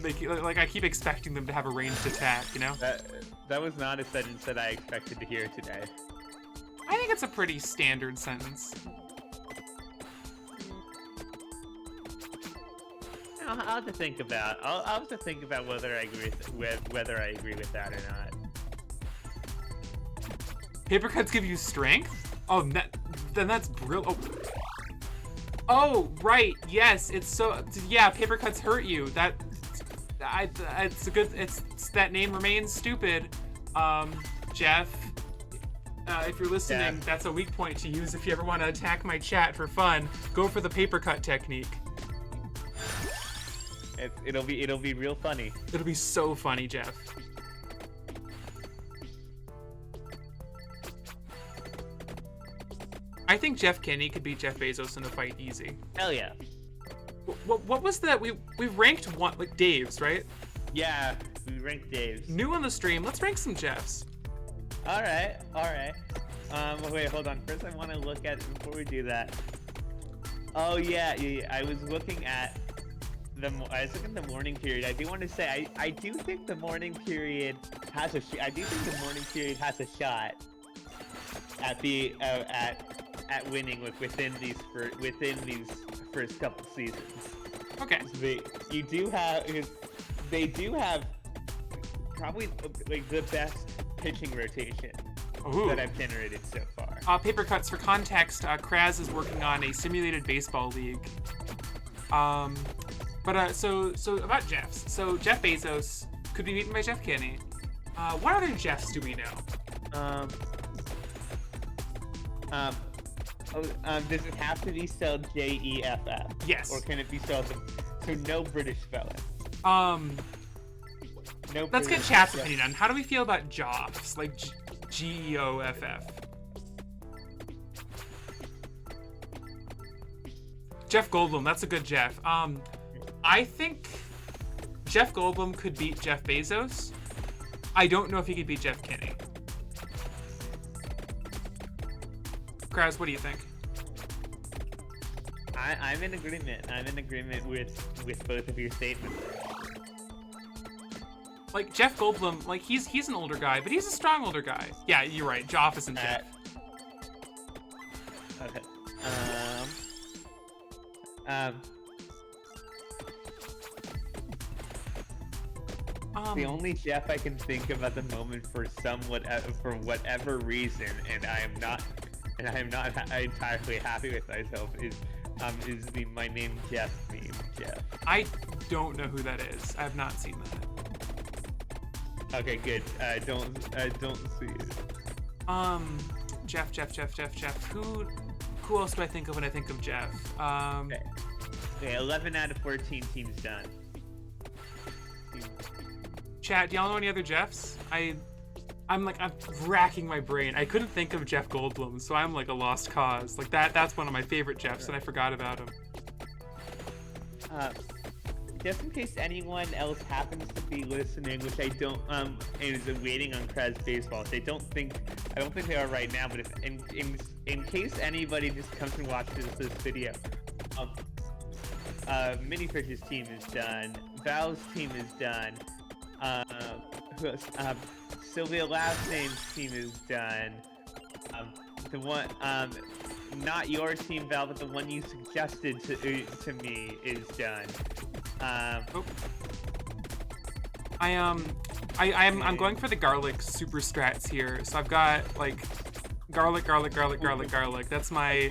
Speaker 1: I keep expecting them to have a ranged attack, you know?
Speaker 3: That was not a sentence that I expected to hear today.
Speaker 1: I think it's a pretty standard sentence.
Speaker 3: I'll have to think about. I'll have to think about whether I agree with that or not.
Speaker 1: Paper cuts give you strength? Oh, then that's brilliant. Oh, right. Yes, paper cuts hurt you. It's that name remains stupid. Jeff, if you're listening, that's a weak point to use if you ever want to attack my chat for fun. Go for the paper cut technique.
Speaker 3: It'll be real funny.
Speaker 1: It'll be so funny, Jeff. I think Jeff Kinney could beat Jeff Bezos in a fight easy.
Speaker 3: Hell yeah.
Speaker 1: What was that? We ranked one, like Dave's, right?
Speaker 3: Yeah, we ranked Dave's.
Speaker 1: New on the stream. Let's rank some Jeffs.
Speaker 3: All right. Wait, hold on. First, I want to look at before we do that. Oh yeah. I was looking at the morning period. I do want to say I do think the morning period has a shot at winning within these first couple seasons.
Speaker 1: Okay.
Speaker 3: They do have probably like the best pitching rotation
Speaker 1: Ooh.
Speaker 3: that I've generated so far.
Speaker 1: Paper cuts for context. Kraz is working on a simulated baseball league. So about Jeffs. So Jeff Bezos could be beaten by Jeff Kinney. What other Jeffs do we know?
Speaker 3: Does it have to be spelled Jeff?
Speaker 1: Yes.
Speaker 3: Or can it be spelled so no British spelling? No.
Speaker 1: Let's get
Speaker 3: British
Speaker 1: chat's
Speaker 3: spelling.
Speaker 1: opinion on how do we feel about Joffs, like Geoff. Jeff Goldblum, that's a good Jeff. I think Jeff Goldblum could beat Jeff Bezos. I don't know if he could beat Jeff Kinney. Kraz, what do you think?
Speaker 3: I'm in agreement. I'm in agreement with both of your statements.
Speaker 1: Like, Jeff Goldblum, like, he's an older guy, but he's a strong older guy. Yeah, you're right. Joff isn't Jeff.
Speaker 3: Okay. The only Jeff I can think of at the moment for whatever reason, and I am not entirely happy with myself, is the My Name Jeff meme. Jeff.
Speaker 1: I don't know who that is. I have not seen that.
Speaker 3: Okay, good. Don't see it.
Speaker 1: Jeff. Who else do I think of when I think of Jeff?
Speaker 3: Okay, 11 out of 14 teams done.
Speaker 1: Chat, do y'all know any other Jeffs? I'm racking my brain. I couldn't think of Jeff Goldblum, so I'm like a lost cause. Like that's one of my favorite Jeffs, and I forgot about him.
Speaker 3: Just in case anyone else happens to be listening, which I don't, and is waiting on Kraz Baseball, I don't think they are right now, but if in case anybody just comes and watches this video, Minifish's team is done, Val's team is done, who else? Sylvia Last Name's team is done, the one, not your team, Val, but the one you suggested to me is done.
Speaker 1: I'm going for the garlic super strats here. So I've got like garlic. That's my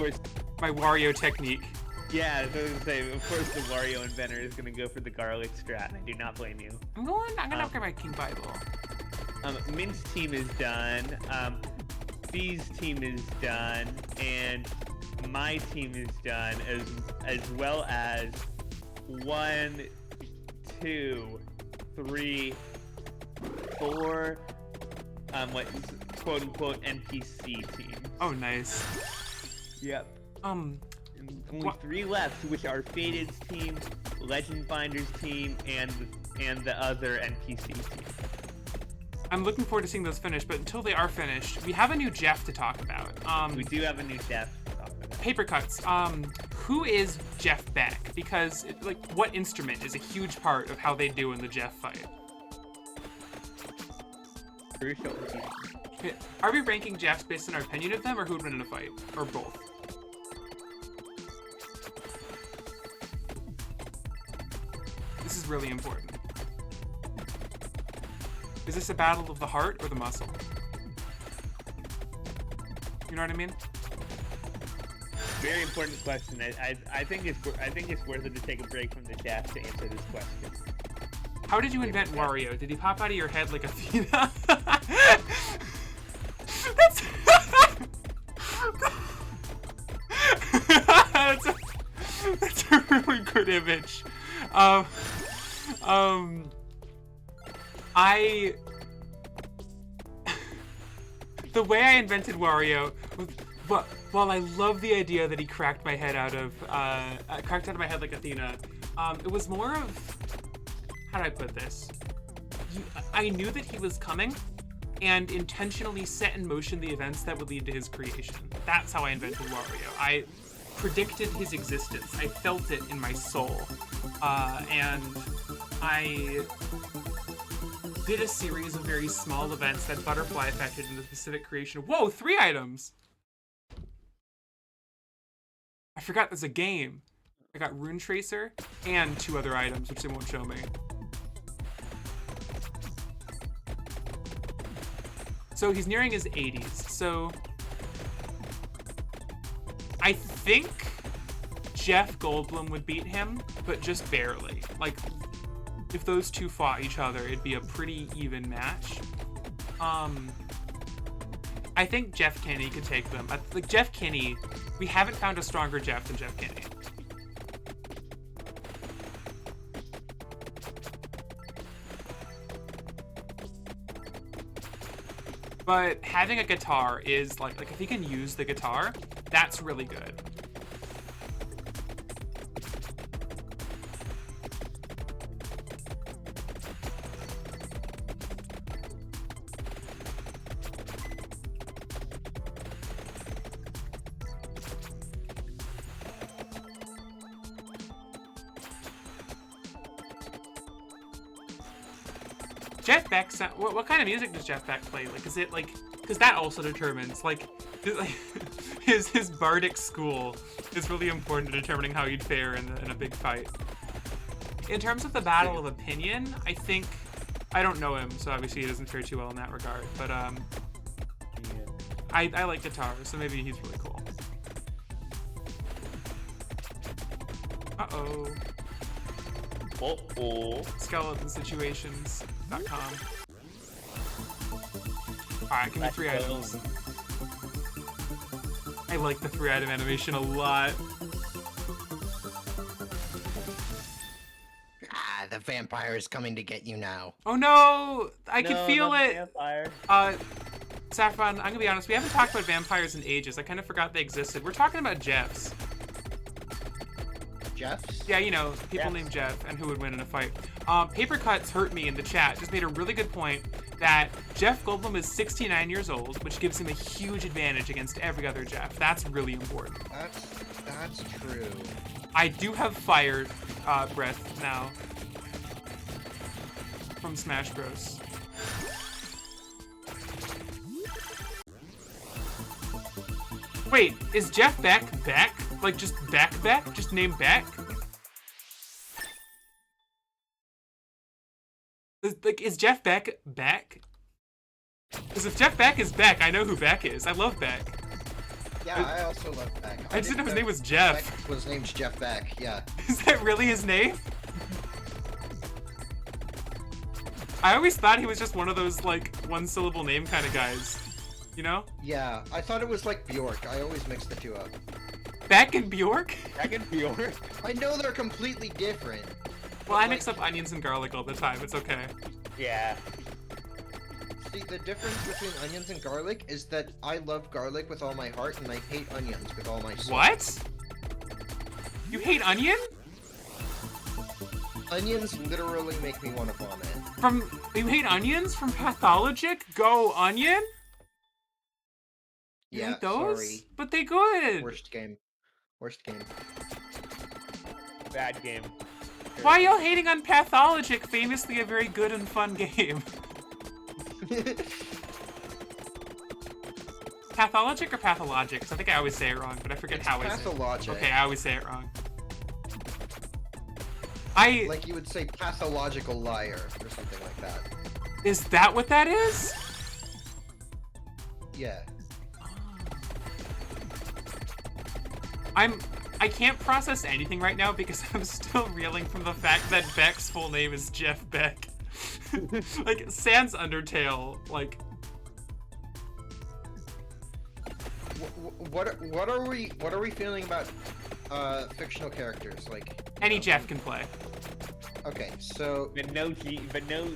Speaker 1: Wario technique.
Speaker 3: Yeah, I was gonna say, of course the Wario inventor is gonna go for the garlic strat, and I do not blame you.
Speaker 1: I'm gonna upgrade my King Bible.
Speaker 3: Mint's team is done. B's team is done, and my team is done, as well as 1, 2, 3, 4, quote unquote NPC teams.
Speaker 1: Oh, nice.
Speaker 3: Yep. Only 3 left, which are Faded's team, Legend Finder's team, and the other NPC team.
Speaker 1: I'm looking forward to seeing those finish, but until they are finished, we have a new Jeff to talk about.
Speaker 3: We do have a new Jeff to talk about.
Speaker 1: Paper cuts. Who is Jeff Beck? Because what instrument is a huge part of how they do in the Jeff fight?
Speaker 3: Crucial.
Speaker 1: Okay, are we ranking Jeffs based on our opinion of them, or who would win in a fight, or both? This is really important. Is this a battle of the heart or the muscle? You know what I mean?
Speaker 3: Very important question. I think it's worth it to take a break from the chat to answer this question.
Speaker 1: How did you invent Wario? Did he pop out of your head like Athena? That's a really good image. The way I invented Wario was, while I love the idea that he cracked my head out of my head like Athena, it was more of, how do I put this? I knew that he was coming, and intentionally set in motion the events that would lead to his creation. That's how I invented Wario. I predicted his existence. I felt it in my soul, and I did a series of very small events that butterfly affected in the specific creation. Whoa, 3 items! I forgot there's a game. I got Rune Tracer and 2 other items, which they won't show me. So he's nearing his 80s, so I think Jeff Goldblum would beat him, but just barely. Like, if those two fought each other, it'd be a pretty even match. I think Jeff Kinney could take them. Like, Jeff Kinney, we haven't found a stronger Jeff than Jeff Kinney. But having a guitar is like if he can use the guitar, that's really good. Jeff Beck, what kind of music does Jeff Beck play? Like, is it like, because that also determines, like his bardic school is really important in determining how you'd fare in a big fight. In terms of the battle of opinion, I think, I don't know him, so obviously he doesn't fare too well in that regard, but I like guitar, so maybe he's really cool. Uh-oh.
Speaker 3: Uh-oh.
Speaker 1: Skeletonsituations.com. Alright, give me 3 items. I like the 3-item animation a lot.
Speaker 2: Ah, the vampire is coming to get you now.
Speaker 1: Oh no! I can feel
Speaker 3: not
Speaker 1: it!
Speaker 3: Vampire.
Speaker 1: Saffron, I'm gonna be honest, we haven't talked about vampires in ages. I kind of forgot they existed. We're talking about Jeffs.
Speaker 2: Jeffs?
Speaker 1: Yeah, you know, people
Speaker 3: Yes.
Speaker 1: named Jeff and who would win in a fight. Paper Cuts Hurt Me in the chat just made a really good point that Jeff Goldblum is 69 years old, which gives him a huge advantage against every other Jeff. That's really important.
Speaker 2: That's true.
Speaker 1: I do have fire breath now from Smash Bros. Wait, is Jeff Beck? Like just Beck? Just named Beck? Is Jeff Beck? Because if Jeff Beck is Beck, I know who Beck is. I love Beck.
Speaker 2: Yeah, I also love Beck.
Speaker 1: I just didn't know his name was Jeff.
Speaker 2: Beck was named Jeff Beck, yeah.
Speaker 1: Is that really his name? I always thought he was just one of those, like, one-syllable name kind of guys. You know?
Speaker 2: Yeah, I thought it was like Bjork. I always mix the two up.
Speaker 1: Beck and Bjork?
Speaker 3: Back in Bjork.
Speaker 2: I know they're completely different.
Speaker 1: Well, I mix up onions and garlic all the time. It's okay.
Speaker 3: Yeah.
Speaker 2: See, the difference between onions and garlic is that I love garlic with all my heart and I hate onions with all my soul.
Speaker 1: What? You hate onion?
Speaker 2: Onions literally make me want to vomit.
Speaker 1: You hate onions from Pathologic? Go onion? You
Speaker 2: Yeah,
Speaker 1: hate those?
Speaker 2: sorry.
Speaker 1: But they good.
Speaker 2: Worst game. Worst game.
Speaker 3: Bad game.
Speaker 1: Why are y'all hating on Pathologic, famously a very good and fun game? Pathologic or Pathologic? 'Cause I think I always say it wrong, but I forget
Speaker 2: It's
Speaker 1: how I say it.
Speaker 2: pathologic.
Speaker 1: Okay, I always say it wrong.
Speaker 2: Like you would say pathological liar or something like that.
Speaker 1: Is that what that is?
Speaker 2: Yeah.
Speaker 1: I can't process anything right now because I'm still reeling from the fact that Beck's full name is Jeff Beck. Like, sans Undertale, like...
Speaker 2: What are we feeling about fictional characters? Like
Speaker 1: Any Jeff can play.
Speaker 2: Okay, so
Speaker 3: But no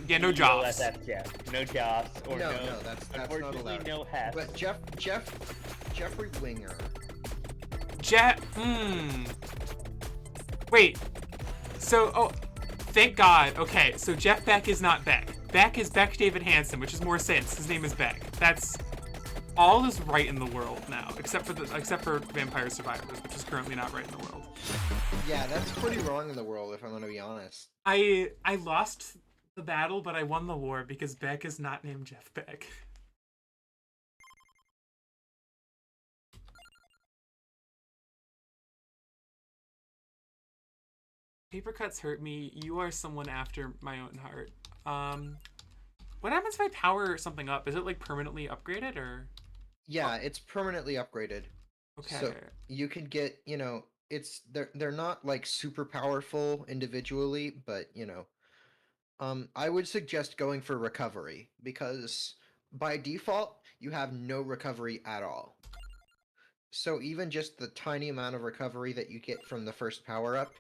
Speaker 1: Yeah, no Joss.
Speaker 3: OSF Jeff. No Joss or
Speaker 2: no, that's not
Speaker 3: unfortunately
Speaker 2: allowed.
Speaker 3: no Hess.
Speaker 2: But Jeffrey Winger.
Speaker 1: Wait. So, oh, thank God. Okay, so Jeff Beck is not Beck. Beck is Beck David Hansen, which is more sense. His name is Beck. That's all is right in the world now, except for Vampire Survivors, which is currently not right in the world.
Speaker 2: Yeah, that's pretty wrong in the world, if I'm gonna be honest.
Speaker 1: I lost the battle, but I won the war because Beck is not named Jeff Beck. Paper Cuts Hurt Me. You are someone after my own heart. What happens if I power something up? Is it like permanently upgraded or?
Speaker 2: Yeah, it's permanently upgraded.
Speaker 1: Okay.
Speaker 2: So you can get, they're not like super powerful individually, but I would suggest going for recovery because by default you have no recovery at all. So even just the tiny amount of recovery that you get from the first power up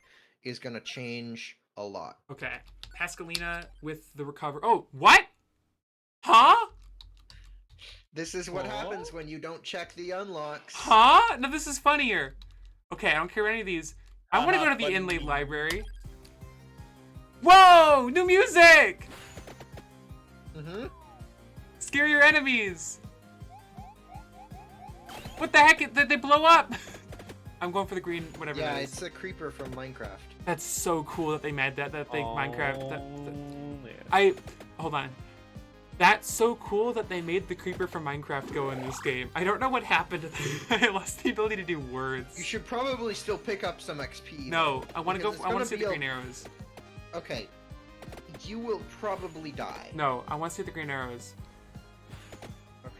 Speaker 2: is gonna change a lot.
Speaker 1: Okay. Pascalina with the recover. Oh, what? Huh?
Speaker 2: This is what happens when you don't check the unlocks.
Speaker 1: Huh? No, this is funnier. Okay, I don't care any of these. I want to go to the
Speaker 3: funny.
Speaker 1: inlay library. Whoa! New music!
Speaker 2: Mm-hmm.
Speaker 1: Scare your enemies! What the heck? Did they blow up? I'm going for the green, whatever
Speaker 2: Yeah,
Speaker 1: that is.
Speaker 2: it's a creeper from Minecraft.
Speaker 1: That's so cool that they made that. That they Minecraft.
Speaker 3: Man.
Speaker 1: hold on. That's so cool that they made the creeper from Minecraft go in this game. I don't know what happened to them. I lost the ability to do words.
Speaker 2: You should probably still pick up some XP.
Speaker 1: No, I want to go.
Speaker 2: because it's
Speaker 1: I want
Speaker 2: gonna
Speaker 1: to see
Speaker 2: be
Speaker 1: the
Speaker 2: a-
Speaker 1: green arrows.
Speaker 2: Okay. You will probably die.
Speaker 1: No, I want to see the green arrows.
Speaker 2: Okay.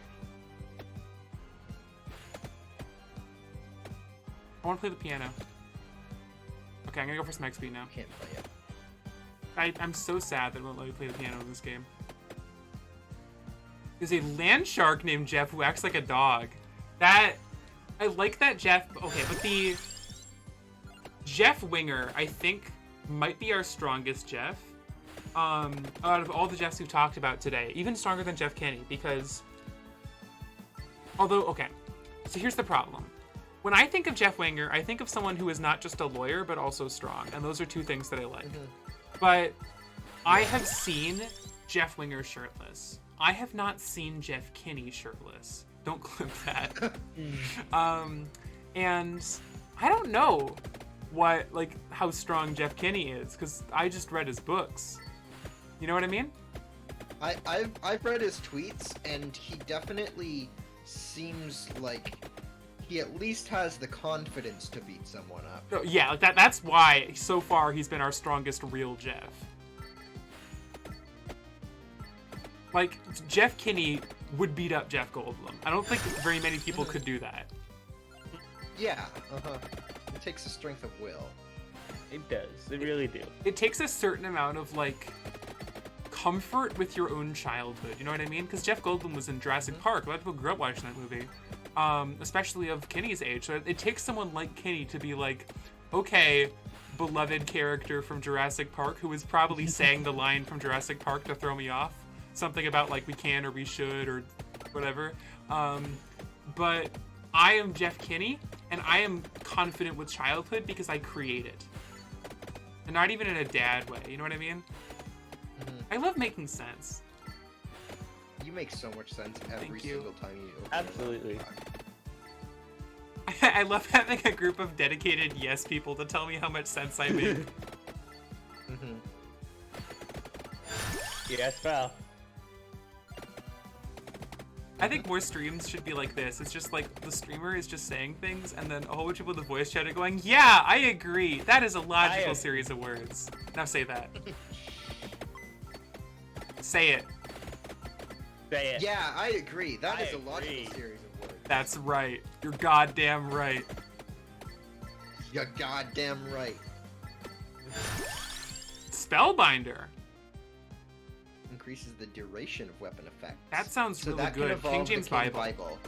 Speaker 1: I want to play the piano. Okay, I'm gonna go for some XP now.
Speaker 2: Can't play it.
Speaker 1: I'm so sad that it won't let me play the piano in this game. There's a land shark named Jeff who acts like a dog. I like that Jeff. Okay, but the Jeff Winger, I think, might be our strongest Jeff. Out of all the Jeffs we've talked about today, even stronger than Jeff Kinney, because okay, so here's the problem. When I think of Jeff Winger, I think of someone who is not just a lawyer, but also strong. And those are two things that I like. But I have seen Jeff Winger shirtless. I have not seen Jeff Kinney shirtless. Don't clip that. And I don't know how strong Jeff Kinney is, because I just read his books. You know what I mean?
Speaker 2: I've read his tweets, and he definitely seems like he at least has the confidence to beat someone up.
Speaker 1: So, yeah, like that's why so far he's been our strongest real Jeff. Like, Jeff Kinney would beat up Jeff Goldblum. I don't think very many people could do that.
Speaker 2: Yeah, It takes a strength of will.
Speaker 3: It does. They really do.
Speaker 1: It takes a certain amount of, comfort with your own childhood. You know what I mean? Because Jeff Goldblum was in Jurassic Park. A lot of people grew up watching that movie. Especially of Kinney's age. So it takes someone like Kinney to be like, okay, beloved character from Jurassic Park, who was probably saying the line from Jurassic Park to throw me off. Something about, we can or we should or whatever. But I am Jeff Kinney, and I am confident with childhood because I create it. And not even in a dad way, you know what I mean? I love making sense.
Speaker 2: You make so much sense every
Speaker 1: Thank you.
Speaker 2: single time you open
Speaker 3: Absolutely.
Speaker 1: I love having a group of dedicated yes people to tell me how much sense I make.
Speaker 3: Yes, pal.
Speaker 1: I think more streams should be like this. It's just like the streamer is just saying things, and then a whole bunch of people in the voice chat are going, yeah, I agree. That is a logical series of words. Now say that. Say it.
Speaker 3: Say it.
Speaker 2: Yeah, I agree. That
Speaker 3: I
Speaker 2: is a
Speaker 3: agree.
Speaker 2: logical series of words.
Speaker 1: That's right. You're goddamn right.
Speaker 2: You're goddamn right.
Speaker 1: Spellbinder.
Speaker 2: Increases the duration of weapon effects.
Speaker 1: That sounds
Speaker 2: so
Speaker 1: really
Speaker 2: that
Speaker 1: good.
Speaker 2: Can evolve
Speaker 1: King James
Speaker 2: the King
Speaker 1: Bible.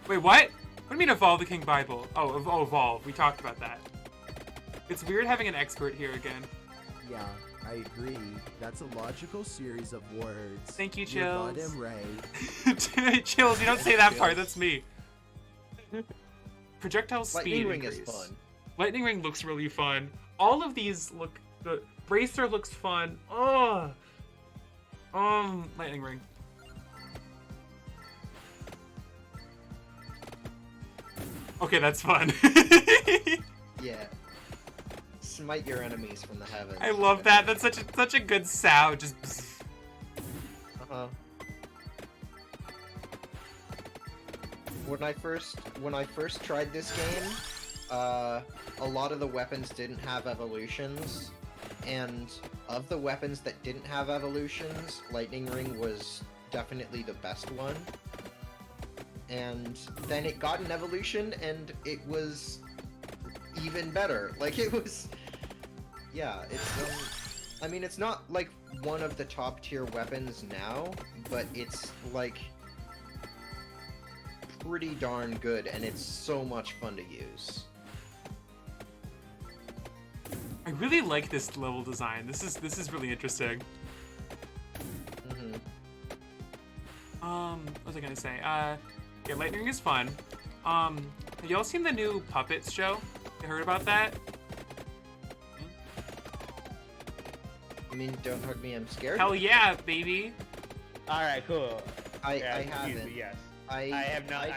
Speaker 1: Wait, what? What do you mean evolve the King Bible? Oh, evolve. We talked about that. It's weird having an expert here again.
Speaker 4: Yeah, I agree. That's a logical series of words.
Speaker 1: Thank you,
Speaker 4: You're
Speaker 1: Chills.
Speaker 4: goddamn right.
Speaker 1: Chills, you don't say that part.
Speaker 2: Chills.
Speaker 1: That's me. Projectile speed
Speaker 2: Lightning Ring
Speaker 1: increase.
Speaker 2: is fun.
Speaker 1: Lightning Ring looks really fun. All of these look good. Bracer looks fun. Oh. Lightning Ring. Okay, that's fun.
Speaker 2: Yeah. Smite your enemies from the heavens.
Speaker 1: I love that. That's such a good sound. Just.
Speaker 2: Uh-huh. When I first tried this game, a lot of the weapons didn't have evolutions, and of the weapons that didn't have evolutions, Lightning Ring was definitely the best one. And then it got an evolution, and it was even better. Like, it was... Yeah, it's, I mean, it's not, like, one of the top-tier weapons now, but it's, like, pretty darn good, and it's so much fun to use.
Speaker 1: I really like this level design. This is really interesting. What was I gonna say? Yeah, Lightning Ring is fun. Have y'all seen the new Puppets show? You heard about that?
Speaker 2: I mean, don't hurt me, I'm scared.
Speaker 1: Hell yeah, baby.
Speaker 3: All right, cool.
Speaker 2: I
Speaker 3: Excuse
Speaker 2: haven't.
Speaker 3: me, yes.
Speaker 2: I
Speaker 3: I have not.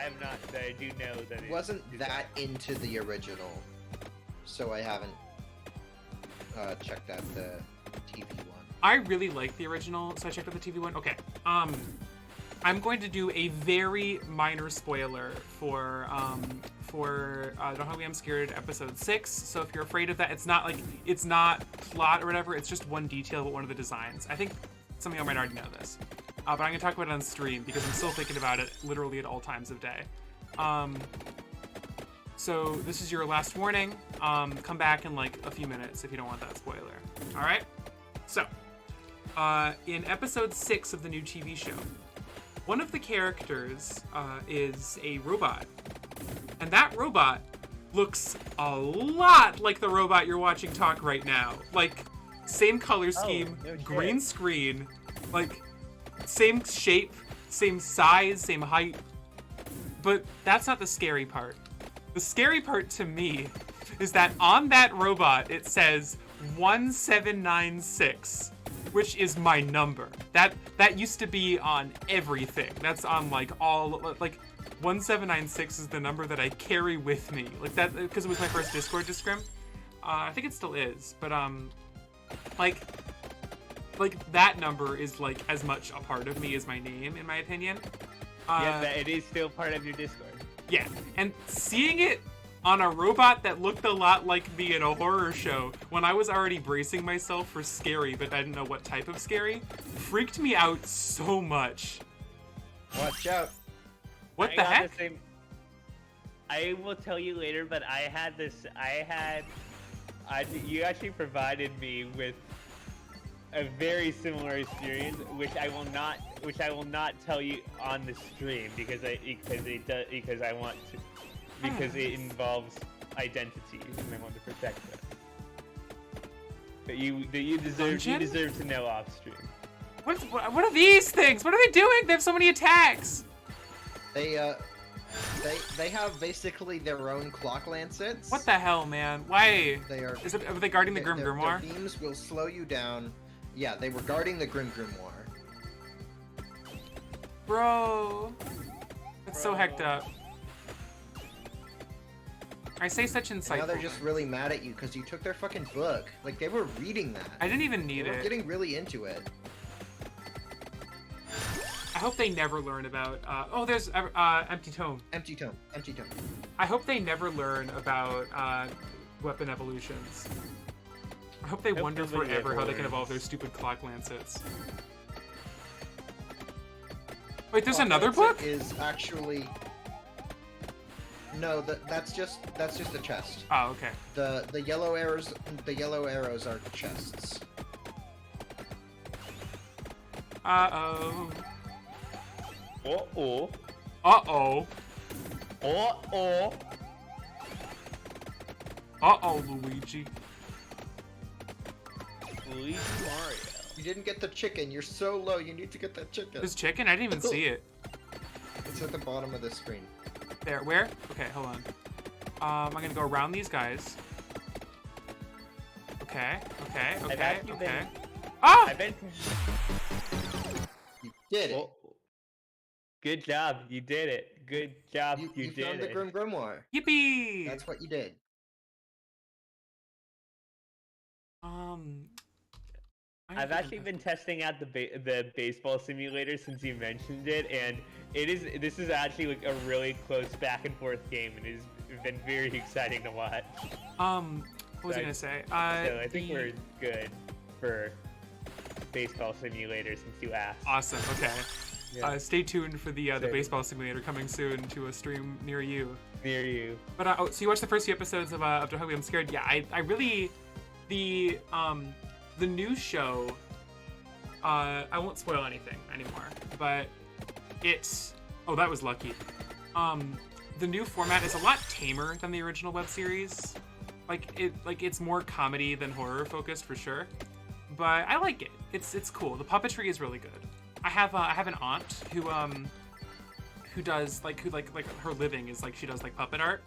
Speaker 3: I do know that it
Speaker 2: wasn't
Speaker 3: is
Speaker 2: that into the original, so I haven't checked out the TV one.
Speaker 1: I really like the original, so I checked out the TV one. Okay. I'm going to do a very minor spoiler for Don't Hug Me, I'm Scared episode 6. So if you're afraid of that, it's not plot or whatever. It's just one detail about one of the designs. I think some of you might already know this, but I'm gonna talk about it on stream because I'm still thinking about it literally at all times of day. So this is your last warning. Come back in like a few minutes if you don't want that spoiler. All right. So in episode 6 of the new TV show, one of the characters is a robot. And that robot looks a lot like the robot you're watching talk right now. Like, same color scheme,
Speaker 3: no shit.
Speaker 1: green screen, like, same shape, same size, same height. But that's not the scary part. The scary part to me is that on that robot it says 1796. Which is my number. That used to be on everything. That's on like all, like 1796 is the number that I carry with me. Like that, because it was my first Discord Discrim. I think it still is, but like that number is like as much a part of me as my name, in my opinion.
Speaker 3: Yeah, it is still part of your Discord.
Speaker 1: Yeah, and seeing it on a robot that looked a lot like me in a horror show, when I was already bracing myself for scary, but I didn't know what type of scary, freaked me out so much.
Speaker 2: Watch out.
Speaker 1: What
Speaker 3: I
Speaker 1: the
Speaker 3: got
Speaker 1: heck?
Speaker 3: same- I will tell you later, but you actually provided me with a very similar experience, which I will not tell you on the stream because it involves identity and I want to protect them. But you deserve to know off stream.
Speaker 1: What are these things? What are they doing? They have so many attacks.
Speaker 2: They have basically their own clock lancets.
Speaker 1: What the hell, man? Why?
Speaker 2: Are
Speaker 1: they guarding the Grim
Speaker 2: their
Speaker 1: Grimoire?
Speaker 2: beams will slow you down. Yeah, they were guarding the Grim Grimoire.
Speaker 1: Bro. That's so hecked up. I say such insightful.
Speaker 2: Now they're just
Speaker 1: things.
Speaker 2: really mad at you because you took their fucking book. Like, they were reading that.
Speaker 1: I didn't even need
Speaker 2: They were
Speaker 1: it.
Speaker 2: getting really into it.
Speaker 1: I hope they never learn about. Oh, there's Empty Tome.
Speaker 2: Empty tome. Empty tome.
Speaker 1: I hope they never learn about weapon evolutions. I hope they
Speaker 3: Hope
Speaker 1: wonder
Speaker 3: nobody
Speaker 1: forever
Speaker 3: ever
Speaker 1: how they can evolve their
Speaker 3: learns.
Speaker 1: stupid clock lancets. Wait, there's
Speaker 2: Clock
Speaker 1: another
Speaker 2: lancet
Speaker 1: book?
Speaker 2: Is actually. No, that's just a chest.
Speaker 1: Oh, okay.
Speaker 2: The yellow arrows are chests.
Speaker 1: Uh-oh.
Speaker 3: Uh-oh.
Speaker 1: Uh-oh.
Speaker 3: Uh-oh.
Speaker 1: Uh-oh, Luigi.
Speaker 3: Luigi Mario.
Speaker 2: You didn't get the chicken. You're so low. You need to get that chicken.
Speaker 1: There's chicken? I didn't even see it.
Speaker 2: It's at the bottom of the screen.
Speaker 1: There, where? Okay, hold on. I'm gonna go around these guys. Okay, okay,
Speaker 3: I've
Speaker 1: okay,
Speaker 3: actually
Speaker 1: okay.
Speaker 3: been-
Speaker 1: Ah!
Speaker 3: I've been.
Speaker 2: You did it.
Speaker 3: Oh. Good job, you did it. Good job,
Speaker 2: You
Speaker 3: you did
Speaker 2: found the
Speaker 3: it.
Speaker 2: Grim Grimoire.
Speaker 1: Yippee!
Speaker 2: That's what you did.
Speaker 3: I've actually been testing out the baseball simulator since you mentioned it, and this is actually like a really close back and forth game, and it's been very exciting to watch.
Speaker 1: What was I gonna say?
Speaker 3: So I think we're good for baseball simulator since you asked.
Speaker 1: Awesome. Okay.
Speaker 3: Yeah.
Speaker 1: Stay tuned for the
Speaker 3: Same.
Speaker 1: baseball simulator coming soon to a stream near you.
Speaker 3: Near you.
Speaker 1: But so you watched the first few episodes of Don't Hug Me, I'm Scared. Yeah, I really the new show. I won't spoil anything anymore, but it's that was lucky. The new format is a lot tamer than the original web series. It's more comedy than horror focused for sure. But I like it. It's cool. The puppetry is really good. I have an aunt who does her living is she does puppet art.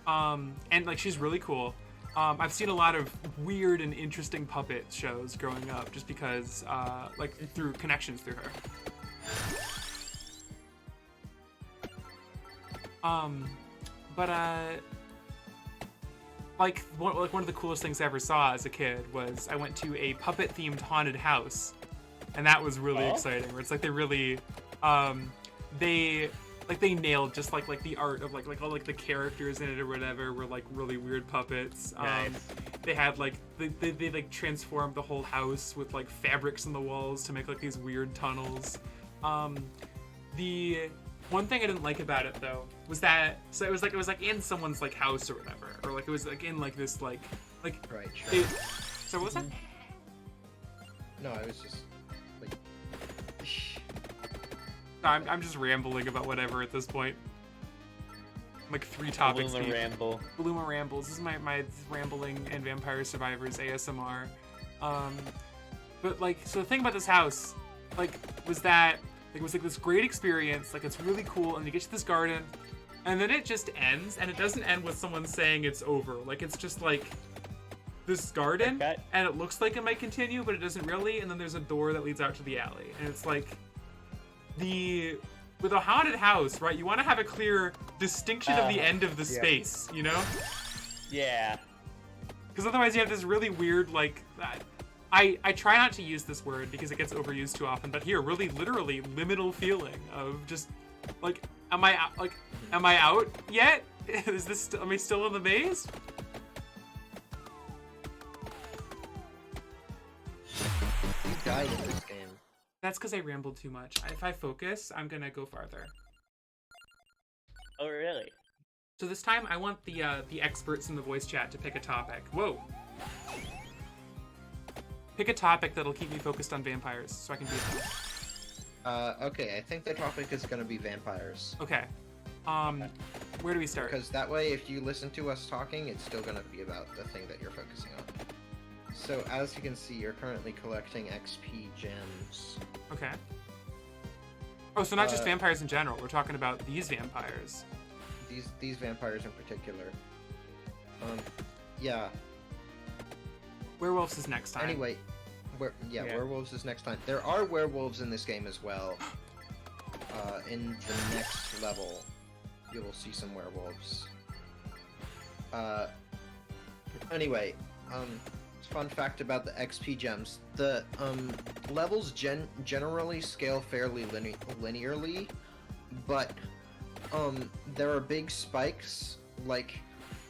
Speaker 1: And she's really cool. I've seen a lot of weird and interesting puppet shows growing up just because through connections through her. like one of the coolest things I ever saw as a kid was I went to a puppet themed haunted house, and that was really exciting. Where it's like they really, they nailed just like the art of like all like the characters in it or whatever were like really weird puppets.
Speaker 3: Nice.
Speaker 1: They had like they like transformed the whole house with like fabrics in the walls to make like these weird tunnels. The one thing I didn't like about it though was that it was like in someone's like house or whatever, or like it was like in like this like
Speaker 2: Right. Sure.
Speaker 1: so what was that?
Speaker 2: No, I was just like.
Speaker 1: I'm just rambling about whatever at this point. Like 3 topics
Speaker 3: Bloomer
Speaker 1: deep.
Speaker 3: ramble.
Speaker 1: Bloomer rambles. This is my rambling and Vampire Survivors ASMR. But like, so the thing about this house, like, was that like, it was like this great experience. Like, it's really cool, and you get to this garden, and then it just ends, and it doesn't end with someone saying it's over. Like, it's just like this garden,
Speaker 3: Okay.
Speaker 1: and it looks like it might continue, but it doesn't really. And then there's a door that leads out to the alley, and it's like with a haunted house, right? You want to have a clear distinction of the end of the space, you know?
Speaker 3: Yeah.
Speaker 1: Because otherwise you have this really weird, like, I try not to use this word because it gets overused too often, but here, really literally liminal feeling of just, like, am I out yet? Am I still in the maze?
Speaker 2: You died in this game.
Speaker 1: That's because I rambled too much. If I focus, I'm gonna go farther.
Speaker 3: Oh, really?
Speaker 1: So this time, I want the experts in the voice chat to pick a topic. Whoa! Pick a topic that'll keep me focused on vampires, so I can beat them.
Speaker 2: Okay, I think the topic is gonna be vampires.
Speaker 1: Okay. Where do we start?
Speaker 2: Because that way, if you listen to us talking, it's still gonna be about the thing that you're focusing on. So, as you can see, you're currently collecting XP gems.
Speaker 1: Okay. Oh, so not just vampires in general. We're talking about these vampires.
Speaker 2: These vampires in particular. Yeah.
Speaker 1: Werewolves is next time.
Speaker 2: Anyway, werewolves is next time. There are werewolves in this game as well. In the next level, you will see some werewolves. Anyway, fun fact about the XP gems. The levels generally scale fairly linearly, but there are big spikes, like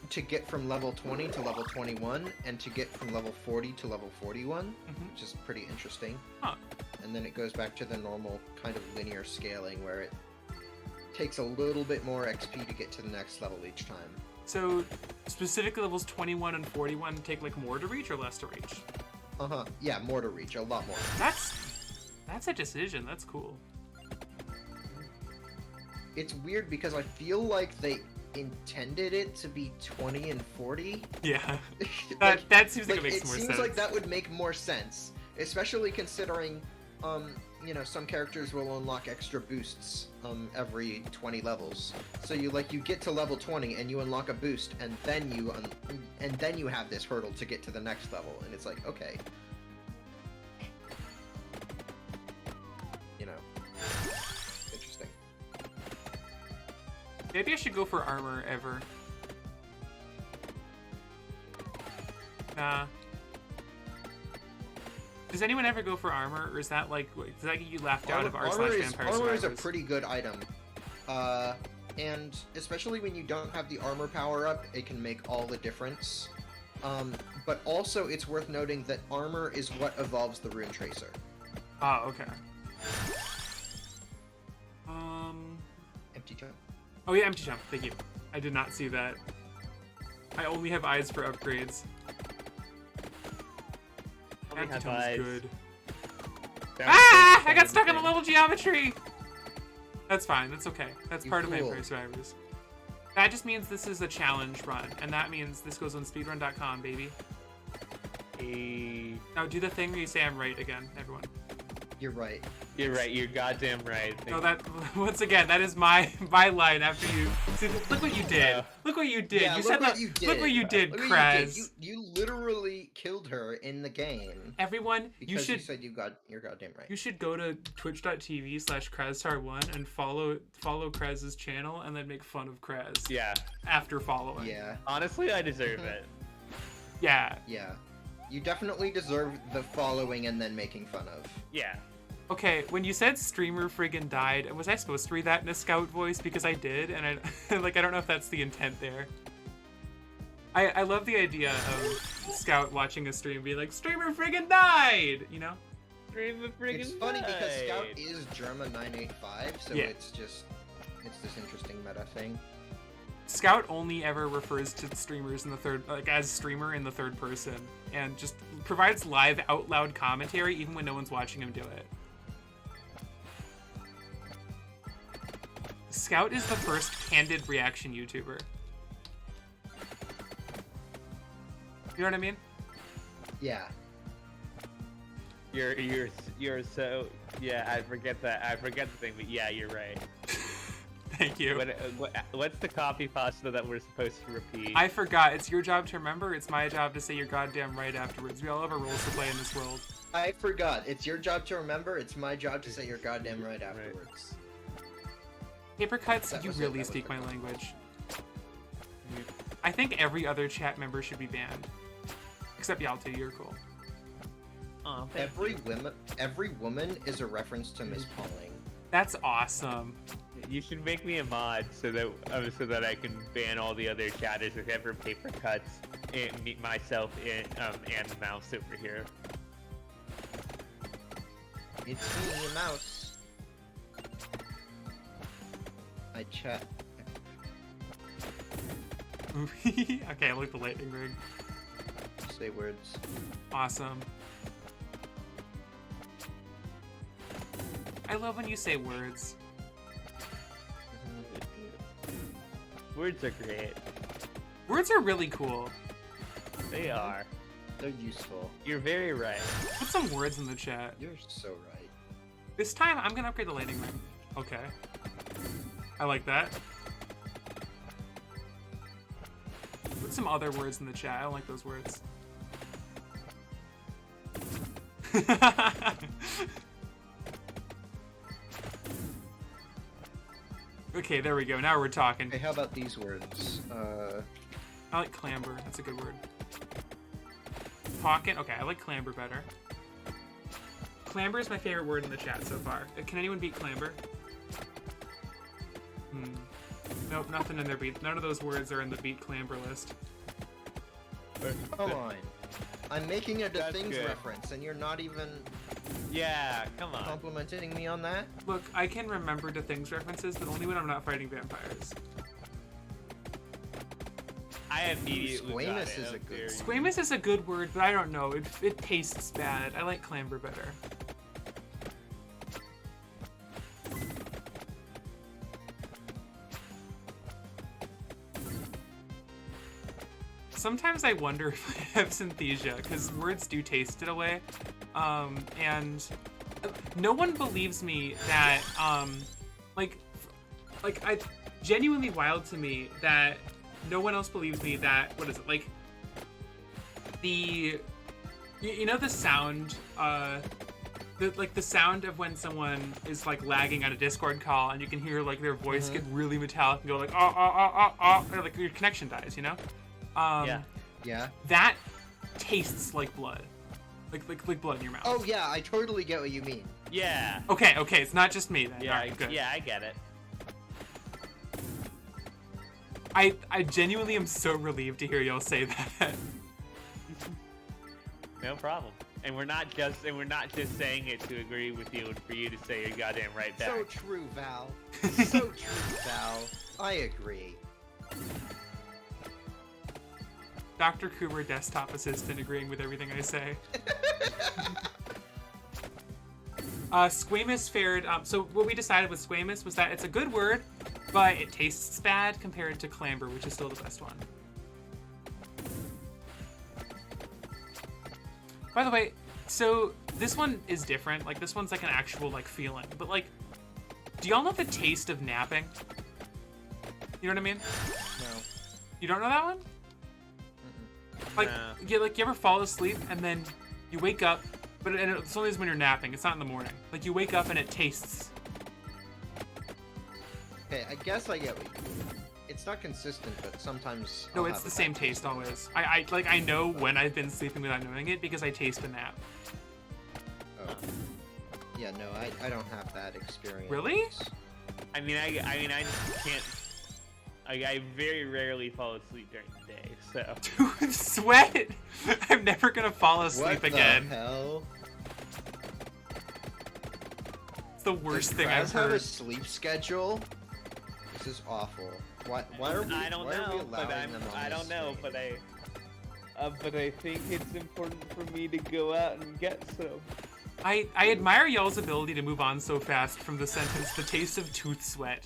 Speaker 2: to get from level 20 to level 21, and to get from level 40 to level 41, which is pretty interesting.
Speaker 1: Huh.
Speaker 2: And then it goes back to the normal kind of linear scaling where it takes a little bit more XP to get to the next level each time.
Speaker 1: So, specifically levels 21 and 41 take like more to reach or less to reach?
Speaker 2: Yeah, more to reach, a lot more.
Speaker 1: That's a decision. That's cool.
Speaker 2: It's weird because I feel like they intended it to be 20 and 40.
Speaker 1: Yeah.
Speaker 2: Like,
Speaker 1: that seems like it makes
Speaker 2: it
Speaker 1: more
Speaker 2: seems
Speaker 1: sense.
Speaker 2: like that would make more sense, especially considering, you know, some characters will unlock extra boosts every 20 levels. So you get to level 20 and you unlock a boost, and then you have this hurdle to get to the next level, and it's like, okay, you know, interesting.
Speaker 1: Maybe I should go for armor ever. Nah. Does anyone ever go for armor, or is that like, does that get you laughed out of r/vampire
Speaker 2: Armor is a
Speaker 1: survivors?
Speaker 2: pretty good item. And especially when you don't have the armor power up, it can make all the difference. But also it's worth noting that armor is what evolves the Rune Tracer.
Speaker 1: Oh, okay.
Speaker 2: Empty jump.
Speaker 1: Oh yeah, empty jump. Thank you. I did not see that. I only have eyes for upgrades.
Speaker 3: Only
Speaker 1: Empty
Speaker 3: have
Speaker 1: jump's
Speaker 3: eyes.
Speaker 1: good.
Speaker 3: Sounds
Speaker 1: Ah!
Speaker 3: so
Speaker 1: I got stuck in the
Speaker 3: fun.
Speaker 1: level geometry! That's fine. That's okay. That's
Speaker 2: You
Speaker 1: part of
Speaker 2: fool.
Speaker 1: Vampire Survivors. That just means this is a challenge run, and that means this goes on speedrun.com, baby.
Speaker 3: Hey,
Speaker 1: Now do the thing where you say I'm right again, everyone.
Speaker 2: You're right.
Speaker 3: you're right. You're goddamn right.
Speaker 1: No, that once again, that is my line after you. See, look what you did.
Speaker 3: Yeah.
Speaker 1: Look what you did.
Speaker 2: Yeah,
Speaker 1: you
Speaker 2: look
Speaker 1: said
Speaker 2: what
Speaker 1: that.
Speaker 2: you did.
Speaker 1: Look what you did,
Speaker 2: Look what you did.
Speaker 1: Kraz.
Speaker 2: You literally killed her in the game.
Speaker 1: Everyone,
Speaker 2: Because
Speaker 1: you should
Speaker 2: said you're goddamn right.
Speaker 1: you should go to twitch.tv/KrazTar1 and follow Kraz's channel and then make fun of Kraz
Speaker 3: Yeah.
Speaker 1: after following.
Speaker 2: Yeah.
Speaker 3: Honestly, I deserve it.
Speaker 1: Yeah.
Speaker 2: Yeah. You definitely deserve the following and then making fun of.
Speaker 3: Yeah.
Speaker 1: Okay, when you said streamer friggin' died, was I supposed to read that in a Scout voice? Because I did, and I like I don't know if that's the intent there. I love the idea of Scout watching a stream being like, streamer friggin' died! You know?
Speaker 3: Streamer friggin'
Speaker 2: It's funny because Scout
Speaker 3: died.
Speaker 2: is German 985, so
Speaker 1: Yeah.
Speaker 2: it's this interesting meta thing.
Speaker 1: Scout only ever refers to streamers in the third, like as streamer in the third person, and just provides live out loud commentary even when no one's watching him do it. Scout is the first candid reaction YouTuber. You know what I mean?
Speaker 2: Yeah.
Speaker 3: You're so yeah. I forget that. I forget the thing, but yeah, you're right.
Speaker 1: Thank you.
Speaker 3: What's the copy pasta that we're supposed to repeat?
Speaker 1: I forgot. It's your job to remember. It's my job to say you're goddamn right afterwards. We all have our roles to play in this world.
Speaker 2: I forgot. It's your job to remember. It's my job to say you're goddamn right afterwards.
Speaker 1: Paper cuts,
Speaker 2: That
Speaker 1: you
Speaker 2: was it,
Speaker 1: really
Speaker 2: that was
Speaker 1: speak
Speaker 2: it.
Speaker 1: my language. I think every other chat member should be banned. Except Yaltu, you're cool.
Speaker 3: Aw, thank you.
Speaker 2: Every woman is a reference to Miss Pauling.
Speaker 1: That's awesome.
Speaker 3: You should make me a mod so that I can ban all the other chatters with ever paper cuts and meet myself and Mouse over here.
Speaker 2: It's me, Mouse. I chat.
Speaker 1: Okay, I like the lightning rig.
Speaker 2: Say words.
Speaker 1: Awesome. I love when you say words.
Speaker 3: Words are great.
Speaker 1: Words are really cool.
Speaker 3: They are.
Speaker 2: They're useful.
Speaker 3: You're very right.
Speaker 1: Put some words in the chat.
Speaker 2: You're so right.
Speaker 1: This time, I'm gonna upgrade the lightning rig. Okay. I like that. Put some other words in the chat. I don't like those words. Okay, there we go. Now we're talking.
Speaker 2: Hey, how about these words?
Speaker 1: I like clamber. That's a good word. Pocket. Okay, I like clamber better. Clamber is my favorite word in the chat so far. Can anyone beat clamber? Nope, nothing in their beat. None of those words are in the beat clamber list.
Speaker 2: Come on. I'm making a The
Speaker 3: That's
Speaker 2: Things
Speaker 3: good.
Speaker 2: reference, and you're not even
Speaker 3: Yeah, come on.
Speaker 2: complimenting me on that?
Speaker 1: Look, I can remember the things references, but only when I'm not fighting vampires.
Speaker 3: I immediately got
Speaker 2: Squamous
Speaker 3: it.
Speaker 2: is a
Speaker 3: I'm
Speaker 2: good
Speaker 3: very-
Speaker 1: Squamous is a good word, but I don't know. It tastes bad. I like clamber better. Sometimes I wonder if I have synthesia, because words do taste in a way. And no one believes me that, like I genuinely wild to me that no one else believes me that, what is it, like, you know the sound, the sound of when someone is like lagging on a Discord call and you can hear like their voice get really metallic and go like or like your connection dies, you know?
Speaker 3: Yeah.
Speaker 2: Yeah.
Speaker 1: That tastes like blood. Like blood in your mouth.
Speaker 2: Oh yeah, I totally get what you mean.
Speaker 3: Yeah.
Speaker 1: Okay, it's not just me then.
Speaker 3: Yeah,
Speaker 1: Alright, good.
Speaker 3: yeah, I get it.
Speaker 1: I genuinely am so relieved to hear y'all say that.
Speaker 3: No problem. And we're not just saying it to agree with you and for you to say you're goddamn right back.
Speaker 2: So true, Val. So true, Val. I agree.
Speaker 1: Dr. Cooper, desktop assistant, agreeing with everything I say. Squamous fared. So what we decided with squamous was that it's a good word, but it tastes bad compared to clamber, which is still the best one. By the way, so this one is different. Like this one's like an actual like feeling, but like, do y'all know the taste of napping? You know what I mean?
Speaker 2: No.
Speaker 1: You don't know that one? Like,
Speaker 3: No.
Speaker 1: you ever fall asleep and then you wake up, but it's only when you're napping. It's not in the morning. Like you wake up and it tastes.
Speaker 2: Okay, I guess I get what you mean. It's not consistent, but sometimes.
Speaker 1: No,
Speaker 2: I'll
Speaker 1: it's
Speaker 2: have
Speaker 1: the
Speaker 2: a
Speaker 1: same
Speaker 2: bad
Speaker 1: taste always. I know when I've been sleeping without knowing it because I taste the nap.
Speaker 2: Oh. Yeah, no, I don't have that experience.
Speaker 1: Really?
Speaker 3: I mean, I can't. I very rarely fall asleep during the day, so.
Speaker 1: Dude, sweat! I'm never gonna fall asleep
Speaker 2: What
Speaker 1: again.
Speaker 2: the hell?
Speaker 1: It's the worst
Speaker 2: Does
Speaker 1: thing I've
Speaker 2: Kraz have a
Speaker 1: heard.
Speaker 2: sleep schedule? This is awful. Why are we?
Speaker 3: I don't
Speaker 2: why are we
Speaker 3: know, but
Speaker 2: allowing them on
Speaker 3: I
Speaker 2: this
Speaker 3: don't know,
Speaker 2: stream?
Speaker 3: but I think it's important for me to go out and get some.
Speaker 1: I admire y'all's ability to move on so fast from the sentence, the taste of tooth sweat.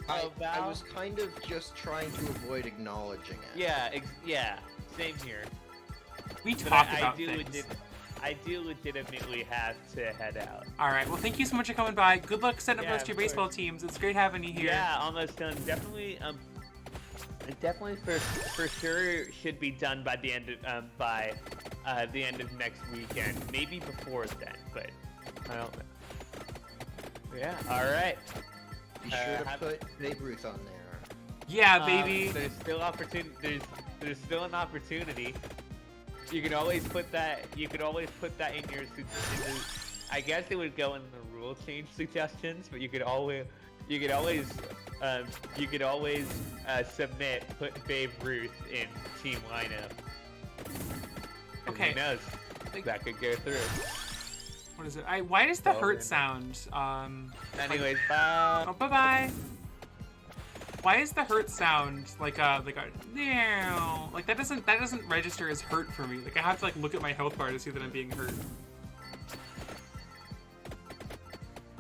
Speaker 2: I
Speaker 3: Val?
Speaker 2: was kind of just trying to avoid acknowledging it.
Speaker 3: Yeah, same here.
Speaker 1: We
Speaker 3: But
Speaker 1: talk
Speaker 3: I
Speaker 1: about
Speaker 3: do
Speaker 1: things.
Speaker 3: I do legitimately have to head out.
Speaker 1: Alright, well thank you so much for coming by. Good luck setting up
Speaker 3: Yeah,
Speaker 1: those two
Speaker 3: of course.
Speaker 1: baseball teams. It's great having you here.
Speaker 3: Yeah, almost done. Definitely for sure should be done by the end of the end of next weekend. Maybe before then, but I don't know. Yeah. All right.
Speaker 2: Be sure to
Speaker 3: have-
Speaker 2: put Babe Ruth on there.
Speaker 1: Yeah, baby.
Speaker 3: There's still opportunity. There's still an opportunity. You can always put that. You could always put that in your. I guess it would go in the rule change suggestions, but you could always submit put Babe Ruth in team lineup. And
Speaker 1: Okay.
Speaker 3: Who knows?
Speaker 1: Like-
Speaker 3: That could go through.
Speaker 1: What is it? Why does the
Speaker 3: Well,
Speaker 1: hurt
Speaker 3: then.
Speaker 1: sound?
Speaker 3: Anyways, bye.
Speaker 1: Oh, bye bye. Why is the hurt sound like a meow? Like that doesn't register as hurt for me. Like I have to like look at my health bar to see that I'm being hurt.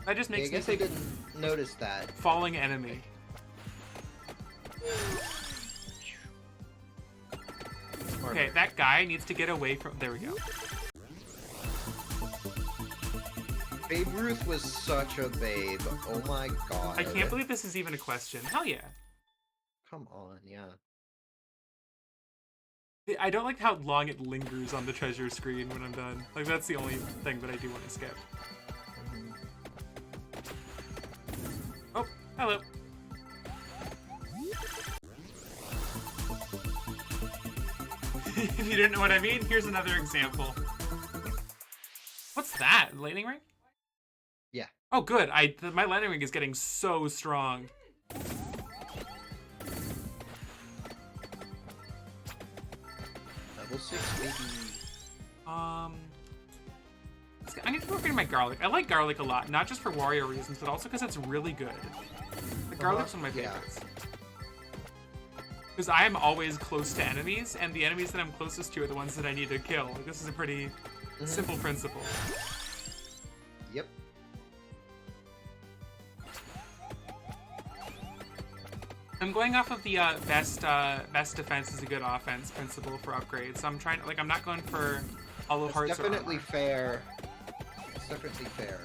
Speaker 1: That just
Speaker 2: I
Speaker 1: makes me
Speaker 2: guess I
Speaker 1: think
Speaker 2: didn't notice that.
Speaker 1: falling enemy. Okay, that guy needs to get away from. There we go.
Speaker 2: Babe Ruth was such a babe. Oh my god.
Speaker 1: I can't believe this is even a question. Hell yeah.
Speaker 2: Come on, yeah.
Speaker 1: I don't like how long it lingers on the treasure screen when I'm done. Like that's the only thing that I do want to skip. Oh, hello. If you didn't know what I mean, here's another example. What's that? Lightning ring?
Speaker 2: Yeah.
Speaker 1: Oh, good. My lightning ring is getting so strong.
Speaker 2: Level 6, baby.
Speaker 1: I'm gonna work on my garlic. I like garlic a lot, not just for Wario reasons, but also because it's really good. The garlic's one of my
Speaker 2: yeah.
Speaker 1: favorites. Because I am always close to enemies, and the enemies that I'm closest to are the ones that I need to kill. Like, this is a pretty simple principle.
Speaker 2: Yep.
Speaker 1: I'm going off of the best defense is a good offense principle for upgrades. So I'm trying to, like, I'm not going for hollow
Speaker 2: It's
Speaker 1: hearts or
Speaker 2: definitely
Speaker 1: armor.
Speaker 2: fair. It's definitely fair.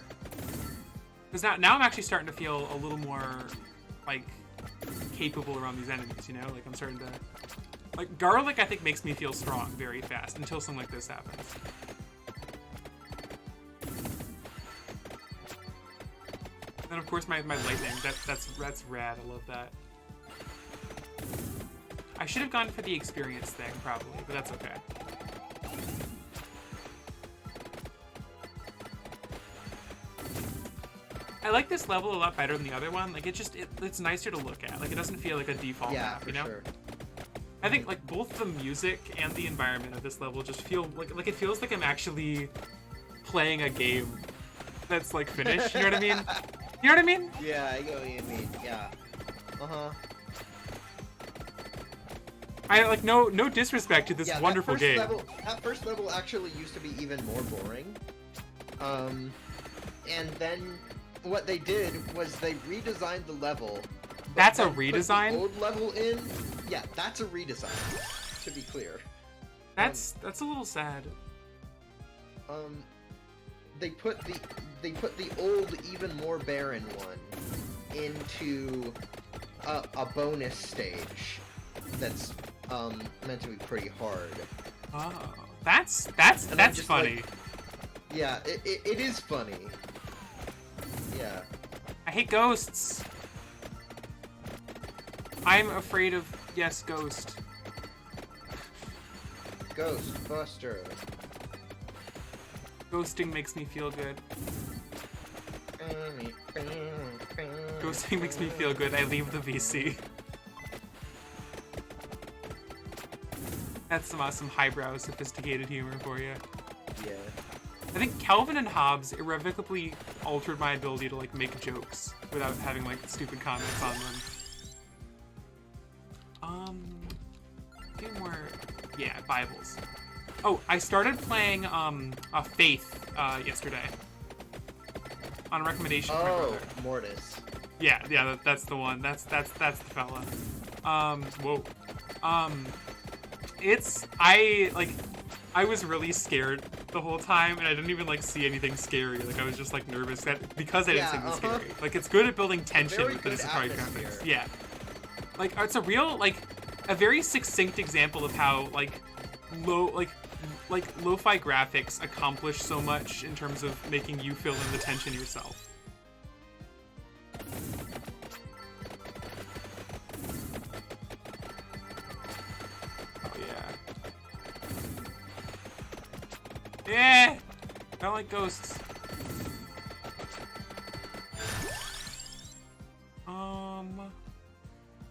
Speaker 1: Because now I'm actually starting to feel a little more, like, capable around these enemies, you know? Like, I'm starting to... Like, garlic, I think, makes me feel strong very fast until something like this happens. And, of course, my lightning. That's rad. I love that. I should have gone for the experience thing, probably, but that's okay. I like this level a lot better than the other one. Like, it's nicer to look at. Like, it doesn't feel like a default
Speaker 2: Yeah,
Speaker 1: map,
Speaker 2: for
Speaker 1: you know?
Speaker 2: sure.
Speaker 1: I think, like, both the music and the environment of this level just feel like it feels like I'm actually playing a game that's, like, finished. You know what I mean? You know what I mean?
Speaker 2: Yeah, I get what you mean. Yeah. Uh-huh.
Speaker 1: I, like, no disrespect to this
Speaker 2: Yeah,
Speaker 1: wonderful game.
Speaker 2: That first level actually used to be even more boring. And then what they did was they redesigned the level. but
Speaker 1: That's a
Speaker 2: then put the
Speaker 1: redesign?
Speaker 2: old level in. Yeah, that's a redesign. To be clear.
Speaker 1: That's a little sad.
Speaker 2: They put the old, even more barren one into a bonus stage that's meant to be pretty hard.
Speaker 1: Oh, that's
Speaker 2: just,
Speaker 1: funny.
Speaker 2: like, Yeah, it is funny. Yeah.
Speaker 1: I hate ghosts. I'm afraid of, yes, Ghost.
Speaker 2: Ghostbuster.
Speaker 1: Ghosting makes me feel good. Ghosting makes me feel good. I leave the VC. That's some awesome highbrow, sophisticated humor for you.
Speaker 2: Yeah.
Speaker 1: I think Calvin and Hobbes irrevocably altered my ability to like make jokes without having like stupid comments on them. A few more, yeah, Bibles. Oh, I started playing Faith yesterday on a recommendation from my
Speaker 2: Oh,
Speaker 1: brother.
Speaker 2: Mortis.
Speaker 1: Yeah, that's the one. That's the fella. Whoa. I was really scared the whole time, and I didn't even like see anything scary. Like I was just like nervous that because I didn't see anything scary. Like it's good at building tension
Speaker 2: Very
Speaker 1: with the
Speaker 2: good
Speaker 1: Sakari
Speaker 2: atmosphere.
Speaker 1: graphics. Yeah. Like it's a real a very succinct example of how lo-fi graphics accomplish so much in terms of making you feel in the tension yourself. Oh yeah. Yeah! I don't like ghosts.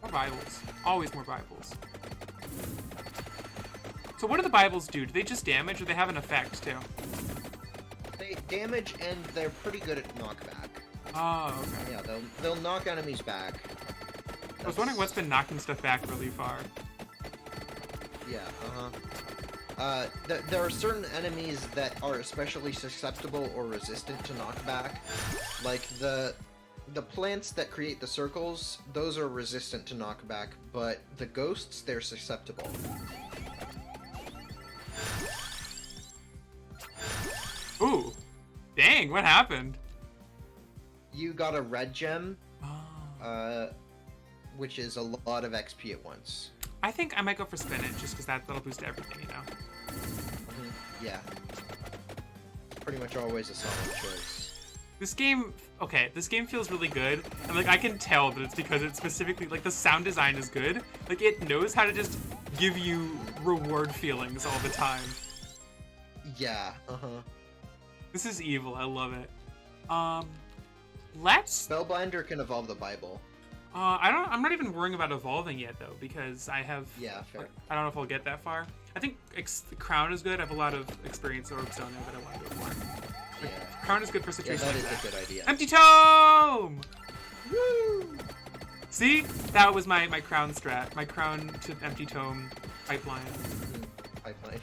Speaker 1: More Bibles. Always more Bibles. So what do the Bibles do? Do they just damage or they have an effect too?
Speaker 2: They damage and they're pretty good at knockback.
Speaker 1: Oh, okay.
Speaker 2: Yeah, they'll knock enemies back.
Speaker 1: I was wondering what's been knocking stuff back really far.
Speaker 2: Yeah, there are certain enemies that are especially susceptible or resistant to knockback. Like the plants that create the circles, those are resistant to knockback, but the ghosts, they're susceptible.
Speaker 1: Ooh. Dang, what happened?
Speaker 2: You got a red gem,
Speaker 1: Oh.
Speaker 2: which is a lot of XP at once.
Speaker 1: I think I might go for spinach just because that'll boost everything, you know?
Speaker 2: Yeah. Pretty much always a solid choice.
Speaker 1: This game feels really good, and like I can tell that it's because it's specifically like the sound design is good. Like it knows how to just give you reward feelings all the time.
Speaker 2: Yeah,
Speaker 1: This is evil. I love it. Let's.
Speaker 2: Spellbinder can evolve the Bible.
Speaker 1: I'm not even worrying about evolving yet though because I have.
Speaker 2: Yeah, fair.
Speaker 1: I don't know if I'll get that far. I think Crown is good. I have a lot of experience orbs down there that I want to go for.
Speaker 2: Yeah.
Speaker 1: Crown is good for
Speaker 2: Yeah,
Speaker 1: situations
Speaker 2: that
Speaker 1: like
Speaker 2: is
Speaker 1: that.
Speaker 2: a good idea.
Speaker 1: Empty Tome!
Speaker 2: Woo!
Speaker 1: See? That was my crown strat. My crown to empty tome pipeline.
Speaker 2: Pipeline.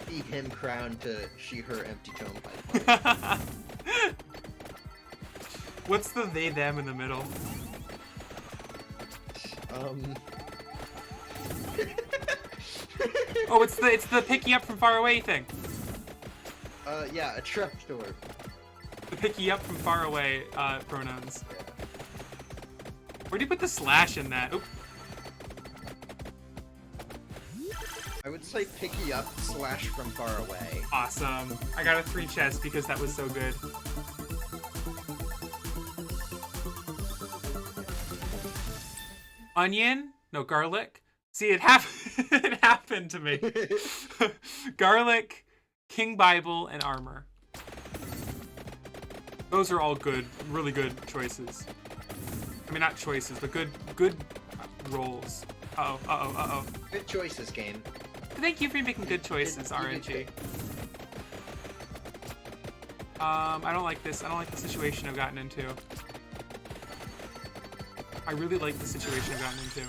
Speaker 2: Be him crown to she her empty tome pipeline.
Speaker 1: What's the they them in the middle? Oh, it's the picky up from far away thing.
Speaker 2: Yeah, a trapdoor.
Speaker 1: The picky up from far away pronouns. Where do you put the slash in that? Oop.
Speaker 2: I would say picky up / from far away.
Speaker 1: Awesome. I got a 3 chest because that was so good. Onion? No, garlic. See, it happened to me. Garlic, King Bible, and armor. Those are all good, really good choices. I mean, not choices, but good rolls. Uh-oh.
Speaker 2: Good choices, game.
Speaker 1: Thank you for making good choices,
Speaker 2: You did
Speaker 1: RNG.
Speaker 2: good.
Speaker 1: I don't like this. I don't like the situation I've gotten into. I really like the situation I've gotten into.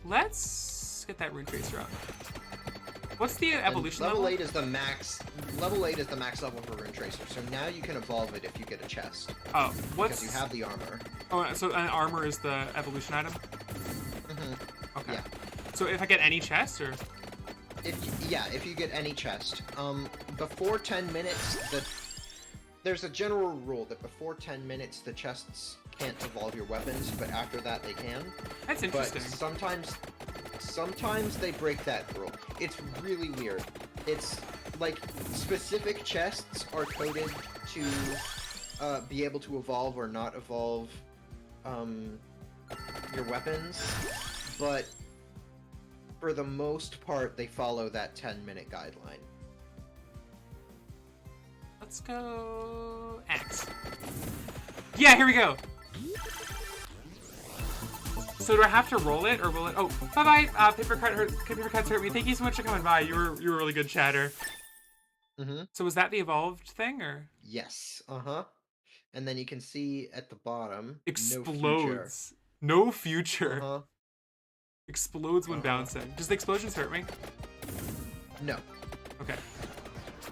Speaker 1: Let's get that rune tracer up. What's the evolution level?
Speaker 2: Level 8 is the max. Level 8 is the max level for Rune Tracer. So now you can evolve it if you get a chest.
Speaker 1: Oh, what's?
Speaker 2: Because you have the armor.
Speaker 1: Oh, so an armor is the evolution item. Okay.
Speaker 2: Yeah.
Speaker 1: So if I get any chest, or
Speaker 2: If you get any chest, before 10 minutes, there's a general rule that before 10 minutes the chests can't evolve your weapons, but after that they can.
Speaker 1: that's interesting.
Speaker 2: But sometimes they break that rule. It's really weird. It's like specific chests are coded to be able to evolve or not evolve your weapons, but for the most part, they follow that 10-minute guideline.
Speaker 1: Let's go X. Yeah, here we go. So do I have to roll it, or will it? Oh, bye bye. Paper cuts hurt me. Thank you so much for coming by. You were really good chatter.
Speaker 2: Mm-hmm.
Speaker 1: So was that the evolved thing, or?
Speaker 2: Yes. Uh-huh. And then you can see at the bottom,
Speaker 1: Explodes. No future.
Speaker 2: Uh-huh.
Speaker 1: Explodes when bouncing. Does the explosions hurt me?
Speaker 2: No.
Speaker 1: Okay.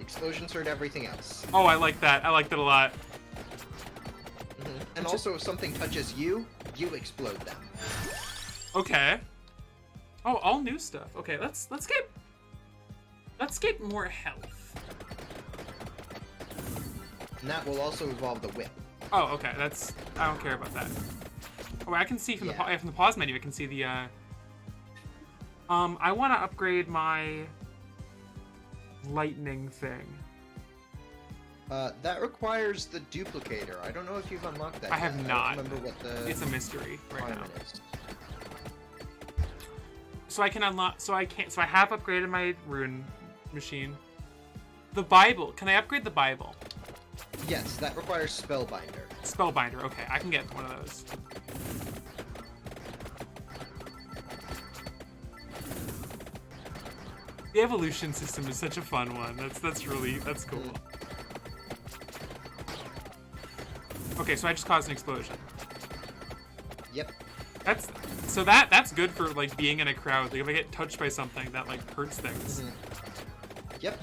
Speaker 2: Explosions hurt everything else.
Speaker 1: Oh, I like that. I liked it a lot.
Speaker 2: Mm-hmm. And also, if something touches you, you explode them.
Speaker 1: Okay. Oh, all new stuff. Okay, let's get more health.
Speaker 2: And that will also evolve the whip.
Speaker 1: Oh, okay. I don't care about that. Oh, I can see from from the pause menu. I can see the. I want to upgrade my lightning thing.
Speaker 2: That requires the duplicator. I don't know if you've unlocked that.
Speaker 1: I have not.
Speaker 2: I don't remember what the.
Speaker 1: It's a mystery right now.
Speaker 2: Is.
Speaker 1: So I can unlock. So I can't. So I have upgraded my rune machine. The Bible. Can I upgrade the Bible?
Speaker 2: Yes, that requires Spellbinder.
Speaker 1: Spellbinder. Okay, I can get one of those. The evolution system is such a fun one. That's cool. Okay, so I just caused an explosion.
Speaker 2: Yep.
Speaker 1: That's good for like being in a crowd. Like if I get touched by something that like hurts things.
Speaker 2: Mm-hmm. Yep.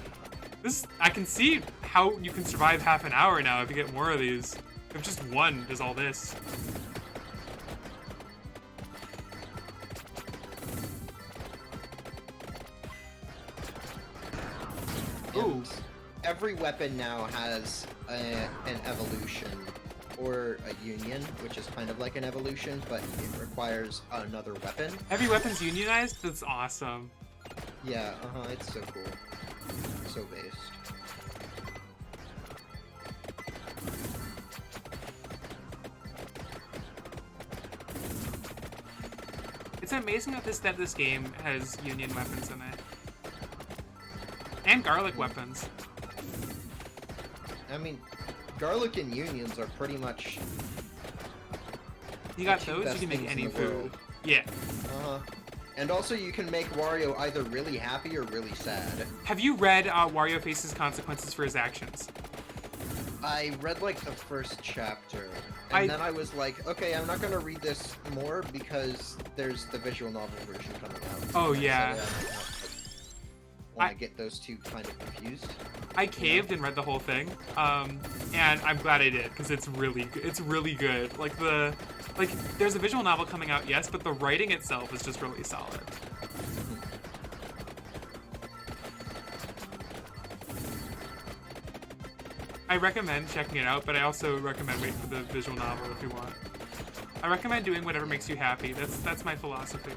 Speaker 1: I can see how you can survive half an hour now if you get more of these. If just one does all this. Ooh.
Speaker 2: Every weapon now has an evolution or a union, which is kind of like an evolution, but it requires another weapon.
Speaker 1: Every weapon's unionized? That's awesome.
Speaker 2: Yeah, it's so cool. So based.
Speaker 1: It's amazing that this game has union weapons in it. And garlic weapons.
Speaker 2: I mean, garlic and unions are pretty much...
Speaker 1: You got those, you can make any food.
Speaker 2: World.
Speaker 1: Yeah.
Speaker 2: And also you can make Wario either really happy or really sad.
Speaker 1: Have you read Wario faces consequences for his actions?
Speaker 2: I read like the first chapter, and then I was like, okay, I'm not gonna read this more because there's the visual novel version coming out.
Speaker 1: Oh yeah.
Speaker 2: I want to get those two kind of confused.
Speaker 1: I caved and read the whole thing, and I'm glad I did because it's really good. Like there's a visual novel coming out, yes, but the writing itself is just really solid. I recommend checking it out, but I also recommend waiting for the visual novel if you want. I recommend doing whatever makes you happy. That's my philosophy.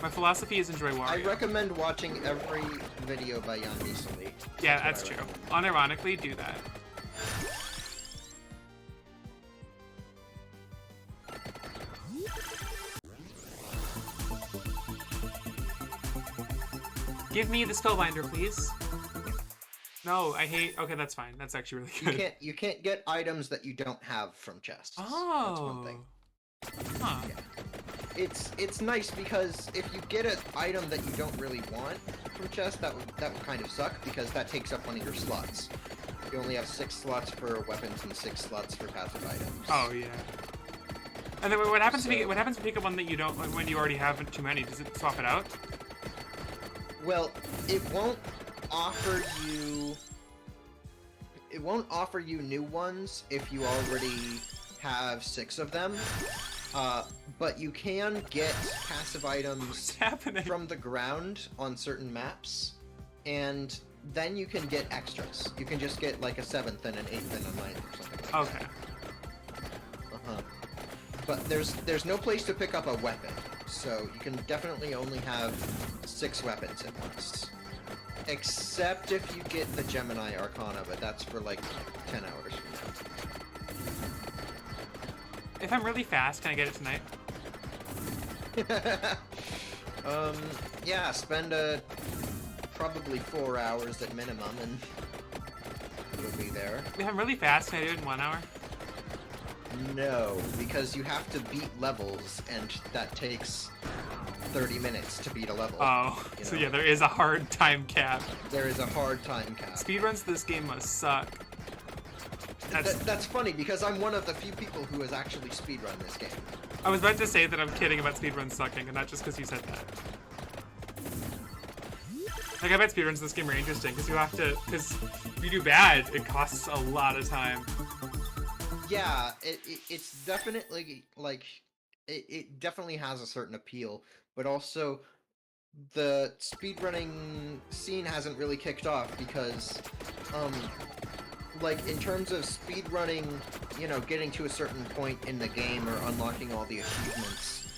Speaker 1: My philosophy is enjoy Wario.
Speaker 2: I recommend watching every video by Jan Misali.
Speaker 1: Yeah, that's true. Unironically, do that. Give me the Spellbinder, please. No, I hate... Okay, that's fine. That's actually really good.
Speaker 2: You can't get items that you don't have from chests.
Speaker 1: Oh.
Speaker 2: That's one thing.
Speaker 1: Huh.
Speaker 2: Yeah. It's nice because if you get an item that you don't really want from chests, that would kind of suck because that takes up one of your slots. You only have 6 slots for weapons and 6 slots for passive items.
Speaker 1: Oh yeah. And then what happens if you pick up one that you don't when you already have too many? Does it swap it out?
Speaker 2: Well, it won't offer you new ones if you already have 6 of them. But you can get passive items from the ground on certain maps, and then you can get extras. You can just get like a 7th and an 8th and a 9th or something like that. Okay. But there's no place to pick up a weapon, so you can definitely only have 6 weapons at once. Except if you get the Gemini Arcana, but that's for like 10 hours
Speaker 1: If I'm really fast, can I get it tonight?
Speaker 2: from now. Yeah, spend probably 4 hours at minimum, and you'll be there.
Speaker 1: If I'm really fast, can I do it in 1 hour?
Speaker 2: No, because you have to beat levels, and that takes 30 minutes to beat a level.
Speaker 1: Oh,
Speaker 2: you
Speaker 1: so
Speaker 2: know?
Speaker 1: yeah, there is a hard time cap.
Speaker 2: There is a hard time cap.
Speaker 1: Speedruns to this game must suck.
Speaker 2: That's funny, because I'm one of the few people who has actually speedrun this game.
Speaker 1: I was about to say that I'm kidding about speedruns sucking, and not just because you said that. Like, I bet speedruns in this game are interesting, because if you do bad, it costs a lot of time.
Speaker 2: Yeah, it's definitely, like, it definitely has a certain appeal, but also the speedrunning scene hasn't really kicked off because, like, in terms of speedrunning, you know, getting to a certain point in the game or unlocking all the achievements,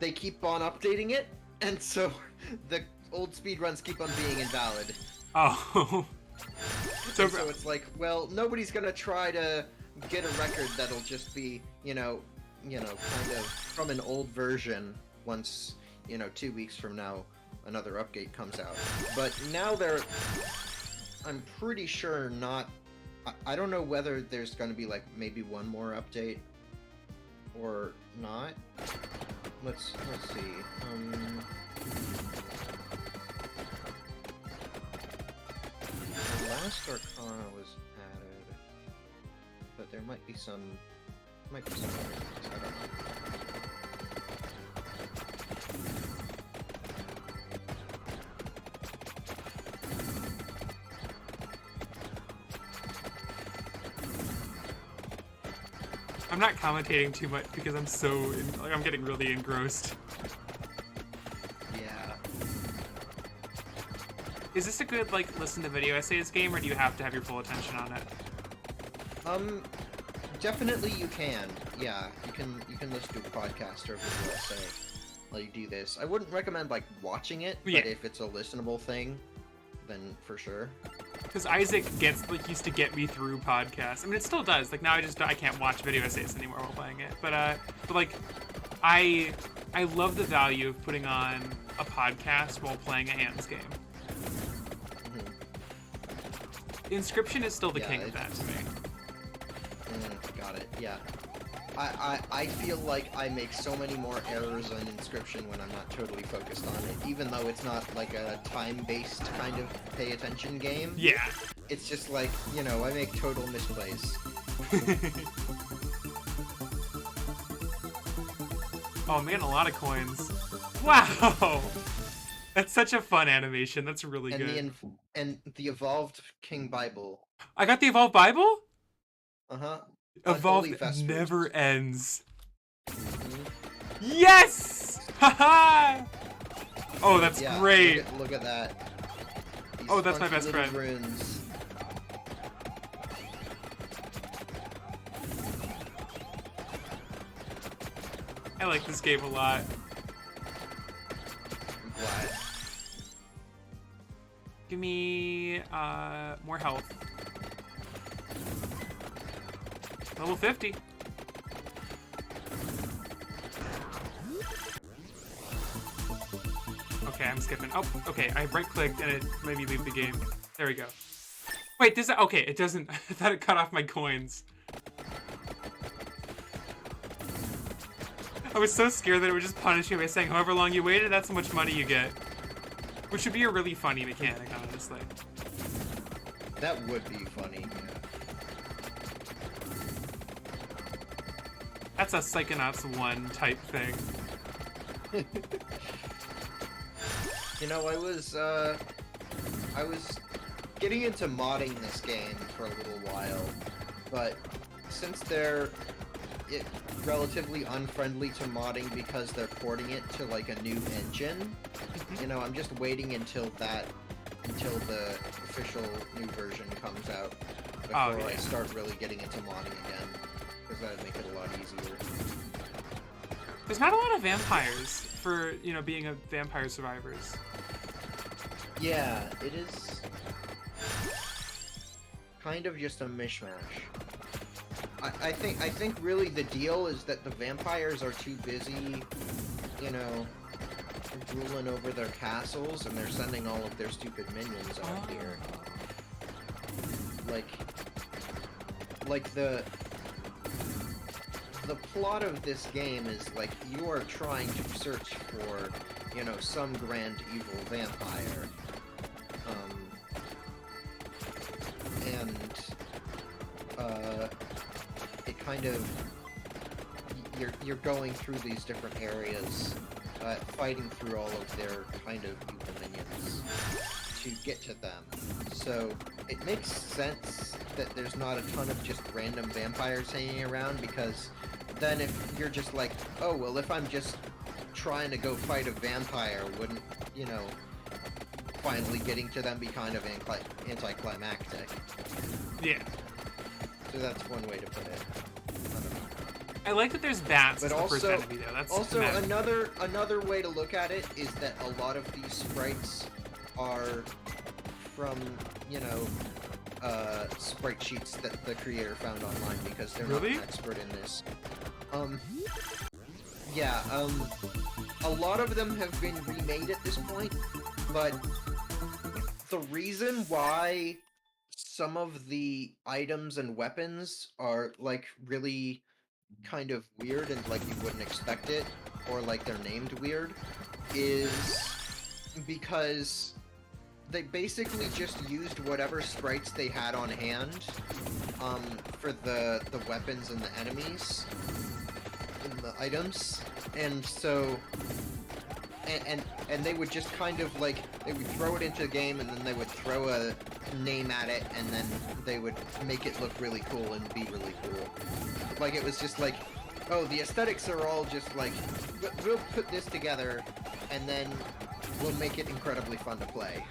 Speaker 2: they keep on updating it, and so the old speedruns keep on being invalid.
Speaker 1: Oh.
Speaker 2: So it's like, well, nobody's gonna try to get a record that'll just be, you know, kind of from an old version once, 2 weeks from now, another update comes out. But now I'm pretty sure not. I don't know whether there's going to be like maybe one more update or not. Let's see. The last Arcana was added, but there might be some other things. I don't know.
Speaker 1: I'm not commentating too much because I'm I'm getting really engrossed.
Speaker 2: Yeah.
Speaker 1: Is this a good, like, listen to video essays game, or do you have to have your full attention on it?
Speaker 2: Definitely you can. Yeah, you can listen to a podcast or a video essay while you do this. I wouldn't recommend, like, watching it,
Speaker 1: Yeah.
Speaker 2: but if it's a listenable thing, then for sure.
Speaker 1: Because Isaac used to get me through podcasts. I mean, it still does. Like, now I can't watch video essays anymore while playing it. But like, I love the value of putting on a podcast while playing a hands game. Inscription is still the king of that to me.
Speaker 2: Got it. Yeah. I feel like I make so many more errors on Inscription when I'm not totally focused on it, even though it's not like a time-based kind of pay attention game.
Speaker 1: Yeah.
Speaker 2: It's just like, I make total misplays.
Speaker 1: Oh, I'm getting a lot of coins. Wow! That's such a fun animation. That's really good.
Speaker 2: And the Evolved King Bible.
Speaker 1: I got the Evolved Bible?
Speaker 2: Uh-huh.
Speaker 1: Evolved
Speaker 2: Unholy Vespers.
Speaker 1: never ends.
Speaker 2: Mhm.
Speaker 1: Yes! Haha! Oh, that's
Speaker 2: Yeah,
Speaker 1: great.
Speaker 2: Look at that. These
Speaker 1: Oh, that's my
Speaker 2: funky
Speaker 1: best
Speaker 2: little
Speaker 1: friend.
Speaker 2: Runes.
Speaker 1: I like this game a lot.
Speaker 2: I'm glad.
Speaker 1: Give me more health. Level 50. Okay, I'm skipping. Oh, okay, I right-clicked and it made me leave the game. There we go. Wait, okay, it doesn't, I thought it cut off my coins. I was so scared that it would just punish you by saying however long you waited, that's how much money you get. Which would be a really funny mechanic, honestly.
Speaker 2: That would be funny. Yeah.
Speaker 1: That's a Psychonauts 1 type thing.
Speaker 2: I was getting into modding this game for a little while, but since they're relatively unfriendly to modding because they're porting it to like a new engine, I'm just waiting until the official new version comes out before I start really getting into modding again, because that would make it a lot easier.
Speaker 1: There's not a lot of vampires for, being a Vampire Survivors.
Speaker 2: Yeah, it is kind of just a mishmash. I think really the deal is that the vampires are too busy, you know, ruling over their castles, and they're sending all of their stupid minions out here. Like the plot of this game is like you are trying to search for, you know, some grand evil vampire. It kind of you're going through these different areas, fighting through all of their kind of evil minions to get to them. So it makes sense that there's not a ton of just random vampires hanging around, because then if you're just like, oh well, if I'm just trying to go fight a vampire, wouldn't, you know, finally getting to them be kind of anticlimactic?
Speaker 1: Yeah.
Speaker 2: So that's one way to put it.
Speaker 1: I like that there's bats
Speaker 2: But
Speaker 1: as the first
Speaker 2: also-
Speaker 1: enemy, though. That's
Speaker 2: Also,
Speaker 1: mad.
Speaker 2: another way to look at it is that a lot of these sprites are from, you know, sprite sheets that the creator found online, because they're
Speaker 1: Really?
Speaker 2: not an expert in this. Yeah, a lot of them have been remade at this point, but the reason why some of the items and weapons are, like, really kind of weird and like you wouldn't expect it, or like they're named weird, is because they basically just used whatever sprites they had on hand for the weapons and the enemies and the items, and so and they would just kind of like, they would throw it into the game and then they would throw a name at it and then they would make it look really cool and be really cool. Like, it was just like, oh, the aesthetics are all just like, we'll put this together and then we'll make it incredibly fun to play.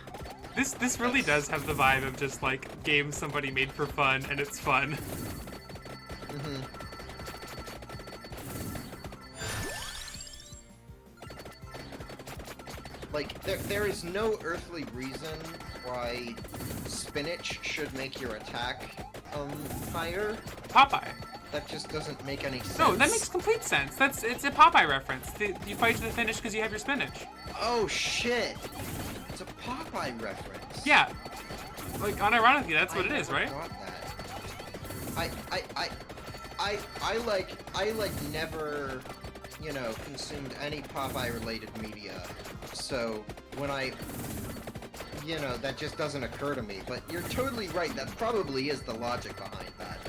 Speaker 1: This really does have the vibe of just like games somebody made for fun, and it's fun.
Speaker 2: Mm-hmm. Like, there is no earthly reason why spinach should make your attack higher.
Speaker 1: Popeye.
Speaker 2: That just doesn't make any sense.
Speaker 1: No, that makes complete sense. It's a Popeye reference. You fight to the finish because you have your spinach.
Speaker 2: Oh shit! It's a Popeye reference.
Speaker 1: Yeah. Like, unironically, that's what it
Speaker 2: I
Speaker 1: is,
Speaker 2: never
Speaker 1: right?
Speaker 2: got that. I never, you know, consumed any Popeye related media. So when you know, that just doesn't occur to me. But you're totally right. That probably is the logic behind that.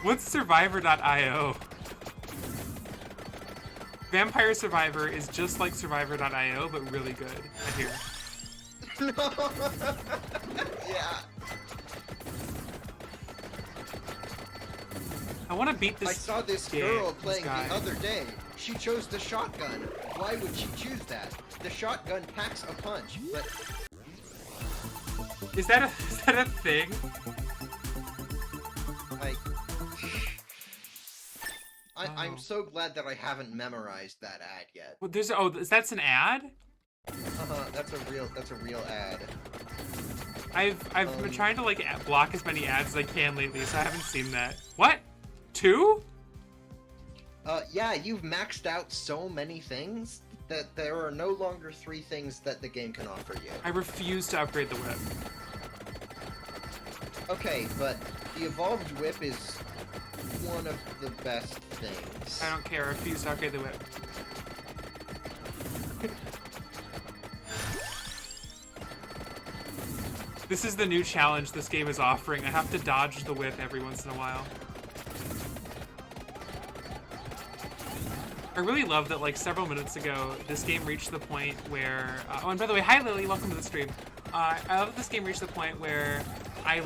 Speaker 1: What's Survivor.io? Vampire Survivor is just like Survivor.io, but really good, I hear.
Speaker 2: Yeah.
Speaker 1: I want to beat this
Speaker 2: I saw this
Speaker 1: game,
Speaker 2: girl
Speaker 1: this
Speaker 2: playing
Speaker 1: guy.
Speaker 2: the other day. She chose the shotgun. Why would she choose that? The shotgun packs a punch, but
Speaker 1: Is that a thing?
Speaker 2: I'm
Speaker 1: Oh.
Speaker 2: so glad that I haven't memorized that ad yet.
Speaker 1: Well, that's an ad?
Speaker 2: That's a real ad.
Speaker 1: I've been trying to like block as many ads as I can lately, so I haven't seen that. What? 2?
Speaker 2: Yeah, you've maxed out so many things that there are no longer 3 things that the game can offer you.
Speaker 1: I refuse to upgrade the whip.
Speaker 2: Okay, but the evolved whip is one of the best things.
Speaker 1: I don't care. I refuse to upgrade the whip. This is the new challenge this game is offering. I have to dodge the whip every once in a while. I really love that, like, several minutes ago, this game reached the point where... oh, and by the way, hi Lily, welcome to the stream. I love that this game reached the point where I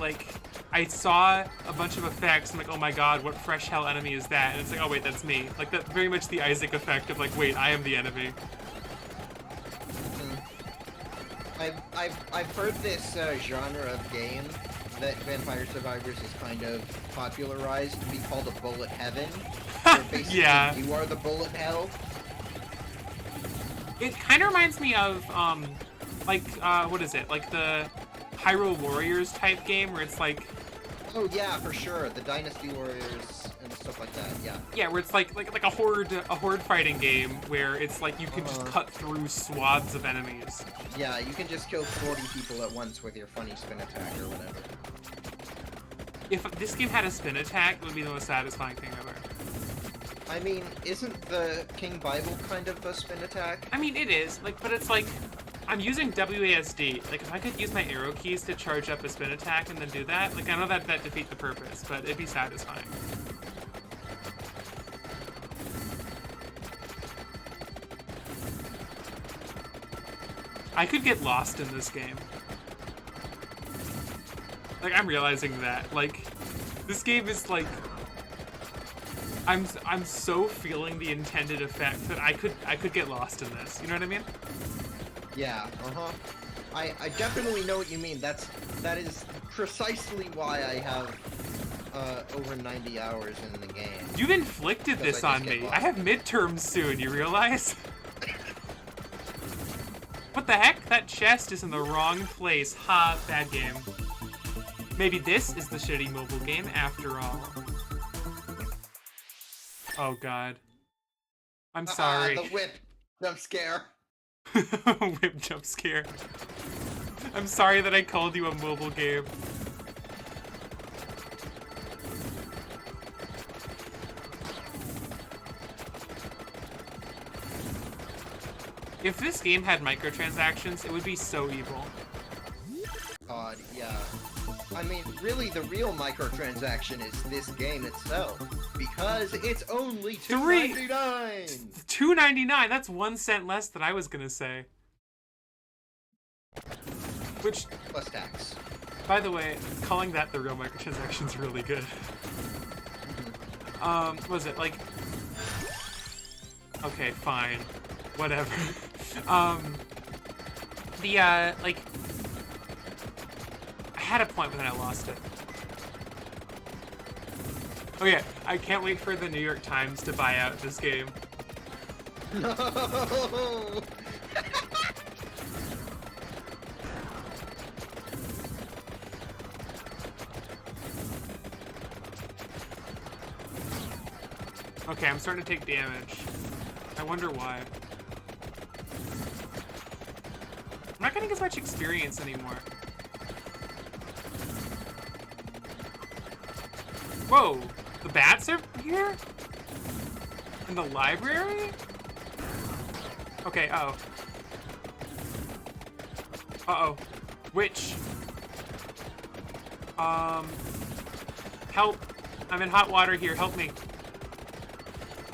Speaker 1: saw a bunch of effects, and like, oh my god, what fresh hell enemy is that? And it's like, oh wait, that's me. Like, that very much the Isaac effect of like, wait, I am the enemy.
Speaker 2: I've heard this genre of game that Vampire Survivors has kind of popularized to be called a bullet heaven. Where basically
Speaker 1: Yeah.
Speaker 2: you are the bullet hell.
Speaker 1: It kind of reminds me of, like, what is it? Like the Hyrule Warriors type game where it's like...
Speaker 2: Oh yeah, for sure. The Dynasty Warriors and stuff like that. Yeah.
Speaker 1: Yeah, where it's like a horde fighting game where it's like you can just cut through swaths of enemies.
Speaker 2: Yeah, you can just kill 40 people at once with your funny spin attack or whatever.
Speaker 1: If this game had a spin attack, it would be the most satisfying thing ever.
Speaker 2: I mean, isn't the King Bible kind of a spin attack?
Speaker 1: I mean, it is, like, but it's like, I'm using WASD. Like, if I could use my arrow keys to charge up a spin attack and then do that, like, I know that defeat the purpose, but it'd be satisfying. I could get lost in this game. Like, I'm realizing that. Like, this game is like... I'm so feeling the intended effect that I could get lost in this. You know what I mean?
Speaker 2: Yeah, I definitely know what you mean. That is precisely why I have over 90 hours in the game.
Speaker 1: You've inflicted this on me. I have midterms soon, you realize? What the heck? That chest is in the wrong place. Ha, bad game. Maybe this is the shitty mobile game after all. Oh god. I'm sorry.
Speaker 2: The whip jump scare.
Speaker 1: Whip jump scare. I'm sorry that I called you a mobile game. If this game had microtransactions, it would be so evil.
Speaker 2: God, yeah. I mean, really, the real microtransaction is this game itself, because it's only $2.99.
Speaker 1: $2.99. That's 1 cent less than I was gonna say. Which,
Speaker 2: plus tax.
Speaker 1: by the way, calling that the real microtransaction is really good. What was it like? Okay, fine, whatever. Like. I had a point, but then I lost it. Oh yeah, I can't wait for the New York Times to buy out this game.
Speaker 2: No!
Speaker 1: Okay, I'm starting to take damage. I wonder why. I'm not getting as much experience anymore. Whoa, the bats are here? In the library? Okay, uh-oh. Uh-oh. Witch. Help. I'm in hot water here, help me.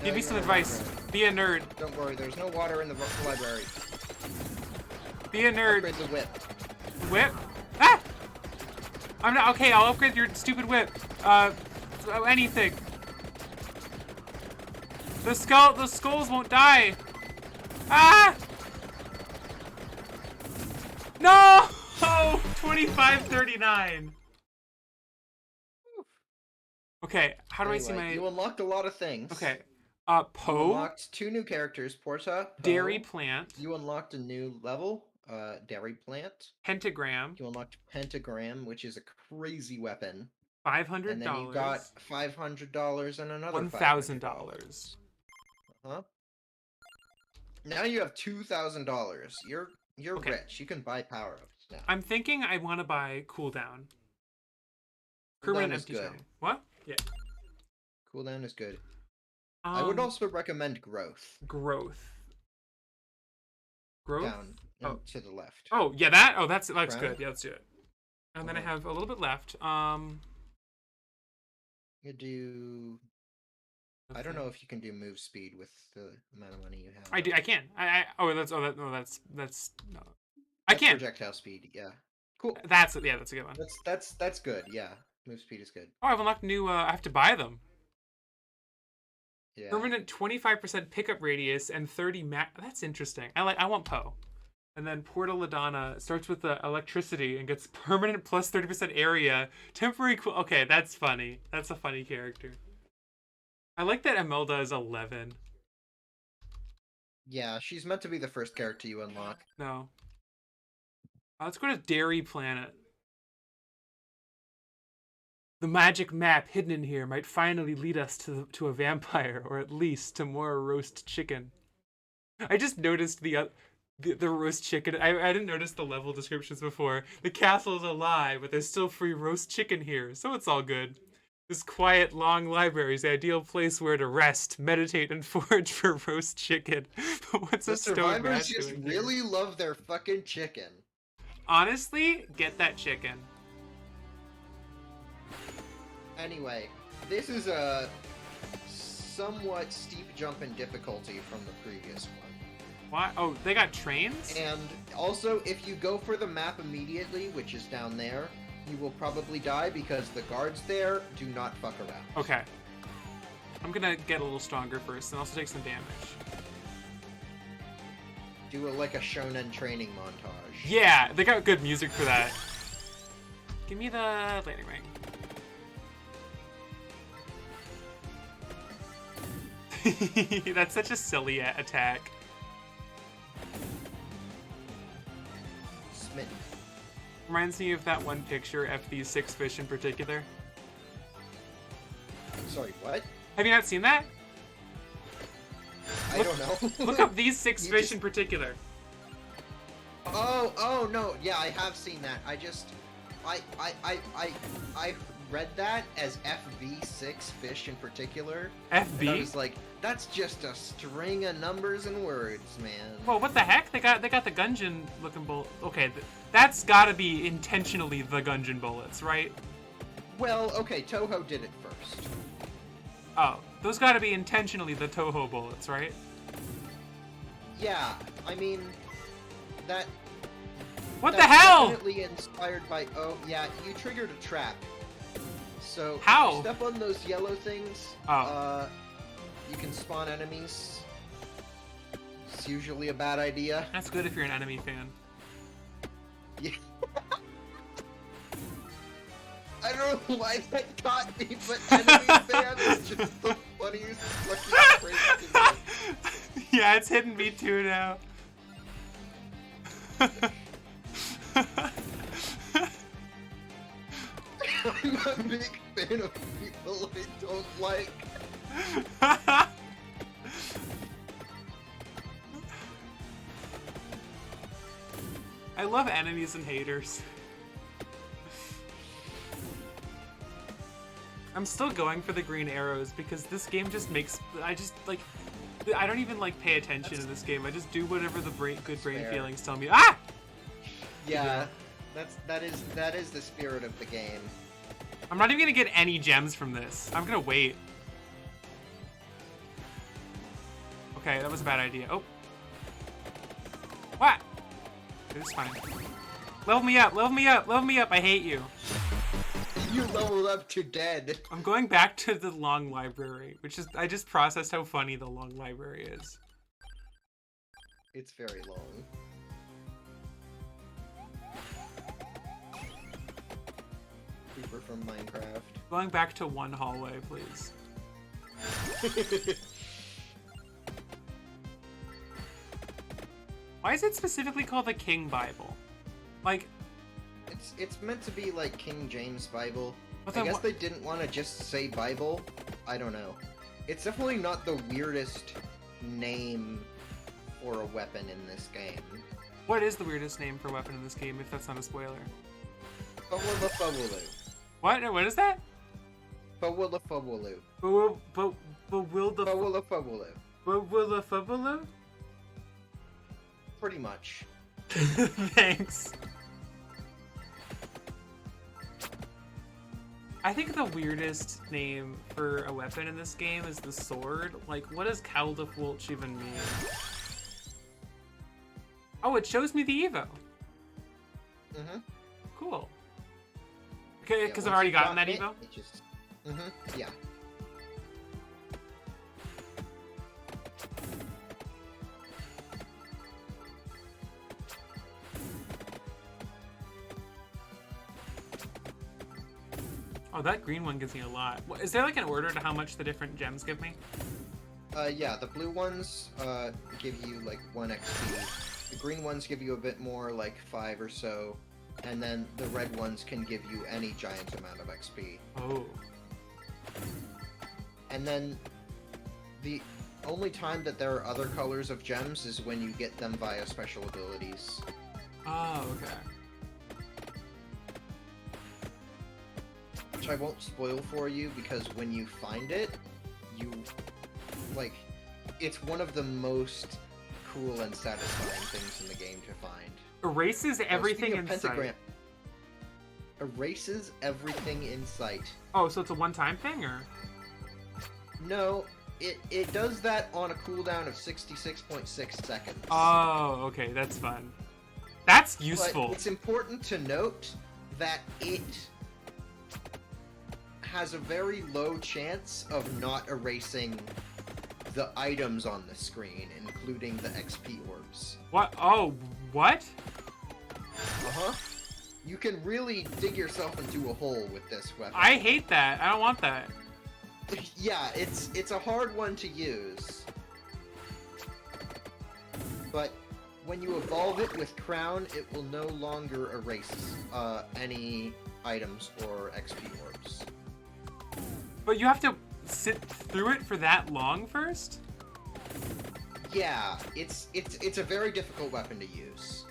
Speaker 1: Give me some advice. Be a nerd.
Speaker 2: Don't worry, there's no water in the library.
Speaker 1: Be a nerd.
Speaker 2: Upgrade the whip.
Speaker 1: Whip? Ah! I'm not, okay, I'll upgrade your stupid whip. Anything. The skulls won't die. Ah! No! Oh, 2539. Okay, how do I see my...
Speaker 2: You unlocked a lot of things.
Speaker 1: Okay.
Speaker 2: You
Speaker 1: Poe.
Speaker 2: unlocked 2 new characters, Porta, Poe.
Speaker 1: Dairy Plant.
Speaker 2: You unlocked a new level, Dairy Plant.
Speaker 1: Pentagram.
Speaker 2: You unlocked Pentagram, which is a crazy weapon.
Speaker 1: $500.
Speaker 2: And then you got $500 and another
Speaker 1: $1,000.
Speaker 2: Huh? Now you have $2,000. You're
Speaker 1: Okay.
Speaker 2: rich. You can buy power-ups now.
Speaker 1: I'm thinking I want to buy Cooldown.
Speaker 2: Cooldown
Speaker 1: Permanent
Speaker 2: is
Speaker 1: empty
Speaker 2: good.
Speaker 1: shell. What? Yeah.
Speaker 2: Cooldown is good. I would also recommend Growth.
Speaker 1: Growth. Growth?
Speaker 2: Down and to the left.
Speaker 1: Oh, yeah, that? Oh, that's
Speaker 2: Crown?
Speaker 1: good. Yeah, let's do it. And then I have a little bit left.
Speaker 2: You do... I don't know if you can do move speed with the amount of money you have.
Speaker 1: I do. I can. That's no. I
Speaker 2: That's
Speaker 1: can.
Speaker 2: projectile speed. Yeah. Cool.
Speaker 1: That's a good one.
Speaker 2: That's good. Yeah. Move speed is good.
Speaker 1: Oh, I've unlocked new. I have to buy them.
Speaker 2: Yeah.
Speaker 1: Permanent 25% pickup radius and 30 That's interesting. I want Poe. And then Porta Ladonna starts with the electricity and gets permanent plus 30% area. Temporary okay, that's funny. That's a funny character. I like that Imelda is 11.
Speaker 2: Yeah, she's meant to be the first character you unlock.
Speaker 1: No. Let's go to Dairy Planet. The magic map hidden in here might finally lead us to a vampire, or at least to more roast chicken. I just noticed the roast chicken. I didn't notice the level descriptions before. The castle is a lie, but there's still free roast chicken here, so it's all good. This quiet, long library is the ideal place where to rest, meditate, and forage for roast chicken. What's
Speaker 2: The
Speaker 1: a stone
Speaker 2: survivors
Speaker 1: rat
Speaker 2: just
Speaker 1: doing here?
Speaker 2: really love their fucking chicken.
Speaker 1: Honestly, get that chicken.
Speaker 2: Anyway, this is a somewhat steep jump in difficulty from the previous one.
Speaker 1: Why? Oh, they got trains?
Speaker 2: And also, if you go for the map immediately, which is down there, you will probably die because the guards there do not fuck around.
Speaker 1: Okay. I'm gonna get a little stronger first and also take some damage.
Speaker 2: Do like a shonen training montage.
Speaker 1: Yeah, they got good music for that. Give me the landing ring. That's such a silly attack.
Speaker 2: Smitten.
Speaker 1: Reminds me of that one picture of these 6 fish in particular.
Speaker 2: Sorry, what?
Speaker 1: Have you not seen that?
Speaker 2: I don't know.
Speaker 1: Look up these 6
Speaker 2: You
Speaker 1: fish
Speaker 2: just-
Speaker 1: in particular.
Speaker 2: Oh no, yeah, I have seen that. I read that as FV6 fish in particular. And I
Speaker 1: FB?
Speaker 2: was like, that's just a string of numbers and words, man.
Speaker 1: Whoa, what the heck? They got the Gungeon looking bullet. Okay, that's gotta be intentionally the Gungeon bullets, right?
Speaker 2: Well, okay, Toho did it first.
Speaker 1: Oh, those gotta be intentionally the Toho bullets, right?
Speaker 2: Yeah, I mean, that.
Speaker 1: What the
Speaker 2: that's
Speaker 1: hell?
Speaker 2: Definitely inspired by. Oh, yeah, you triggered a trap. So
Speaker 1: How?
Speaker 2: if you step on those yellow things.
Speaker 1: Oh.
Speaker 2: You can spawn enemies. It's usually a bad idea.
Speaker 1: That's good if you're an enemy fan.
Speaker 2: Yeah. I don't know why that got me, but enemy fan is just the funniest fucking phrase to me.
Speaker 1: Yeah, it's hitting me too now.
Speaker 2: I'm a big fan of people I don't like.
Speaker 1: I love enemies and haters. I'm still going for the green arrows because this game just makes I don't even like pay attention in this game. I just do whatever the good brain
Speaker 2: Fair.
Speaker 1: feelings tell me. Ah!
Speaker 2: Yeah, that is the spirit of the game.
Speaker 1: I'm not even gonna get any gems from this. I'm gonna wait. Okay, that was a bad idea. Oh. What? It's fine. Level me up, level me up, level me up. I hate you.
Speaker 2: You leveled up to dead.
Speaker 1: I'm going back to the long library, which is I just processed how funny the long library is.
Speaker 2: It's very long. Creeper from Minecraft.
Speaker 1: Going back to one hallway, please. Why is it specifically called the King Bible? Like,
Speaker 2: It's meant to be like King James Bible.
Speaker 1: But
Speaker 2: I
Speaker 1: then
Speaker 2: guess
Speaker 1: what-
Speaker 2: they didn't want to just say Bible. I don't know. It's definitely not the weirdest name for a weapon in this game.
Speaker 1: what is the weirdest name for a weapon in this game, if that's not a spoiler?
Speaker 2: Fawulafawulu.
Speaker 1: What? What is that?
Speaker 2: Fawulafawulu.
Speaker 1: Will the
Speaker 2: Fawulafawulu.
Speaker 1: Fabulu?
Speaker 2: Pretty much.
Speaker 1: Thanks. I think the weirdest name for a weapon in this game is the sword. Like, what does Kaldafwolch even mean? Oh, it shows me the Evo.
Speaker 2: Mm-hmm.
Speaker 1: Cool. Okay, because I've already gotten that Evo?
Speaker 2: It just... Mm-hmm. Yeah.
Speaker 1: Oh, that green one gives me a lot. Is there like an order to how much the different gems give me?
Speaker 2: Yeah, the blue ones give you like 1 XP. The green ones give you a bit more, like 5 or so. And then the red ones can give you any giant amount of XP.
Speaker 1: Oh.
Speaker 2: And then the only time that there are other colors of gems is when you get them via special abilities.
Speaker 1: Oh, okay.
Speaker 2: Which I won't spoil for you because when you find it, you like it's one of the most cool and satisfying things in the game to find.
Speaker 1: Erases everything
Speaker 2: Speaking
Speaker 1: in
Speaker 2: of pentagram,
Speaker 1: sight.
Speaker 2: erases everything in sight.
Speaker 1: Oh, so it's a one-time thing, or?
Speaker 2: No, it does that on a cooldown of 66.6 seconds.
Speaker 1: Oh, okay, that's fun. That's useful.
Speaker 2: But it's important to note that it has a very low chance of not erasing the items on the screen, including the XP orbs.
Speaker 1: What? Oh, what?
Speaker 2: Uh-huh. You can really dig yourself into a hole with this weapon.
Speaker 1: I hate that. I don't want that.
Speaker 2: Yeah, it's a hard one to use. But when you evolve it with Crown, it will no longer erase any items or XP orbs.
Speaker 1: But you have to sit through it for that long first?
Speaker 2: Yeah, it's a very difficult weapon to use.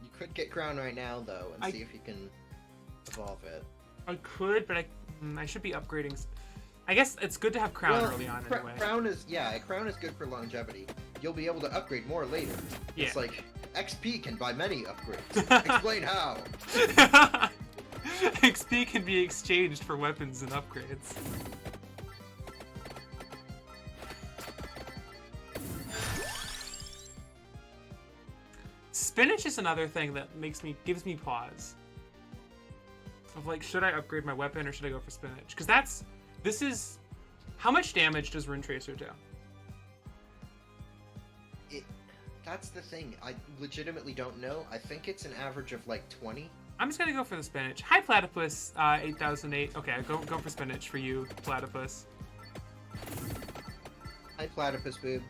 Speaker 2: You could get Crown right now though and see if you can evolve it.
Speaker 1: I could, but I should be upgrading. I guess it's good to have Crown early on anyway.
Speaker 2: Crown is good for longevity. You'll be able to upgrade more later.
Speaker 1: Yeah.
Speaker 2: It's like XP can buy many upgrades. Explain how.
Speaker 1: XP can be exchanged for weapons and upgrades. Spinach is another thing that gives me pause. Of like, should I upgrade my weapon or should I go for spinach? Because this is, how much damage does Rune Tracer do?
Speaker 2: That's the thing. I legitimately don't know. I think it's an average of like 20.
Speaker 1: I'm just gonna go for the spinach. Hi, Platypus, 8008. Okay, go for spinach for you, Platypus.
Speaker 2: Hi, Platypus Boob.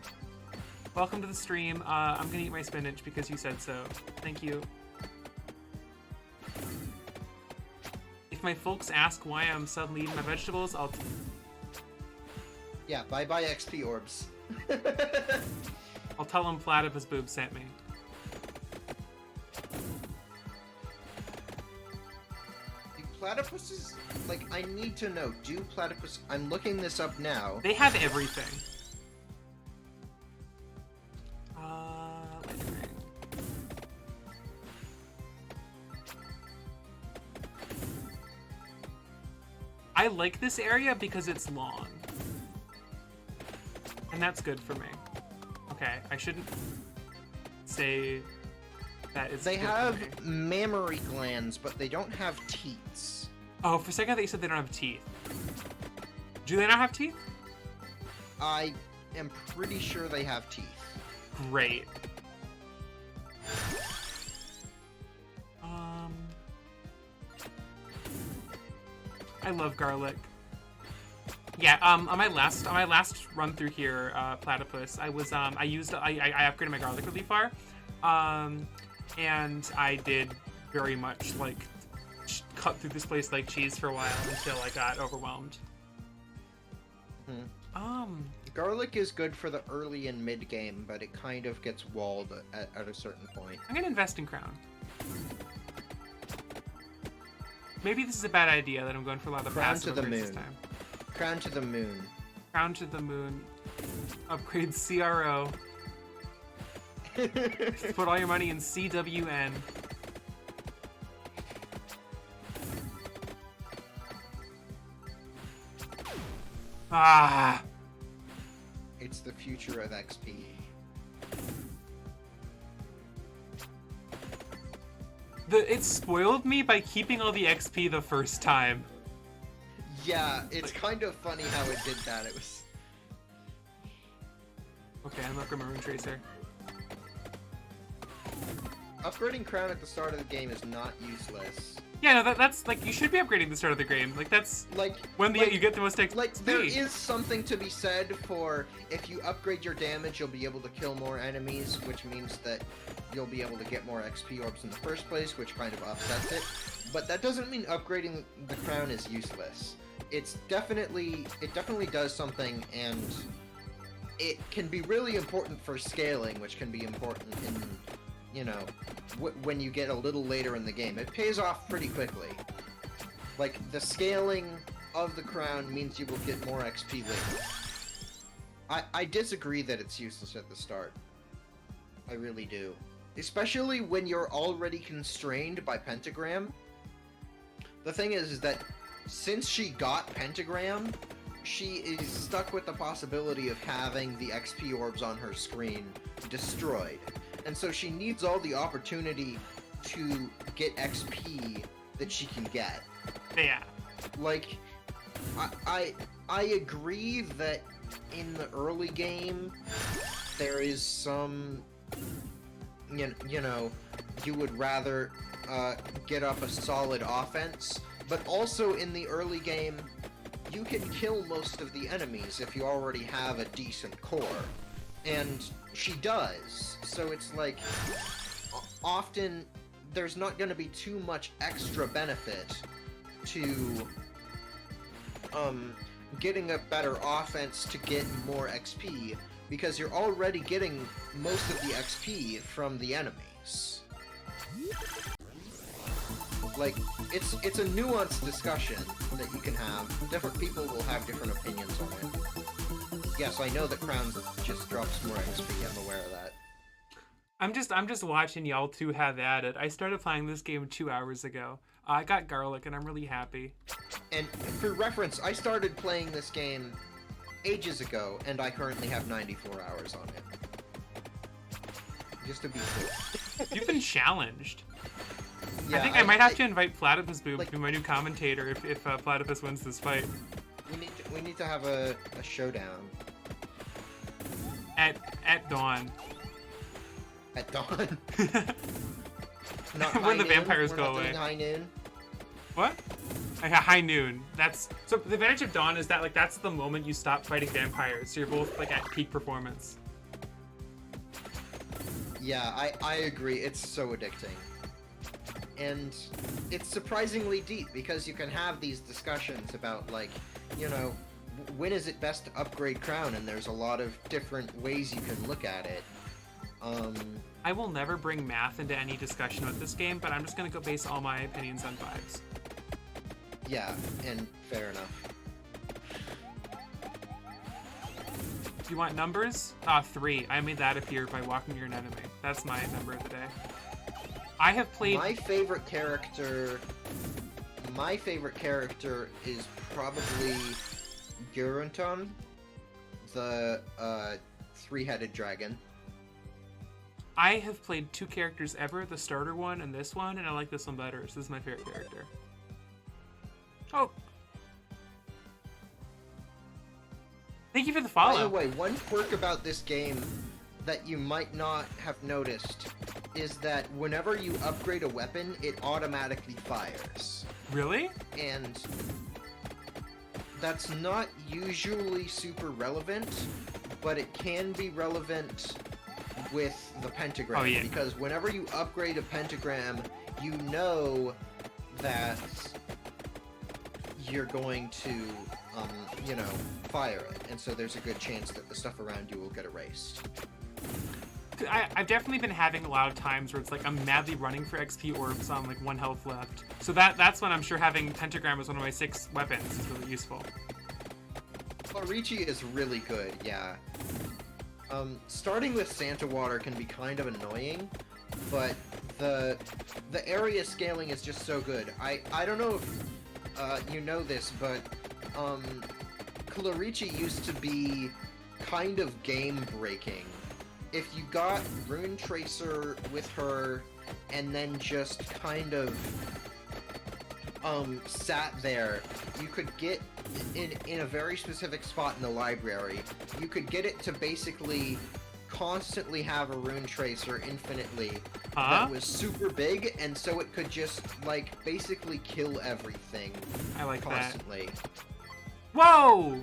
Speaker 1: Welcome to the stream. I'm gonna eat my spinach because you said so. Thank you. If my folks ask why I'm suddenly eating my vegetables,
Speaker 2: Yeah, bye-bye XP orbs.
Speaker 1: I'll tell them Platypus Boob sent me.
Speaker 2: Platypuses, like, I need to know, do platypus... I'm looking this up now.
Speaker 1: They have everything. I like this area because it's long. And that's good for me. Okay, I shouldn't say that it's
Speaker 2: They
Speaker 1: good
Speaker 2: have
Speaker 1: for me.
Speaker 2: mammary glands, but they don't have teats.
Speaker 1: Oh, for a second I thought you said they don't have teeth. Do they not have teeth?
Speaker 2: I am pretty sure they have teeth.
Speaker 1: Great. I love garlic. Yeah, on my last run through here, Platypus, I upgraded my garlic really far, and I did very much like cut through this place like cheese for a while until I got overwhelmed.
Speaker 2: Garlic is good for the early and mid game, but it kind of gets walled at a certain point.
Speaker 1: I'm gonna invest in Crown. Maybe this is a bad idea that I'm going for a lot of passive upgrades this time.
Speaker 2: Crown to the moon.
Speaker 1: Crown to the moon. Upgrade CRO. Put all your money in CWN. Ah!
Speaker 2: It's the future of XP.
Speaker 1: It spoiled me by keeping all the XP the first time.
Speaker 2: Yeah, it's kind of funny how it did that. It was...
Speaker 1: Okay, I'm upgrading my Rune Tracer.
Speaker 2: Upgrading Crown at the start of the game is not useless.
Speaker 1: Yeah, no, that's like you should be upgrading the start of the game. Like that's
Speaker 2: Like
Speaker 1: when you get the most XP.
Speaker 2: Like, there is something to be said for if you upgrade your damage, you'll be able to kill more enemies, which means that you'll be able to get more XP orbs in the first place, which kind of offsets it. But that doesn't mean upgrading the crown is useless. It definitely does something, and it can be really important for scaling, which can be important in, you know, when you get a little later in the game. It pays off pretty quickly. Like, the scaling of the crown means you will get more XP later. I disagree that it's useless at the start. I really do. Especially when you're already constrained by Pentagram. The thing is that since she got Pentagram, she is stuck with the possibility of having the XP orbs on her screen destroyed. And so she needs all the opportunity to get XP that she can get.
Speaker 1: Yeah.
Speaker 2: Like, I agree that in the early game, there is some, you know, you would rather get up a solid offense, but also in the early game, you can kill most of the enemies if you already have a decent core. And she does, so it's like, often there's not going to be too much extra benefit to getting a better offense to get more XP, because you're already getting most of the XP from the enemies. Like, it's a nuanced discussion that you can have. Different people will have different opinions on it. Yes, I know that Crown just drops more XP, I'm aware of that.
Speaker 1: I'm just watching y'all two have at it. I started playing this game 2 hours ago. I got garlic and I'm really happy.
Speaker 2: And for reference, I started playing this game ages ago, and I currently have 94 hours on it. Just to be clear.
Speaker 1: You've been challenged.
Speaker 2: Yeah,
Speaker 1: I think I might have to invite Platypus Boom to be my new commentator if Platypus wins this fight.
Speaker 2: We need to have a showdown.
Speaker 1: At dawn.
Speaker 2: At dawn? Not
Speaker 1: When the
Speaker 2: high noon?
Speaker 1: vampires
Speaker 2: We're
Speaker 1: go
Speaker 2: not doing
Speaker 1: away.
Speaker 2: high noon?
Speaker 1: What? High noon. That's so the advantage of dawn is that like that's the moment you stop fighting vampires. So you're both like at peak performance.
Speaker 2: Yeah, I agree. It's so addicting. And it's surprisingly deep, because you can have these discussions about, like, you know, when is it best to upgrade Crown, and there's a lot of different ways you can look at it.
Speaker 1: I will never bring math into any discussion with this game, but I'm just gonna go base all my opinions on vibes.
Speaker 2: Yeah, and fair enough.
Speaker 1: You want numbers? 3. I made that appear by walking near an enemy. That's my number of the day. I have played...
Speaker 2: My favorite character is probably Gurunton, the three-headed dragon.
Speaker 1: I have played 2 characters ever, the starter one and this one, and I like this one better, so this is my favorite character. Oh! Thank you for the follow.
Speaker 2: By the way, one quirk about this game that you might not have noticed is that whenever you upgrade a weapon, it automatically fires.
Speaker 1: Really?
Speaker 2: And that's not usually super relevant, but it can be relevant with the pentagram.
Speaker 1: Oh, yeah.
Speaker 2: Because whenever you upgrade a pentagram, you know that you're going to, you know, fire it. And so there's a good chance that the stuff around you will get erased.
Speaker 1: I've definitely been having a lot of times where it's like I'm madly running for XP orbs on like 1 health left. So that's when I'm sure having Pentagram as one of my 6 weapons is really useful.
Speaker 2: Clarici is really good, yeah. Starting with Santa Water can be kind of annoying, but the area scaling is just so good. I don't know if you know this, but Clarici used to be kind of game-breaking. If you got Rune Tracer with her and then just kind of sat there, you could get in a very specific spot in the library, you could get it to basically constantly have a Rune Tracer infinitely,
Speaker 1: Huh?
Speaker 2: that was super big, and so it could just, like, basically kill everything
Speaker 1: I like that.
Speaker 2: constantly.
Speaker 1: Whoa!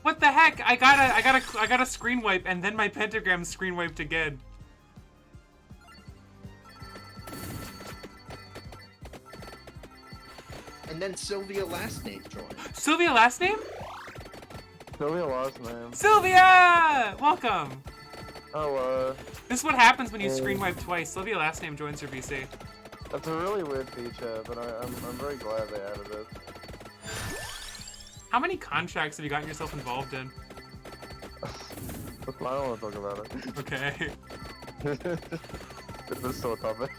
Speaker 1: What the heck? I got a screen wipe, and then my pentagram screen wiped again.
Speaker 2: And then Sylvia last name joined.
Speaker 1: Sylvia last name?
Speaker 5: Sylvia last name.
Speaker 1: Sylvia! Welcome!
Speaker 5: Oh,
Speaker 1: This is what happens when you
Speaker 5: Hey.
Speaker 1: screen wipe twice. Sylvia last name joins your VC.
Speaker 5: that's a really weird feature, but I'm very glad they added it.
Speaker 1: How many contracts have you gotten yourself involved in?
Speaker 5: I don't want to talk about it.
Speaker 1: Okay.
Speaker 5: This is so topic.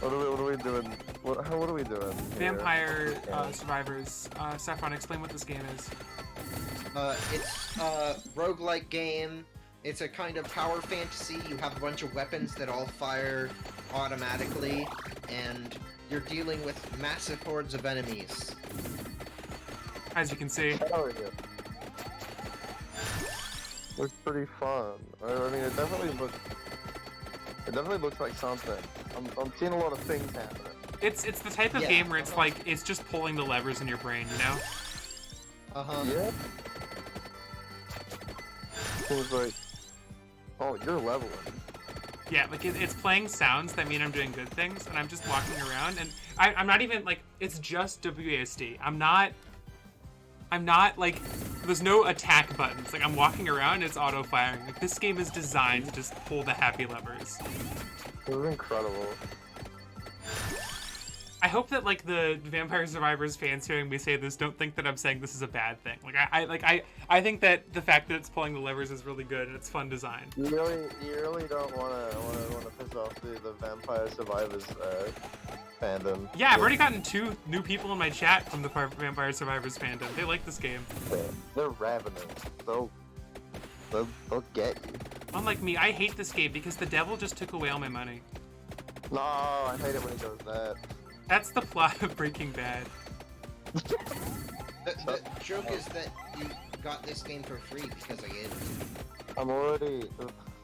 Speaker 5: What are we doing? What are we doing? here?
Speaker 1: Vampire Survivors. Saffron, explain what this game is.
Speaker 2: It's a roguelike game. It's a kind of power fantasy. You have a bunch of weapons that all fire automatically, and you're dealing with massive hordes of enemies.
Speaker 1: As you can see.
Speaker 5: Hell yeah. Looks pretty fun. I mean, it definitely looks like something. I'm seeing a lot of things happening.
Speaker 1: It's the type of
Speaker 2: Yeah.
Speaker 1: game where it's like, it's just pulling the levers in your brain, you know?
Speaker 2: Uh-huh.
Speaker 5: Yeah. It was like, oh, you're leveling.
Speaker 1: Yeah, like it's playing sounds that mean I'm doing good things, and I'm just walking around, and I'm not even, like, it's just WASD. I'm not, like, there's no attack buttons. Like, I'm walking around, and it's auto-firing. Like, this game is designed to just pull the happy levers.
Speaker 5: It was incredible.
Speaker 1: I hope that, like, the Vampire Survivors fans hearing me say this don't think that I'm saying this is a bad thing. Like, I think that the fact that it's pulling the levers is really good, and it's fun design.
Speaker 5: You really don't wanna piss off the Vampire Survivors fandom.
Speaker 1: Yeah, I've already gotten 2 new people in my chat from the Vampire Survivors fandom. They like this game.
Speaker 5: They're ravenous. They'll get you.
Speaker 1: Unlike me, I hate this game because the devil just took away all my money.
Speaker 5: No, I hate it when he does that.
Speaker 1: That's the plot of Breaking Bad.
Speaker 2: The joke is that you got this game for free because I gave it to you.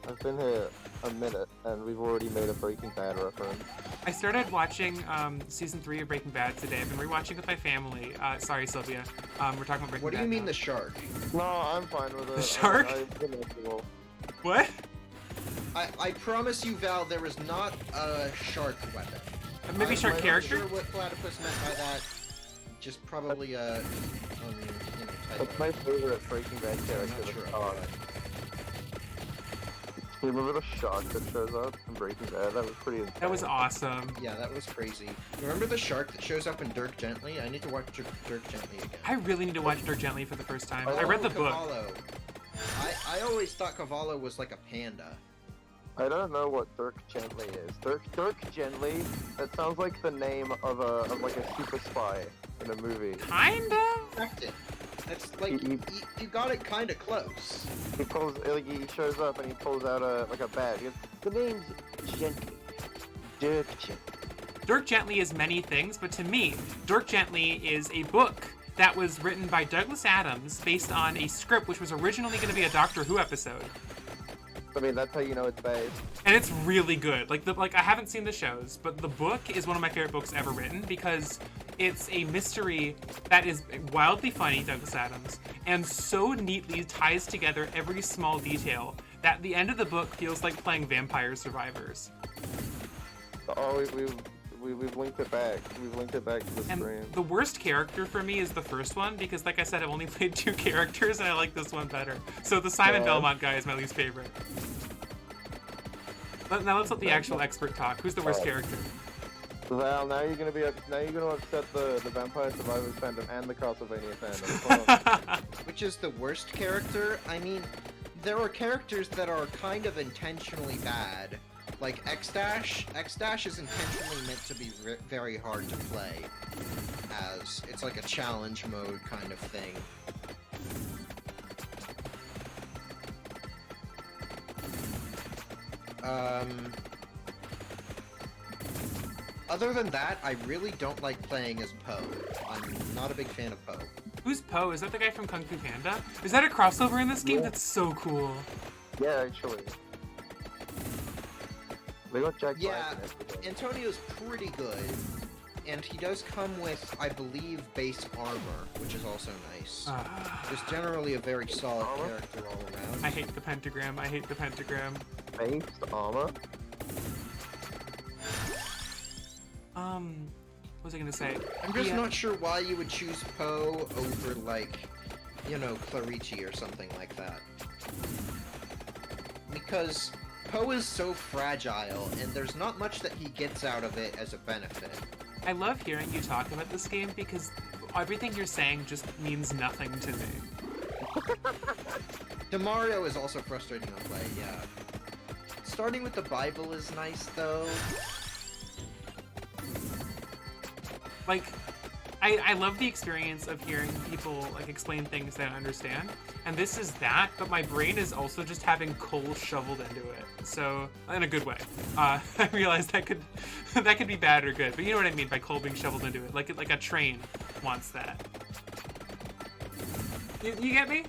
Speaker 5: I've been here a minute, and we've already made a Breaking Bad reference.
Speaker 1: I started watching season 3 of Breaking Bad today. I've been rewatching with my family. Sorry, Sylvia. We're talking about Breaking Bad.
Speaker 2: What do you mean
Speaker 1: now.
Speaker 2: the shark?
Speaker 5: No, I'm fine with it.
Speaker 1: The shark?
Speaker 5: I've been listening.
Speaker 1: What?
Speaker 2: I promise you, Val, there is not a shark weapon.
Speaker 1: Maybe shark
Speaker 2: I'm
Speaker 1: character?
Speaker 2: not sure what Platypus meant by that. Just probably type
Speaker 5: That's my favorite Breaking Bad character.
Speaker 2: I'm not sure
Speaker 5: the
Speaker 2: about
Speaker 5: shark.
Speaker 2: that.
Speaker 5: Do you remember the shark that shows up in Breaking Bad? That was pretty insane.
Speaker 1: That was awesome.
Speaker 2: Yeah, that was crazy. Remember the shark that shows up in Dirk Gently? I need to watch Dirk Gently again.
Speaker 1: I really need to watch Dirk Gently for the first time.
Speaker 2: Oh,
Speaker 1: I read the book.
Speaker 2: Cavallo. I always thought Cavallo was like a panda.
Speaker 5: I don't know what Dirk Gently is. Dirk Gently. That sounds like the name of like a super spy in a movie.
Speaker 1: Kinda?
Speaker 2: Correct it. That's like you got it kind of close.
Speaker 5: He shows up and he pulls out a badge. He goes, the name's Gently. Dirk Gently.
Speaker 1: Dirk Gently is many things, but to me, Dirk Gently is a book that was written by Douglas Adams based on a script which was originally going to be a Doctor Who episode.
Speaker 5: I mean, that's how you know it's based.
Speaker 1: And it's really good. Like I haven't seen the shows, but the book is one of my favorite books ever written because it's a mystery that is wildly funny, Douglas Adams, and so neatly ties together every small detail that the end of the book feels like playing Vampire Survivors.
Speaker 5: Oh, we've linked it back. We've linked it back to the
Speaker 1: And
Speaker 5: stream.
Speaker 1: the worst character for me is the first one because, like I said, I've only played 2 characters and I like this one better. So the Simon
Speaker 5: Yeah.
Speaker 1: Belmont guy is my least favorite. Now let's let the actual expert talk. Who's the worst character?
Speaker 5: Val, now you're gonna upset the Vampire Survivors fandom and the Castlevania fandom.
Speaker 2: Which is the worst character? I mean, there are characters that are kind of intentionally bad. Like X-Dash. X-Dash is intentionally meant to be very hard to play. As it's like a challenge mode kind of thing. Other than that, I really don't like playing as Poe. I'm not a big fan of Poe.
Speaker 1: Who's Poe? Is that the guy from Kung Fu Panda? Is that a crossover in this game?
Speaker 5: Yeah.
Speaker 1: That's so cool.
Speaker 5: Yeah, actually. They got Jack
Speaker 2: Yeah,
Speaker 5: Black and everything.
Speaker 2: Antonio's pretty good, and he does come with, I believe, base armor, which is also nice. Just generally a very solid
Speaker 5: Armor?
Speaker 2: character all around.
Speaker 1: I hate the pentagram. I hate the pentagram.
Speaker 5: Based armor?
Speaker 1: What was I gonna say?
Speaker 2: I'm just
Speaker 1: Yeah.
Speaker 2: not sure why you would choose Poe over, like, you know, Clarici or something like that. Because Poe is so fragile, and there's not much that he gets out of it as a benefit.
Speaker 1: I love hearing you talk about this game because everything you're saying just means nothing to me.
Speaker 2: Demario is also frustrating to play, yeah. Starting with the Bible is nice, though.
Speaker 1: Like, I love the experience of hearing people like explain things that I understand, and this is that, but my brain is also just having coal shoveled into it. So in a good way. I realize that could that could be bad or good, but you know what I mean by coal being shoveled into it, like a train wants that. You get me?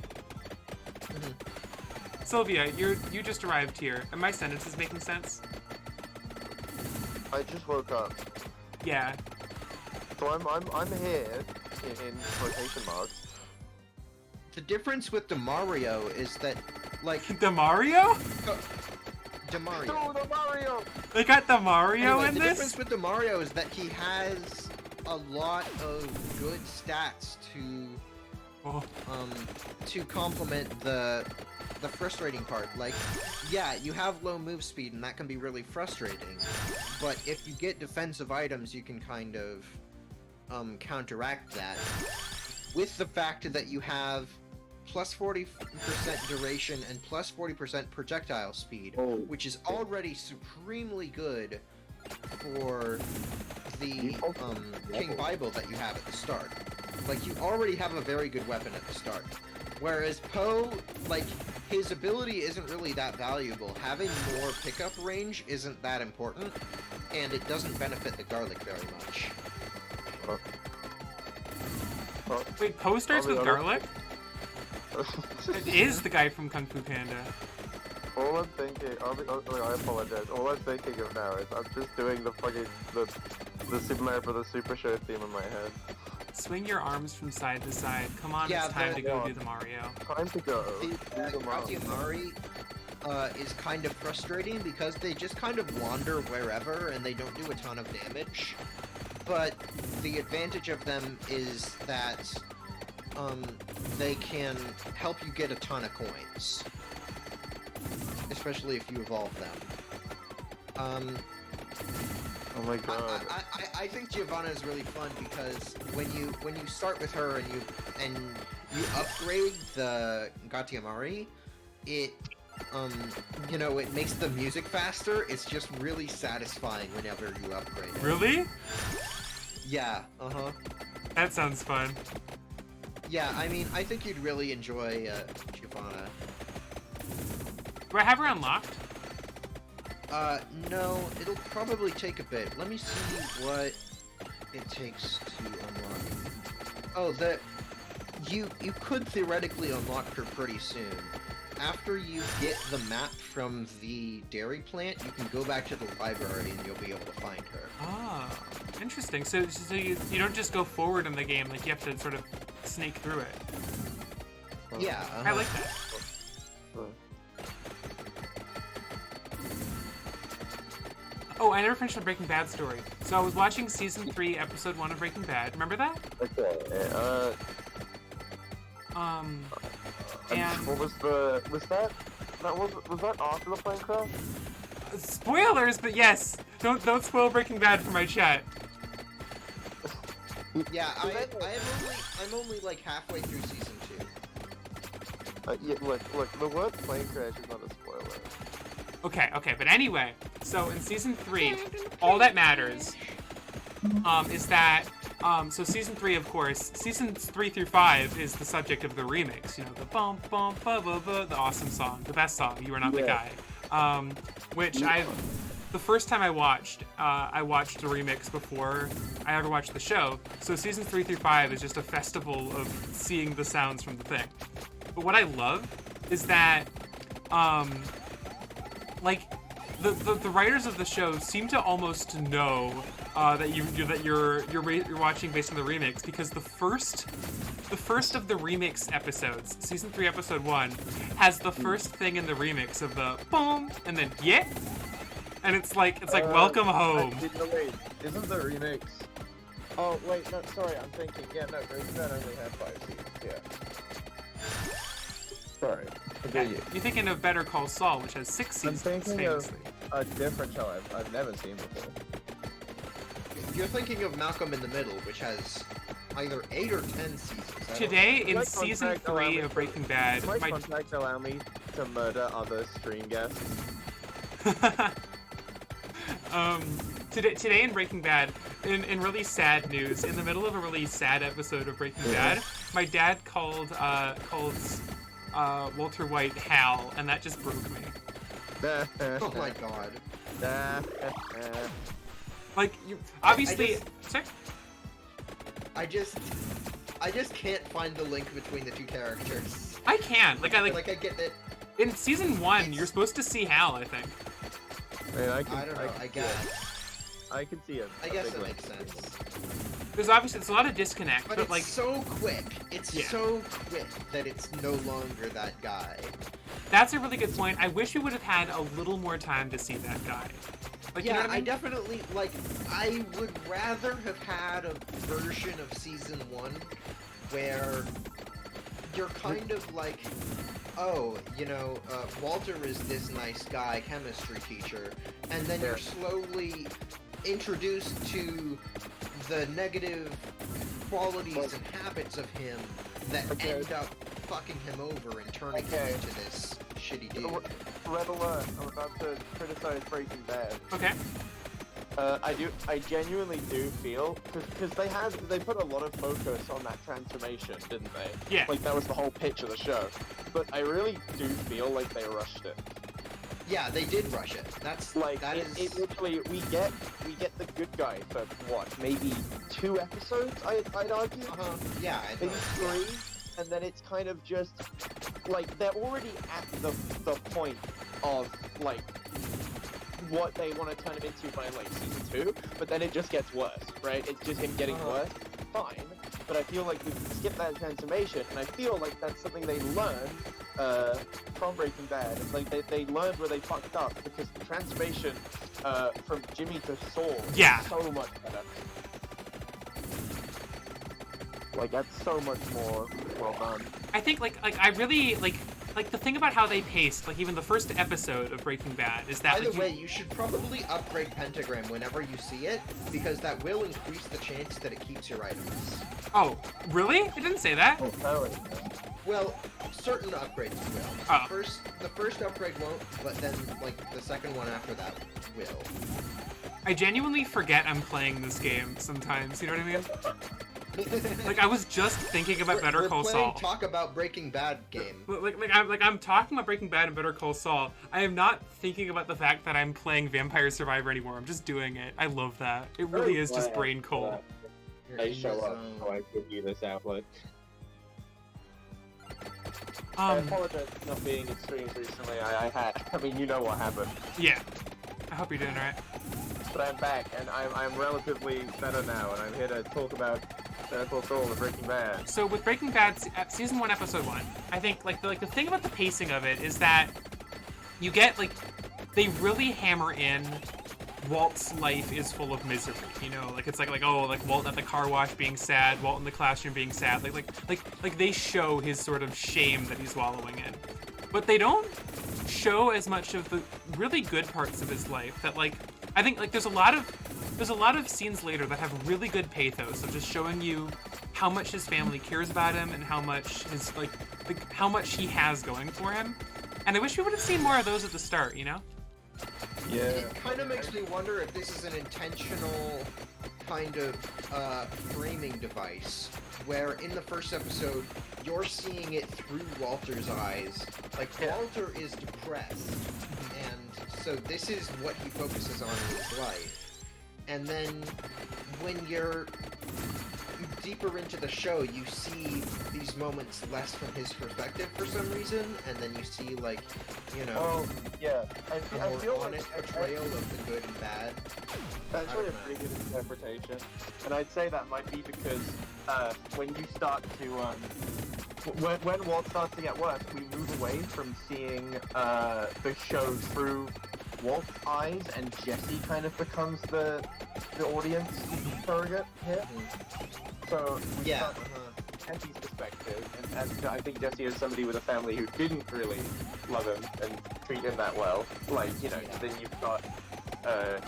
Speaker 1: Sylvia, you just arrived here. Are my sentences making sense?
Speaker 5: I just woke up.
Speaker 1: Yeah.
Speaker 5: So I'm here in quotation marks.
Speaker 2: The difference with Demario is that, like,
Speaker 1: The Mario?
Speaker 2: Demario.
Speaker 5: No, the Mario!
Speaker 1: They got the Mario
Speaker 2: Anyway,
Speaker 1: in
Speaker 2: the
Speaker 1: this?
Speaker 2: difference with Demario is that he has a lot of good stats
Speaker 1: Oh.
Speaker 2: to complement the frustrating part. Like, yeah, you have low move speed, and that can be really frustrating. But if you get defensive items, you can kind of counteract that with the fact that you have plus 40% duration and plus 40% projectile speed,
Speaker 5: Oh.
Speaker 2: which is already supremely good for the King Bible that you have at the start. Like, you already have a very good weapon at the start. Whereas Poe, like, his ability isn't really that valuable. Having more pickup range isn't that important, and it doesn't benefit the garlic very much.
Speaker 1: Wait, Poe starts
Speaker 5: I'll be
Speaker 1: with garlic?
Speaker 5: honest.
Speaker 1: It is the guy from Kung Fu Panda.
Speaker 5: All I'm thinking, I apologize. All I'm thinking of now is I'm just doing the fucking the Super Mario Bros. Super Show theme in my head.
Speaker 1: Swing your arms from side to side. Come on,
Speaker 2: Yeah,
Speaker 1: it's time
Speaker 2: the-
Speaker 1: to go do the Mario.
Speaker 5: Time to go.
Speaker 2: The Gratiamari is kind of frustrating because they just kind of wander wherever and they don't do a ton of damage. But the advantage of them is that they can help you get a ton of coins, especially if you evolve them.
Speaker 5: Oh my god.
Speaker 2: I think Giovanna is really fun because when you start with her and you upgrade the Gatiamari, it you know, it makes the music faster. It's just really satisfying whenever you upgrade it.
Speaker 1: Really?
Speaker 2: Yeah,
Speaker 1: That sounds fun.
Speaker 2: Yeah, I mean, I think you'd really enjoy Giovanna.
Speaker 1: Do I have her unlocked?
Speaker 2: No, it'll probably take a bit. Let me see what it takes to unlock. Oh, you could theoretically unlock her pretty soon. After you get the map from the dairy plant, you can go back to the library and you'll be able to find her.
Speaker 1: Oh, interesting. So you don't just go forward in the game, like you have to sort of snake through it.
Speaker 2: Yeah,
Speaker 1: I like that. Oh, I never finished the Breaking Bad story. So I was watching season 3, episode 1 of Breaking Bad. Remember that?
Speaker 5: Okay,
Speaker 1: And
Speaker 5: what was that after the plane crash?
Speaker 1: spoilers, but yes, don't spoil Breaking Bad for my chat.
Speaker 2: Yeah, I'm only like halfway through season 2.
Speaker 5: Yeah, look, the word plane crash is not a spoiler.
Speaker 1: Okay, but anyway, so in season 3, all that matters is that so season 3, of course, seasons 3 through 5 is the subject of the remix. You know, the bum bum ba ba ba, the awesome song, the best song. You Are Not the Guy, which the first time I watched the remix before I ever watched the show. So seasons 3 through 5 is just a festival of seeing the sounds from the thing. But what I love is that like the writers of the show seem to almost know that you're watching based on the remix, because the first of the remix episodes, season 3 episode 1, has the first thing in the remix of the boom and then yeah, and it's like welcome home.
Speaker 5: No, wait, isn't the remix? Oh wait, no, sorry, I'm thinking. Yeah, no, Breaking Bad only had 5 seasons. Yeah. Sorry.
Speaker 1: You're thinking of Better Call Saul, which has 6
Speaker 5: I'm
Speaker 1: seasons,
Speaker 5: thinking of
Speaker 1: famously.
Speaker 5: a different show I've never seen before.
Speaker 2: You're thinking of Malcolm in the Middle, which has either 8 or 10 seasons. I don't
Speaker 1: Today, in
Speaker 5: My
Speaker 1: season
Speaker 5: contract allow
Speaker 1: 3
Speaker 5: me
Speaker 1: of
Speaker 5: to-
Speaker 1: Breaking Bad,
Speaker 5: Does my contract allow me to murder other stream guests?
Speaker 1: Today in Breaking Bad, in really sad news, in the middle of a really sad episode of Breaking Bad, my dad called Walter White Hal, and that just broke me.
Speaker 2: Oh my god.
Speaker 1: Like, you obviously. Sorry?
Speaker 2: I just can't find the link between the two characters.
Speaker 1: I can. Like
Speaker 2: I get that.
Speaker 1: in season 1, you're supposed to see Hal, I think.
Speaker 5: I
Speaker 2: I don't know. I guess.
Speaker 5: I can see it.
Speaker 2: I guess that makes sense.
Speaker 1: There's a lot of disconnect,
Speaker 2: But
Speaker 1: but
Speaker 2: it's
Speaker 1: like,
Speaker 2: so quick. It's
Speaker 1: Yeah.
Speaker 2: so quick that it's no longer that guy.
Speaker 1: that's a really good point. I wish we would have had a little more time to see that guy. Like,
Speaker 2: Yeah,
Speaker 1: you know what I
Speaker 2: I
Speaker 1: mean?
Speaker 2: definitely I would rather have had a version of season 1 where you're kind of like, oh, Walter is this nice guy, chemistry teacher, and then you're slowly introduced to the negative qualities and habits of him that end up fucking him over and turning him into this shitty dude.
Speaker 5: Red alert! I'm about to criticize Breaking Bad.
Speaker 1: Okay.
Speaker 5: I genuinely do feel because they put a lot of focus on that transformation, didn't they?
Speaker 1: Yeah.
Speaker 5: Like that was the whole pitch of the show. But I really do feel like they rushed it.
Speaker 2: Yeah, they did rush it. That's
Speaker 5: Like
Speaker 2: that
Speaker 5: it,
Speaker 2: is.
Speaker 5: it literally we get the good guy for what, maybe 2 episodes? I'd argue.
Speaker 2: Yeah,
Speaker 5: Maybe 3, and then it's kind of just like they're already at the point of like what they want to turn him into by like season 2, but then it just gets worse, right? It's just him getting worse. Fine, but I feel like we skip that transformation, and I feel like that's something they learned from Breaking Bad. Like they learned where they fucked up, because the transformation from Jimmy to Saul
Speaker 1: Yeah.
Speaker 5: is so much better. Like that's so much more well done.
Speaker 1: I think I really like the thing about how they paced, like even the first episode of Breaking Bad, is that
Speaker 2: By the
Speaker 1: like,
Speaker 2: way, you should probably upgrade Pentagram whenever you see it, because that will increase the chance that it keeps your items.
Speaker 1: Oh, really? It didn't say that.
Speaker 5: Oh, totally.
Speaker 2: Well, certain upgrades will.
Speaker 1: Oh.
Speaker 2: The first upgrade won't, but then like the second one after that will.
Speaker 1: I genuinely forget I'm playing this game sometimes. You know what I mean? Like I was just thinking about Better
Speaker 2: We're
Speaker 1: Call
Speaker 2: playing
Speaker 1: Saul.
Speaker 2: Talk About Breaking Bad game.
Speaker 1: I'm talking about Breaking Bad and Better Call Saul. I am not thinking about the fact that I'm playing Vampire Survivor anymore. I'm just doing it. I love that. It really is just brain cold.
Speaker 2: You're
Speaker 5: I
Speaker 2: in
Speaker 5: show
Speaker 2: the
Speaker 5: up,
Speaker 2: zone.
Speaker 5: so I give you this outlet. I
Speaker 1: Um,
Speaker 5: apologize for not being in streams recently. I mean, you know what happened.
Speaker 1: yeah. I hope you're doing alright.
Speaker 5: But I'm back, and I'm relatively better now, and I'm here to talk about Better Call Saul and Breaking Bad.
Speaker 1: So with Breaking Bad, season 1, episode 1, I think the thing about the pacing of it is that you get they really hammer in Walt's life is full of misery. You know, it's like Walt at the car wash being sad, Walt in the classroom being sad. Like they show his sort of shame that he's wallowing in, but they don't show as much of the really good parts of his life. That I think there's a lot of scenes later that have really good pathos of just showing you how much his family cares about him and how much how much he has going for him. And I wish we would have seen more of those at the start, you know?
Speaker 5: Yeah.
Speaker 2: It kind of makes me wonder if this is an intentional kind of framing device, where in the first episode, you're seeing it through Walter's eyes. Like, Walter is depressed, and so this is what he focuses on in his life. and then when you're deeper into the show, you see these moments less from his perspective for some reason, and then you see, like, you know,
Speaker 5: Oh, yeah. I
Speaker 2: a more
Speaker 5: feel
Speaker 2: honest
Speaker 5: like
Speaker 2: portrayal of the good and bad.
Speaker 5: that's
Speaker 2: I
Speaker 5: really a
Speaker 2: don't know.
Speaker 5: pretty good interpretation, and I'd say that might be because when you start to when Walt starts to get worse, we move away from seeing the show through Walt's eyes, and Jesse kind of becomes the audience surrogate here. So we
Speaker 2: Yeah.
Speaker 5: start with Jesse's perspective, and I think Jesse is somebody with a family who didn't really love him and treat him that well. Like, you know,
Speaker 2: Yeah.
Speaker 5: then you've got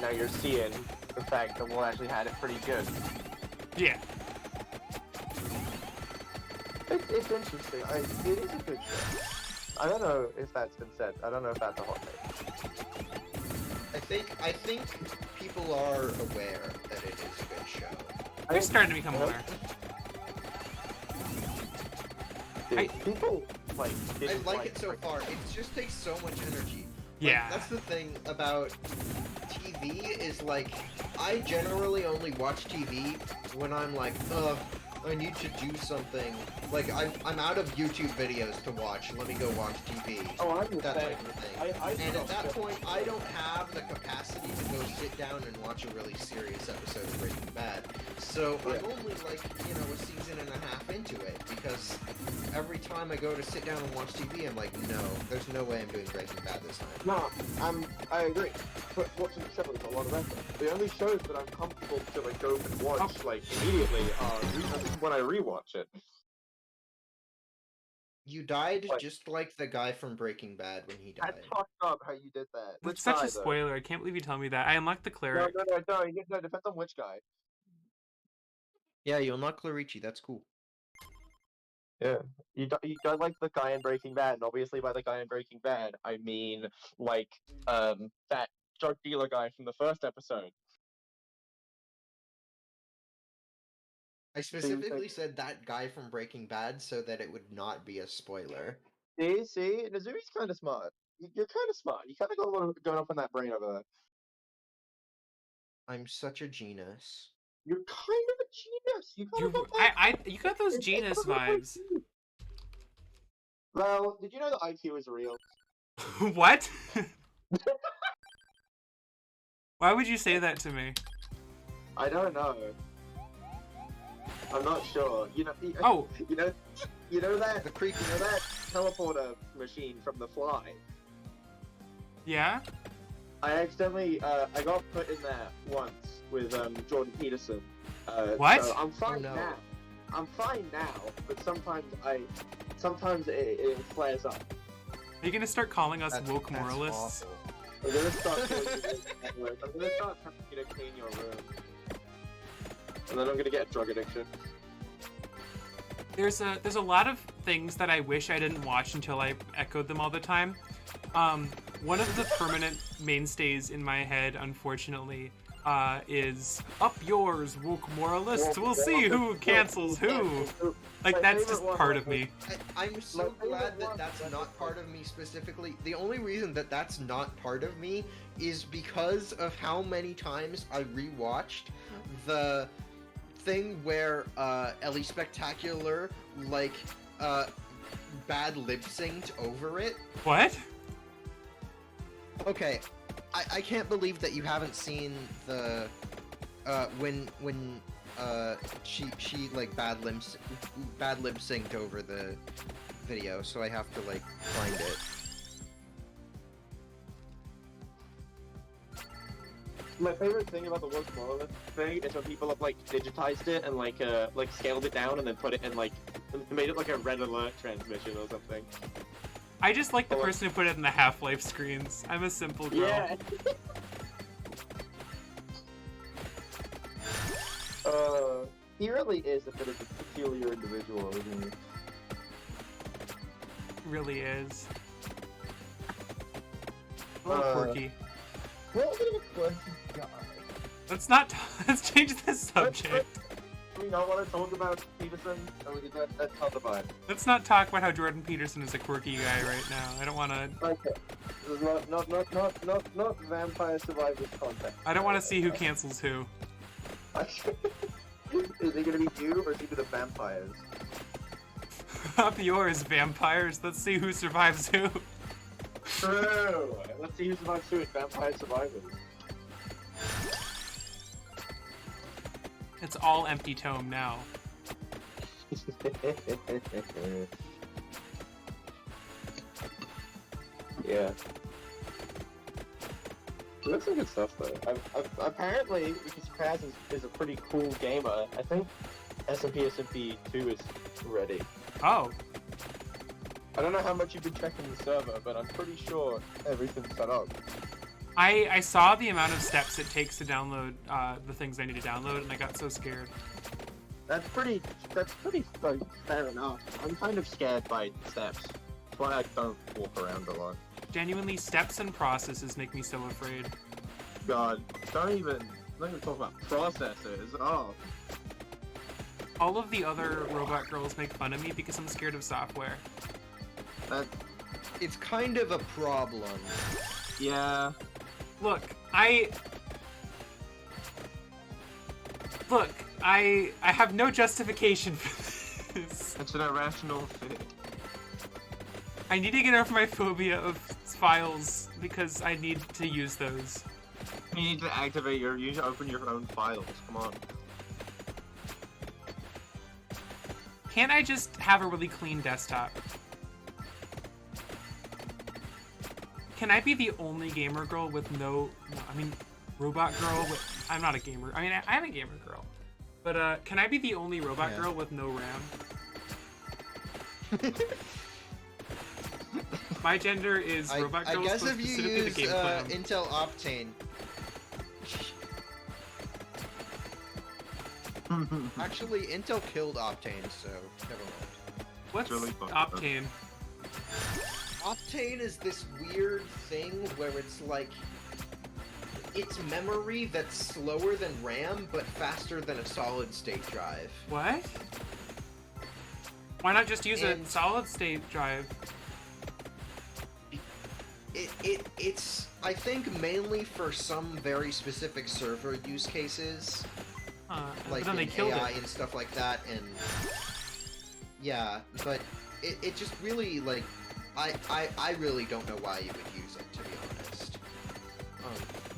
Speaker 5: now you're seeing the fact that Walt actually had it pretty good.
Speaker 1: Yeah.
Speaker 5: It's interesting. It is a good show. I don't know if that's been said. I don't know if that's a hot take.
Speaker 2: I think people are aware that it is a good show.
Speaker 1: They're starting to become
Speaker 5: Yeah.
Speaker 1: aware.
Speaker 5: People like.
Speaker 2: I
Speaker 5: didn't
Speaker 2: like it so far. It just takes so much energy. Like,
Speaker 1: Yeah.
Speaker 2: that's the thing about TV is, like, I generally only watch TV when I'm like, ugh, I need to do something. Like, I'm out of YouTube videos to watch. Let me go watch TV.
Speaker 5: Oh, I'm the
Speaker 2: That
Speaker 5: same.
Speaker 2: type of thing.
Speaker 5: I
Speaker 2: And at that
Speaker 5: stopped
Speaker 2: point, I don't have the capacity to go sit down and watch a really serious episode of Breaking Bad. So I'm only, like, you know, a season and a half into it, because every time I go to sit down and watch TV, I'm like, no, there's no way I'm doing Breaking Bad this time.
Speaker 5: No, I agree. But watching the show is a lot of effort. The only shows that I'm comfortable to like go and watch like immediately are when I rewatch it.
Speaker 2: You died
Speaker 5: What?
Speaker 2: just like the guy from Breaking Bad when he
Speaker 5: That's
Speaker 2: died.
Speaker 5: fucked up how you did that.
Speaker 1: That's
Speaker 5: Which
Speaker 1: such
Speaker 5: guy,
Speaker 1: a
Speaker 5: though?
Speaker 1: spoiler. I can't believe you tell me that. I unlocked the
Speaker 5: No,
Speaker 1: cleric.
Speaker 5: no, it depends on which guy.
Speaker 2: Yeah, you unlock Clarici, that's cool.
Speaker 5: Yeah, you don't like the guy in Breaking Bad, and obviously by the guy in Breaking Bad, I mean like that drug dealer guy from the first episode.
Speaker 2: I specifically said that guy from Breaking Bad so that it would not be a spoiler.
Speaker 5: See, Nozuri's kind of smart. You're kind of smart. You kind of got a lot going up in that brain over there.
Speaker 2: I'm such a genius.
Speaker 5: You're kind of a genius. You kind
Speaker 1: You,
Speaker 5: of got that.
Speaker 1: you got those
Speaker 5: it's
Speaker 1: genius
Speaker 5: kind of like
Speaker 1: vibes.
Speaker 5: you. Well, did you know that IQ is real?
Speaker 1: What? Why would you say that to me?
Speaker 5: I don't know. I'm not sure.
Speaker 1: Oh,
Speaker 5: you know that
Speaker 2: The creepy.
Speaker 5: you know that teleporter machine from The Fly.
Speaker 1: yeah?
Speaker 5: I accidentally I got put in there once with Jordan Peterson.
Speaker 1: What?
Speaker 5: So I'm fine
Speaker 2: no.
Speaker 5: now. I'm fine now, but sometimes it flares up.
Speaker 1: Are you gonna start calling us woke
Speaker 2: That's
Speaker 1: moralists?
Speaker 2: awful.
Speaker 5: I'm gonna start I'm gonna start trying to clean your room. And then I'm gonna get a drug addiction.
Speaker 1: There's a lot of things that I wish I didn't watch until I echoed them all the time. One of the permanent mainstays in my head, unfortunately, is "Up yours, woke moralists. We'll see who cancels who." Like,
Speaker 5: My
Speaker 1: that's
Speaker 5: favorite
Speaker 1: just
Speaker 5: one
Speaker 1: part
Speaker 5: was
Speaker 1: of me.
Speaker 2: I'm so
Speaker 5: My favorite
Speaker 2: glad that
Speaker 5: one
Speaker 2: that's
Speaker 5: was-
Speaker 2: not part of me specifically. The only reason that that's not part of me is because of how many times I rewatched the thing where Ellie Spectacular, like, bad lip synced over it.
Speaker 1: What?
Speaker 2: Okay, I can't believe that you haven't seen the when she like bad lip synced over the video, so I have to like find it.
Speaker 5: My favorite thing about the woke moralist thing is when people have like digitized it and like scaled it down and then put it in like made it like a red alert transmission or something.
Speaker 1: I just like the
Speaker 5: Or-
Speaker 1: person who put it in the Half-Life screens. I'm a simple girl.
Speaker 5: Yeah. He really is a bit of a peculiar individual, isn't he?
Speaker 1: Really is. A little
Speaker 5: Uh,
Speaker 1: quirky.
Speaker 5: What a bit of a quirky guy.
Speaker 1: Let's not. Let's change this subject.
Speaker 5: Do we not want to talk about Peterson? Or we can that's not the vibe.
Speaker 1: Let's not talk about how Jordan Peterson is a quirky guy right now. I don't want to.
Speaker 5: Okay. This is not Vampire Survivors content.
Speaker 1: I don't want to see who cancels who.
Speaker 5: Is it gonna be you or is it gonna be the vampires?
Speaker 1: Up yours, vampires. Let's see who survives who.
Speaker 5: True. Let's see who survives who in Vampire Survivors.
Speaker 1: It's all empty tome now.
Speaker 5: Yeah. It looks like good stuff though. Apparently, because Kraz is a pretty cool gamer, I think SMP 2 is ready.
Speaker 1: Oh,
Speaker 5: I don't know how much you've been checking the server, but I'm pretty sure everything's set up.
Speaker 1: I saw the amount of steps it takes to download the things I need to download, and I got so scared.
Speaker 5: That's pretty like, fair enough. I'm kind of scared by steps. That's why I don't walk around a lot.
Speaker 1: Genuinely, steps and processes make me so afraid.
Speaker 5: God, don't even talk about processors. Oh.
Speaker 1: All of the other robot girls make fun of me because I'm scared of software.
Speaker 2: It's kind of a problem.
Speaker 5: Yeah.
Speaker 1: Look, I have no justification for this.
Speaker 5: It's an irrational fit.
Speaker 1: I need to get over my phobia of files because I need to use those.
Speaker 5: You need to activate you need to open your own files. Come on.
Speaker 1: Can't I just have a really clean desktop? Can I be the only gamer girl with robot girl with... I'm not a gamer. I mean, I'm a gamer girl. But, can I be the only robot girl with no RAM? My gender is robot girl.
Speaker 2: I guess if you
Speaker 1: specifically
Speaker 2: use
Speaker 1: the game clan.
Speaker 2: Intel Optane... Actually, Intel killed Optane, so never mind.
Speaker 1: What's
Speaker 5: really fun.
Speaker 1: Optane?
Speaker 2: Optane is this weird thing where it's like... It's memory that's slower than RAM, but faster than a solid-state drive.
Speaker 1: What? Why not just use a
Speaker 2: And-
Speaker 1: solid-state drive?
Speaker 2: It's, I think, mainly for some very specific server use cases.
Speaker 1: But
Speaker 2: Like
Speaker 1: then they
Speaker 2: in
Speaker 1: killed
Speaker 2: AI
Speaker 1: it.
Speaker 2: and stuff like that, and yeah, but it just really, like, I really don't know why you would use it, to be honest.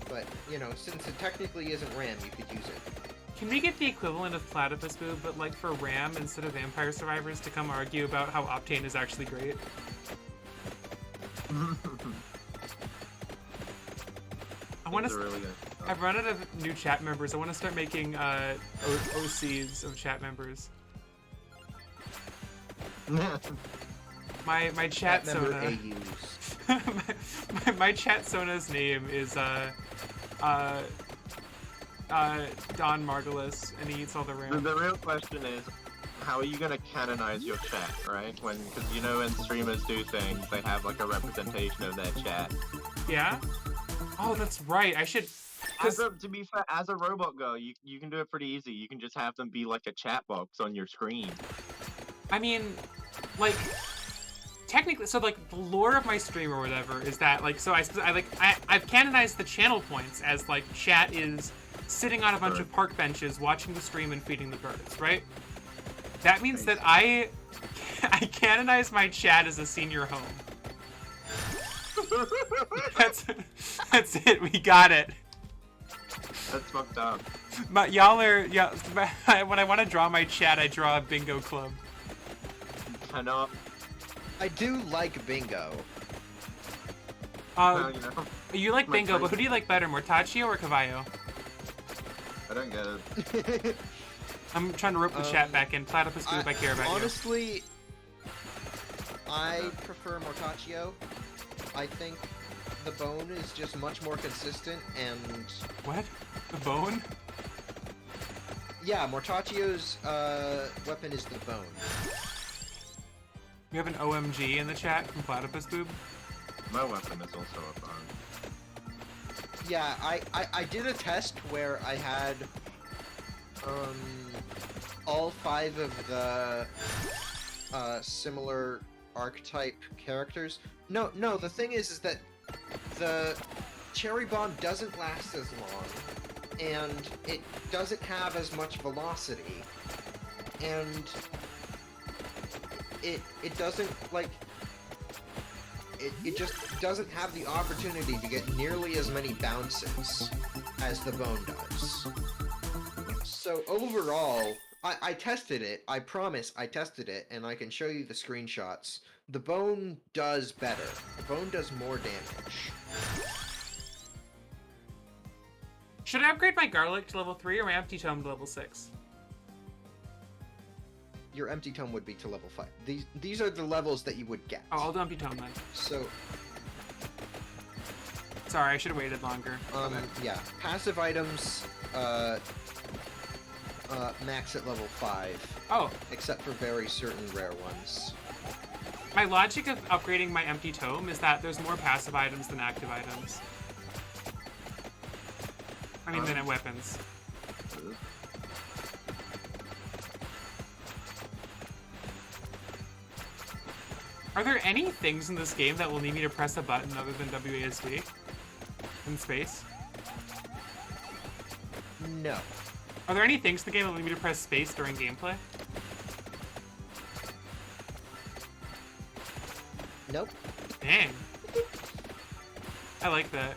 Speaker 2: But, you know, since it technically isn't RAM, you could use it.
Speaker 1: Can we get the equivalent of Platypus Boob, but like for RAM instead of Vampire Survivors, to come argue about how Optane is actually great? I want to.
Speaker 5: Really good.
Speaker 1: I've run out of new chat members. I want to start making OCs of chat members. My chat
Speaker 2: member
Speaker 1: Sona.
Speaker 2: AUs.
Speaker 1: my chat Sona's name is Don Margulis, and he eats all the RAM.
Speaker 5: The real question is, how are you gonna canonize your chat, right? Because you know when streamers do things, they have like a representation of their chat.
Speaker 1: Yeah. Oh, that's right. I should.
Speaker 5: To be fair, as a robot girl, you can do it pretty easy. You can just have them be like a chat box on your screen.
Speaker 1: I mean, like, technically, so like the lore of my stream or whatever is that like, so I've canonized the channel points as like chat is sitting on a bunch of park benches watching the stream and feeding the birds, right? That means that I canonize my chat as a senior home. That's it. We got it.
Speaker 5: That's fucked up.
Speaker 1: But y'all are when I want to draw my chat, I draw a bingo club.
Speaker 5: Cannot.
Speaker 2: I do like bingo.
Speaker 5: Well, you know,
Speaker 1: You like
Speaker 5: my
Speaker 1: bingo, but
Speaker 5: friend-
Speaker 1: who do you like better, Mortaccio or Cavallo?
Speaker 5: I don't get it.
Speaker 1: I'm trying to rope the chat back in. Platypus Boob, I care about
Speaker 2: honestly, I prefer Mortaccio. I think the bone is just much more consistent, and
Speaker 1: you. What? The bone?
Speaker 2: yeah, Mortaccio's weapon is the bone.
Speaker 1: We have an OMG in the chat from Platypus Boob.
Speaker 5: My weapon is also a bone.
Speaker 2: Yeah, I did a test where I had all 5 of the similar archetype characters. No, the thing is that the cherry bomb doesn't last as long, and it doesn't have as much velocity, and it doesn't like it just doesn't have the opportunity to get nearly as many bounces as the bone does. So overall, I tested it. I promise I tested it, and I can show you the screenshots. The bone does better. The bone does more damage.
Speaker 1: Should I upgrade my garlic to level 3 or my empty tome to level 6?
Speaker 2: Your empty tome would be to level 5. These are the levels that you would get.
Speaker 1: Oh, I'll do empty tome then.
Speaker 2: So,
Speaker 1: Sorry, I should have waited longer.
Speaker 2: yeah. Passive items, max at level 5.
Speaker 1: Oh,
Speaker 2: Except for very certain rare ones.
Speaker 1: my logic of upgrading my empty tome is that there's more passive items than active items. I mean, than weapons. Are there any things in this game that will need me to press a button other than WASD? In space?
Speaker 2: No.
Speaker 1: Are there any things in the game that will need me to press space during gameplay?
Speaker 2: Nope.
Speaker 1: Dang. I like that.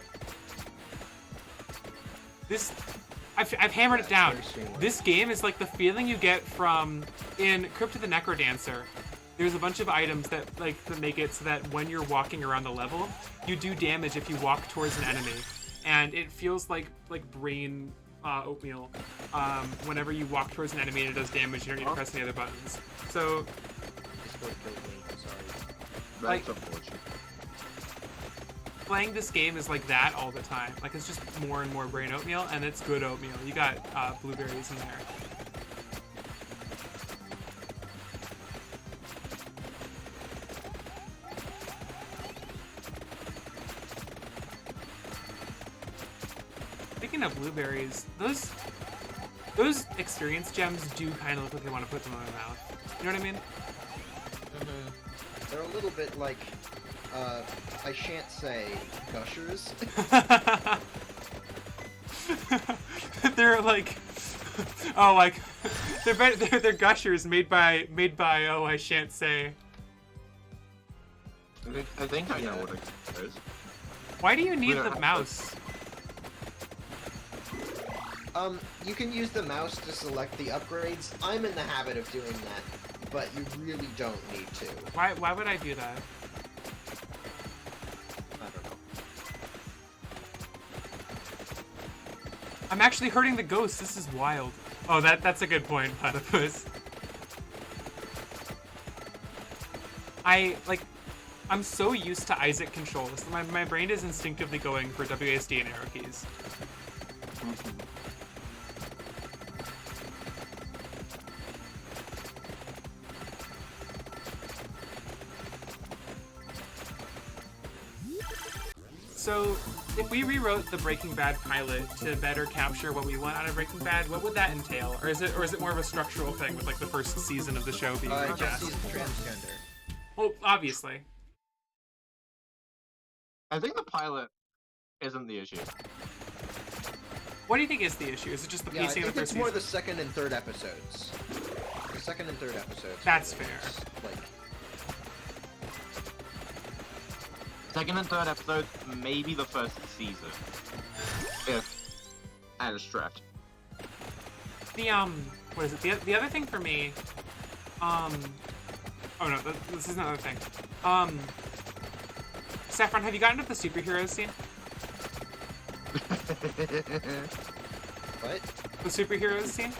Speaker 1: I've hammered it down.
Speaker 2: Very seamless.
Speaker 1: This game is like the feeling you get from in Crypt of the Necrodancer. There's a bunch of items that make it so that when you're walking around the level, you do damage if you walk towards an enemy, and it feels like brain oatmeal. Whenever you walk towards an enemy and it does damage, you don't need to press any other buttons. So,
Speaker 2: Discord killed me. Sorry.
Speaker 1: Like-
Speaker 6: That's unfortunate.
Speaker 1: playing this game is like that all the time. Like, it's just more and more brain oatmeal, and it's good oatmeal. You got blueberries in there. Speaking of blueberries, those experience gems do kind of look like they want to put them in my mouth. You know what I mean?
Speaker 2: They're a little bit like, I shan't say gushers.
Speaker 1: They're like, oh, like they're gushers made by oh, I shan't say.
Speaker 6: I think I know what it is.
Speaker 1: Why do you need
Speaker 6: We don't
Speaker 1: the
Speaker 6: have to-
Speaker 1: mouse?
Speaker 2: You can use the mouse to select the upgrades. I'm in the habit of doing that, but you really don't need to.
Speaker 1: Why would I do that?
Speaker 2: I don't know.
Speaker 1: I'm actually hurting the ghost. This is wild. Oh, that's a good point, Platypus. I'm so used to Isaac controls. My brain is instinctively going for WASD and arrow keys. So, if we rewrote the Breaking Bad pilot to better capture what we want out of Breaking Bad, what would that entail? Or is it more of a structural thing with like the first season of the show being recast?
Speaker 2: Jesse's transgender.
Speaker 1: Well, obviously.
Speaker 6: I think the pilot isn't the issue.
Speaker 1: What do you think is the issue? Is it just the
Speaker 2: Yeah, I
Speaker 1: pacing
Speaker 2: think
Speaker 1: of the
Speaker 2: it's
Speaker 1: first
Speaker 2: more
Speaker 1: season?
Speaker 2: the second and third episodes. The second and third episodes.
Speaker 1: That's
Speaker 2: really
Speaker 1: fair.
Speaker 2: is, Like,
Speaker 6: Second and third episode, maybe the first season. If at a stretch.
Speaker 1: The what is it? The other thing for me, oh no, this is another thing. Saffron, have you gotten to the superheroes scene?
Speaker 2: what?
Speaker 1: The superheroes scene?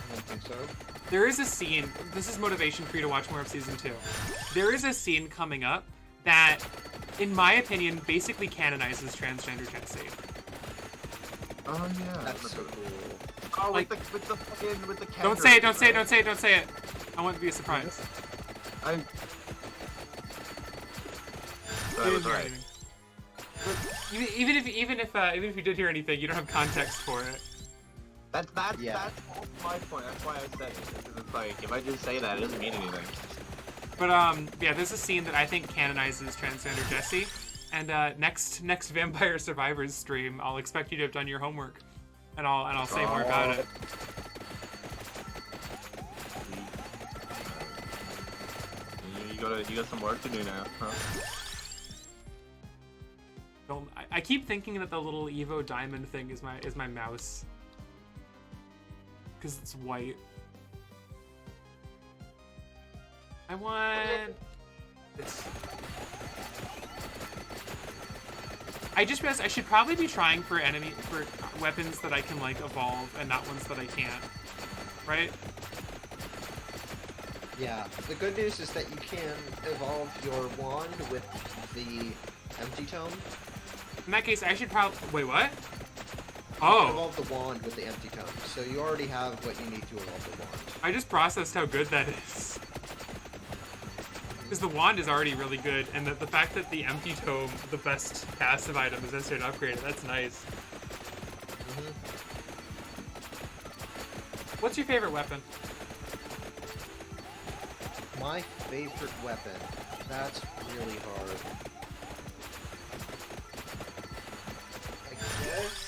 Speaker 2: I don't think so.
Speaker 1: There is a scene, this is motivation for you to watch more of Season 2. There is a scene coming up that, in my opinion, basically canonizes transgender Jesse.
Speaker 6: Oh yeah.
Speaker 2: That's so cool.
Speaker 6: Oh,
Speaker 1: like-
Speaker 6: with the fucking with the camera.
Speaker 1: Don't say it, don't say it, don't say it, don't say it! I want it to be a surprise.
Speaker 6: I.
Speaker 1: You
Speaker 6: That
Speaker 1: didn't
Speaker 6: was
Speaker 1: hear
Speaker 6: right.
Speaker 1: anything. But even if you did hear anything, you don't have context for it.
Speaker 6: That's
Speaker 2: Yeah.
Speaker 6: that's my point. That's why I said it. Because it's like if I just say that, it doesn't mean anything.
Speaker 1: But yeah, there's a scene that I think canonizes transgender Jesse, And next Vampire Survivors stream, I'll expect you to have done your homework, and I'll say more about it.
Speaker 6: You got some work to do now, huh?
Speaker 1: I keep thinking that the little Evo Diamond thing is my mouse, because it's white. I want this. I just realized I should probably be trying for weapons that I can like evolve and not ones that I can't. Right?
Speaker 2: Yeah. The good news is that you can evolve your wand with the Empty Tome.
Speaker 1: In that case, I should probably wait. What?
Speaker 2: You can
Speaker 1: Oh,
Speaker 2: evolve the wand with the Empty Tome, so you already have what you need to evolve the wand.
Speaker 1: I just processed how good that is. Because the wand is already really good, and the fact that the Empty Tome, the best passive item, is necessary to upgrade it, that's nice.
Speaker 2: Mm-hmm.
Speaker 1: What's your favorite weapon?
Speaker 2: My favorite weapon. That's really hard. I guess.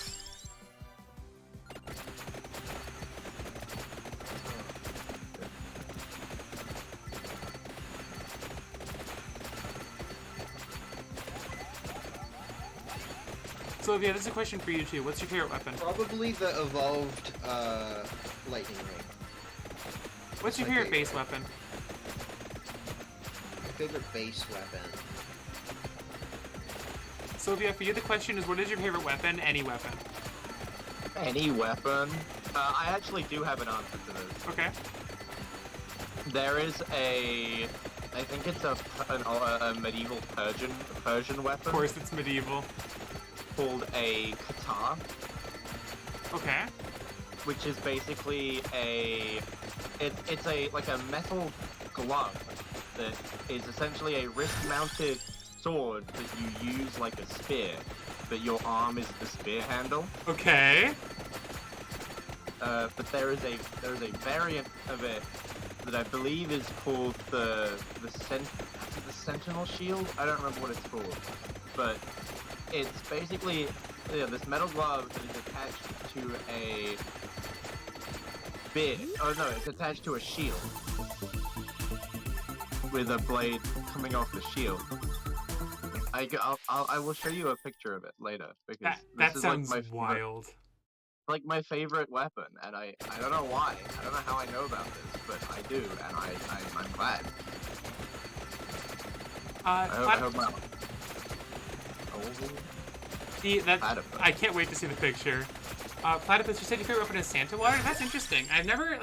Speaker 1: Sylvia, this is a question for you too. What's your favorite weapon?
Speaker 2: Probably the evolved lightning ray.
Speaker 1: What's your
Speaker 2: my
Speaker 1: favorite
Speaker 2: favorite.
Speaker 1: base weapon?
Speaker 2: My favorite base weapon.
Speaker 1: Sylvia, for you the question is, what is your favorite weapon? Any weapon.
Speaker 6: Any weapon? I actually do have an answer to this.
Speaker 1: Okay.
Speaker 6: There is I think it's a medieval Persian weapon
Speaker 1: Of course, it's medieval.
Speaker 6: called a katar,
Speaker 1: Okay.
Speaker 6: which is basically it's like a metal glove that is essentially a wrist-mounted sword that you use like a spear, but your arm is the spear handle.
Speaker 1: Okay.
Speaker 6: But there is a variant of it that I believe is called the Sentinel Shield. I don't remember what it's called, but it's basically this metal glove that is attached to a bit. Oh no, it's attached to a shield with a blade coming off the shield. I will show you a picture of it later because
Speaker 1: That
Speaker 6: this is
Speaker 1: sounds
Speaker 6: like
Speaker 1: wild.
Speaker 6: my favorite weapon, and I don't know why. I don't know how I know about this, but I do, and I'm glad. I hope my... Platypus.
Speaker 1: I can't wait to see the picture. Platypus, you said your favorite weapon is Santa Water? That's interesting. I've never,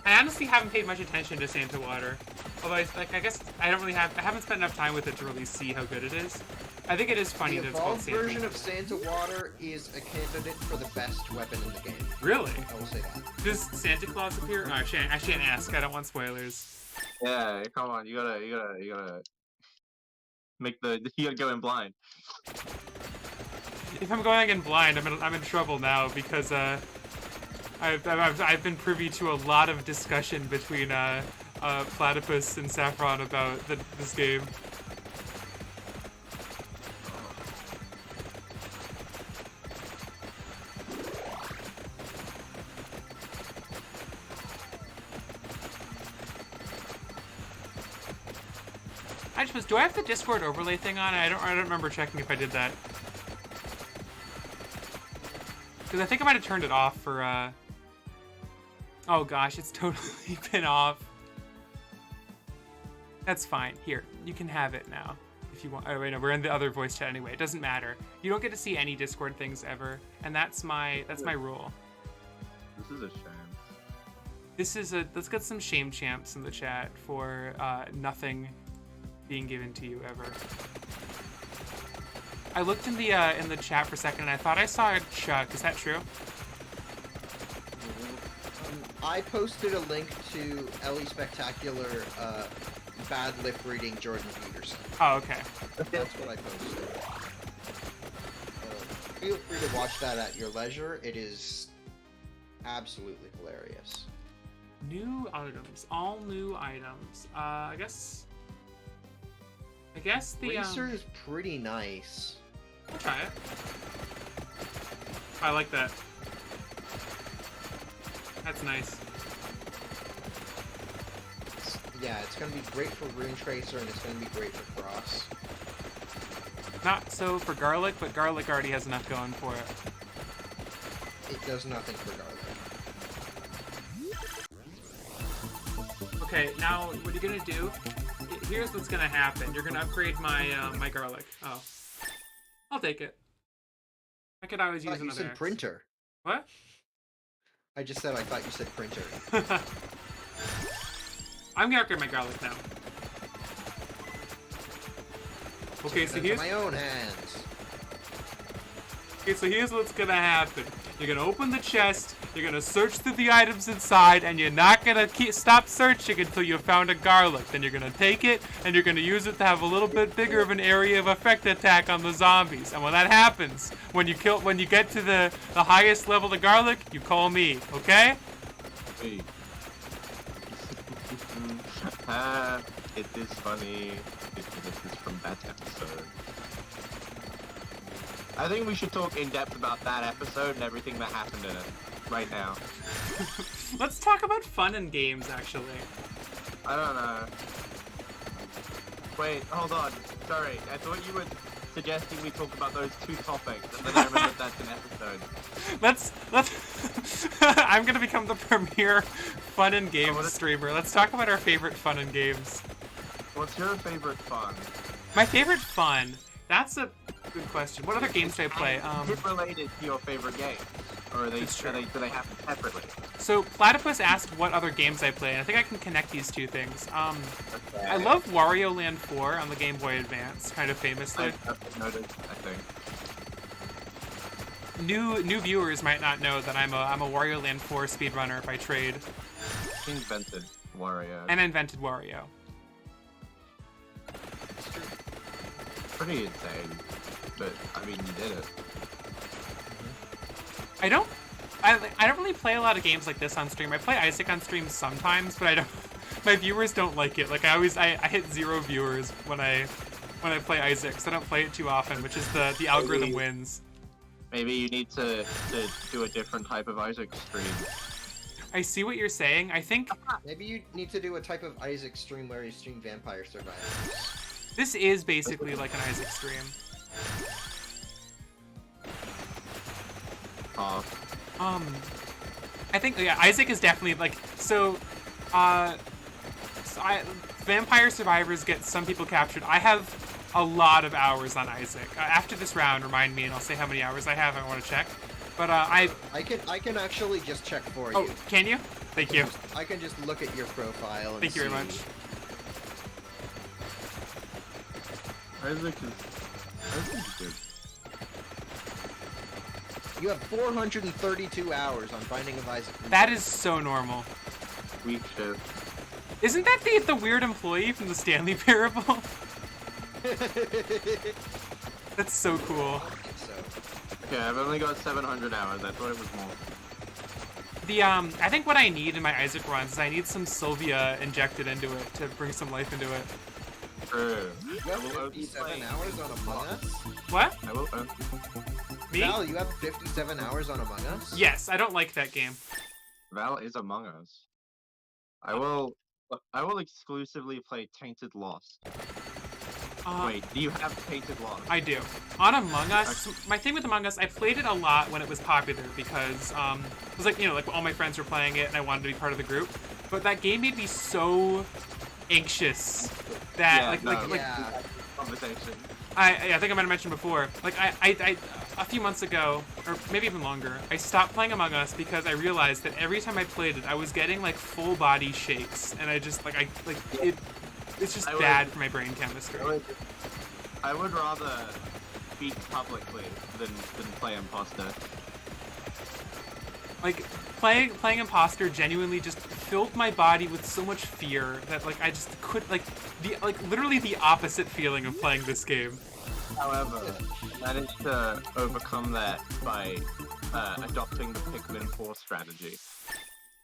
Speaker 1: I honestly haven't paid much attention to Santa Water. Although, I guess I haven't spent enough time with it to really see how good it is. I think it is funny
Speaker 2: The
Speaker 1: that it's called
Speaker 2: evolved
Speaker 1: Santa.
Speaker 2: version of Santa Water is a candidate for the best weapon in the game.
Speaker 1: Really?
Speaker 2: I will say that.
Speaker 1: Does Santa Claus appear? Oh, I shan't ask. I don't want spoilers.
Speaker 6: Yeah, come on, you gotta make you gotta go in blind.
Speaker 1: If I'm going in blind, I'm in trouble now because I've been privy to a lot of discussion between Platypus and Saffron about this game. Do I have the Discord overlay thing on? I don't remember checking if I did that. Because I think I might have turned it off for, Oh gosh, it's totally been off. That's fine. Here, you can have it now. If you want. Oh, wait, no, we're in the other voice chat anyway. It doesn't matter. You don't get to see any Discord things ever. And that's my rule.
Speaker 6: This is a shame.
Speaker 1: Let's get some shame champs in the chat for, nothing being given to you ever. I looked in the chat for a second and I thought I saw a Chuck. Is that true?
Speaker 2: I posted a link to Ellie Spectacular bad lip reading Jordan Peterson.
Speaker 1: Oh, okay.
Speaker 2: That's what I posted. Feel free to watch that at your leisure. It is absolutely hilarious.
Speaker 1: New items. All new items. I guess I guess the
Speaker 2: Racer is pretty nice.
Speaker 1: I'll try it. I like that. That's nice.
Speaker 2: Yeah, it's gonna be great for Rune Tracer, and it's gonna be great for Cross.
Speaker 1: Not so for Garlic, but Garlic already has enough going for it.
Speaker 2: It does nothing for Garlic.
Speaker 1: Okay, now what you're gonna do? Here's what's gonna happen. You're gonna upgrade my my Garlic. Oh, I'll take it. I could always
Speaker 2: I
Speaker 1: use
Speaker 2: thought you
Speaker 1: another.
Speaker 2: said
Speaker 1: X.
Speaker 2: printer.
Speaker 1: What?
Speaker 2: I just said I thought you said printer.
Speaker 1: I'm gonna upgrade my Garlic now. Okay, so
Speaker 2: Into
Speaker 1: here's
Speaker 2: my own hands.
Speaker 1: okay, so here's what's gonna happen. You're gonna open the chest. You're gonna search through the items inside, and you're not gonna stop searching until you found a Garlic. Then you're gonna take it, and you're gonna use it to have a little bit bigger of an area of effect attack on the zombies. And when that happens, when you get to the highest level of Garlic, you call me, okay?
Speaker 6: Hey. It is funny. This is from that episode. I think we should talk in depth about that episode and everything that happened in it right now.
Speaker 1: Let's talk about fun and games, actually.
Speaker 6: I don't know. Wait, hold on. Sorry, I thought you were suggesting we talk about those two topics, and then I remembered that's an episode.
Speaker 1: Let's I'm gonna become the premier fun and games streamer. Let's talk about our favorite fun and games.
Speaker 6: What's your favorite fun?
Speaker 1: My favorite fun? That's a good question. What other games do I play?
Speaker 6: Is it related to your favorite game? Or are they,
Speaker 1: That's true.
Speaker 6: do they happen separately?
Speaker 1: So Platypus asked what other games I play, and I think I can connect these two things.
Speaker 6: Okay.
Speaker 1: I love Wario Land 4 on the Game Boy Advance, kind of famously.
Speaker 6: I've noticed, I think.
Speaker 1: New viewers might not know that I'm a Wario Land 4 speedrunner by trade,
Speaker 6: He invented Wario.
Speaker 1: and I invented Wario.
Speaker 6: Pretty insane. But, I mean, you did it.
Speaker 1: I don't really play a lot of games like this on stream. I play Isaac on stream sometimes, but I don't. My viewers don't like it. Like I hit 0 viewers when I play Isaac, so I don't play it too often, which is the algorithm wins.
Speaker 6: Maybe you need to do a different type of Isaac stream.
Speaker 1: I see what you're saying. I think
Speaker 2: Maybe you need to do a type of Isaac stream where you stream Vampire Survivors.
Speaker 1: this is basically like an Isaac stream.
Speaker 6: Oh,
Speaker 1: I think Isaac is definitely like so. Vampire Survivors get some people captured. I have a lot of hours on Isaac. After this round, remind me, and I'll say how many hours I have. I want to check, but
Speaker 2: I can actually just check for
Speaker 1: Oh,
Speaker 2: you.
Speaker 1: can you? Thank you.
Speaker 2: I can just look at your profile and
Speaker 1: Thank you very
Speaker 2: see.
Speaker 1: much.
Speaker 6: Isaac is good.
Speaker 2: You have 432 hours on Binding of Isaac.
Speaker 1: That is so normal.
Speaker 6: Weak shift.
Speaker 1: Isn't that the weird employee from the Stanley Parable? That's so cool.
Speaker 2: So,
Speaker 6: Okay, I've only got 700 hours. I thought it was more.
Speaker 1: I think what I need in my Isaac runs is I need some Sylvia injected into it to bring some life into it.
Speaker 6: True.
Speaker 2: you have 57 hours on Among Us?
Speaker 1: What?
Speaker 6: I will.
Speaker 1: Me?
Speaker 2: Val, you have 57 hours on Among Us?
Speaker 1: Yes, I don't like that game.
Speaker 6: Val is Among Us. I will exclusively play Tainted Lost. Wait, do you have Tainted Lost?
Speaker 1: I do. On Among Us, my thing with Among Us, I played it a lot when it was popular because it was like, like all my friends were playing it and I wanted to be part of the group. But that game made me so anxious that
Speaker 2: Yeah.
Speaker 6: Conversation.
Speaker 1: I think I might have mentioned before. Like I a few months ago, or maybe even longer, I stopped playing Among Us because I realized that every time I played it, I was getting like full body shakes, and I just it's just bad for my brain chemistry.
Speaker 6: I would rather speak publicly than play imposter.
Speaker 1: Like playing imposter genuinely just filled my body with so much fear that like I just could literally the opposite feeling of playing this game.
Speaker 6: However, I managed to overcome that by adopting the Pikmin 4 strategy.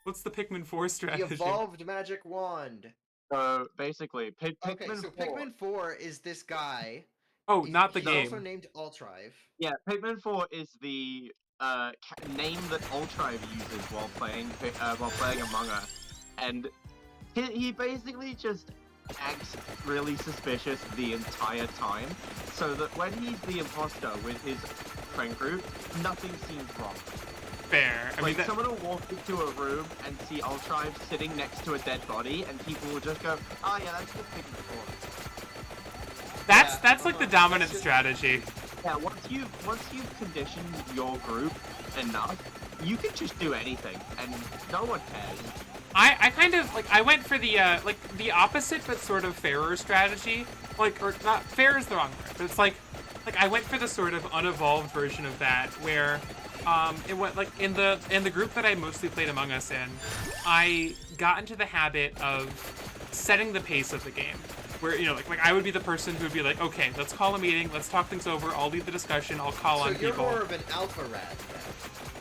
Speaker 1: What's the Pikmin 4
Speaker 2: The
Speaker 1: strategy?
Speaker 2: evolved magic wand.
Speaker 6: So basically, Pikmin
Speaker 2: Okay, so
Speaker 6: 4.
Speaker 2: Pikmin 4 is this guy.
Speaker 1: Oh, not the
Speaker 2: He's
Speaker 1: game.
Speaker 2: also named Ultrive.
Speaker 6: Yeah, Pikmin 4 is the name that Ultrive uses while playing Among Us, and he basically just acts really suspicious the entire time, so that when he's the imposter with his friend group, nothing seems wrong.
Speaker 1: Fair. I mean,
Speaker 6: Like,
Speaker 1: that,
Speaker 6: someone will walk into a room and see Ultrive sitting next to a dead body, and people will just go, "Oh yeah, that's just Pikmin 4."
Speaker 1: that's like the
Speaker 2: that's
Speaker 1: dominant
Speaker 2: just-
Speaker 1: strategy.
Speaker 6: Yeah, once you've conditioned your group enough, you can just do anything, and no one cares.
Speaker 1: I kind of like I went for the like the opposite but sort of fairer strategy. Like, or not fair is the wrong word, but it's like I went for the sort of unevolved version of that where it went like in the group that I mostly played Among Us in, I got into the habit of setting the pace of the game. Where, you know, like I would be the person who would be like, okay, let's call a meeting, let's talk things over, I'll lead the discussion, I'll call
Speaker 2: So
Speaker 1: on
Speaker 2: you're
Speaker 1: people.
Speaker 2: more of an alpha rat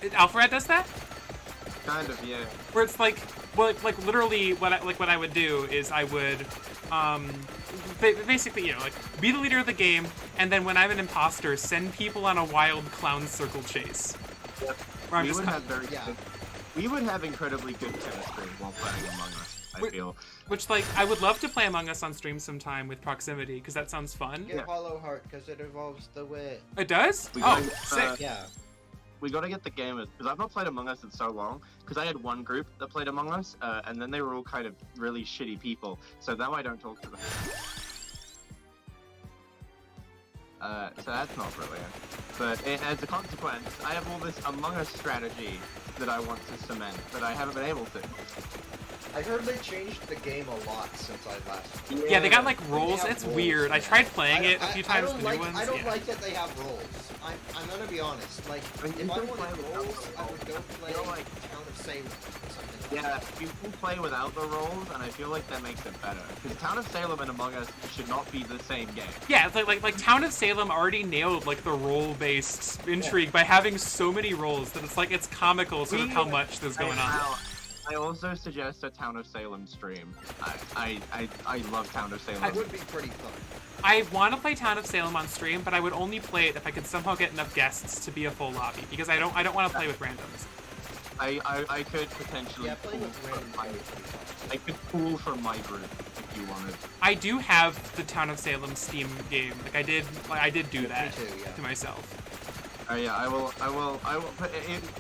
Speaker 2: then.
Speaker 1: Alpharad does that?
Speaker 6: Kind of, yeah.
Speaker 1: Where it's like, well, like literally what I would do is I would, basically, you know, like be the leader of the game, and then when I'm an imposter, send people on a wild clown circle chase.
Speaker 6: Yep.
Speaker 1: Where I'm
Speaker 6: We
Speaker 1: just
Speaker 6: would
Speaker 1: kind
Speaker 6: have very
Speaker 2: yeah.
Speaker 6: good, we would have incredibly good chemistry while playing Among Us, I
Speaker 1: Wait.
Speaker 6: feel.
Speaker 1: which like I would love to play Among Us on stream sometime with proximity because that sounds fun.
Speaker 2: Get
Speaker 6: Yeah.
Speaker 2: Hollow Heart because it involves the wit.
Speaker 1: It does?
Speaker 6: We
Speaker 1: Oh,
Speaker 6: gotta,
Speaker 1: sick.
Speaker 2: Yeah.
Speaker 6: We gotta get the gamers, because I've not played Among Us in so long, because I had one group that played Among Us, and then they were all kind of really shitty people, so now I don't talk to them. So that's not brilliant. But as a consequence, I have all this Among Us strategy that I want to cement, but I haven't been able to.
Speaker 2: I heard they changed the game a lot since I last.
Speaker 1: Yeah, they got like
Speaker 2: They
Speaker 1: roles.
Speaker 2: have
Speaker 1: It's
Speaker 2: roles
Speaker 1: weird. I
Speaker 2: now.
Speaker 1: tried playing it a
Speaker 2: I-
Speaker 1: few
Speaker 2: I
Speaker 1: times.
Speaker 2: don't
Speaker 1: The
Speaker 2: like,
Speaker 1: new ones.
Speaker 2: I don't
Speaker 1: yeah.
Speaker 2: like that they have roles. I'm gonna be honest. Like,
Speaker 6: I mean,
Speaker 2: if
Speaker 6: you
Speaker 2: I
Speaker 6: can
Speaker 2: wanted
Speaker 6: play without
Speaker 2: roles,
Speaker 6: the
Speaker 2: I would go
Speaker 6: roles.
Speaker 2: play
Speaker 6: Feel like-
Speaker 2: Town of Salem or something like
Speaker 6: Yeah,
Speaker 2: that.
Speaker 6: you can play without the roles, and I feel like that makes it better. Because Town of Salem and Among Us should not be the same game.
Speaker 1: Yeah, it's like Town of Salem already nailed like the role-based intrigue by having so many roles that it's like it's comical sort of how much there's going on.
Speaker 6: I also suggest a Town of Salem stream. I love Town of Salem.
Speaker 2: It would be pretty fun.
Speaker 1: I want to play Town of Salem on stream, but I would only play it if I could somehow get enough guests to be a full lobby because I don't want to play with randoms.
Speaker 6: I could potentially
Speaker 2: Yeah, playing
Speaker 6: pull
Speaker 2: with
Speaker 6: from
Speaker 2: random
Speaker 6: my,
Speaker 2: would be pretty fun.
Speaker 6: I could pull from my group if you wanted.
Speaker 1: I do have the Town of Salem Steam game. Like I did do that
Speaker 2: Me too, yeah.
Speaker 1: to myself.
Speaker 6: Yeah, I will put,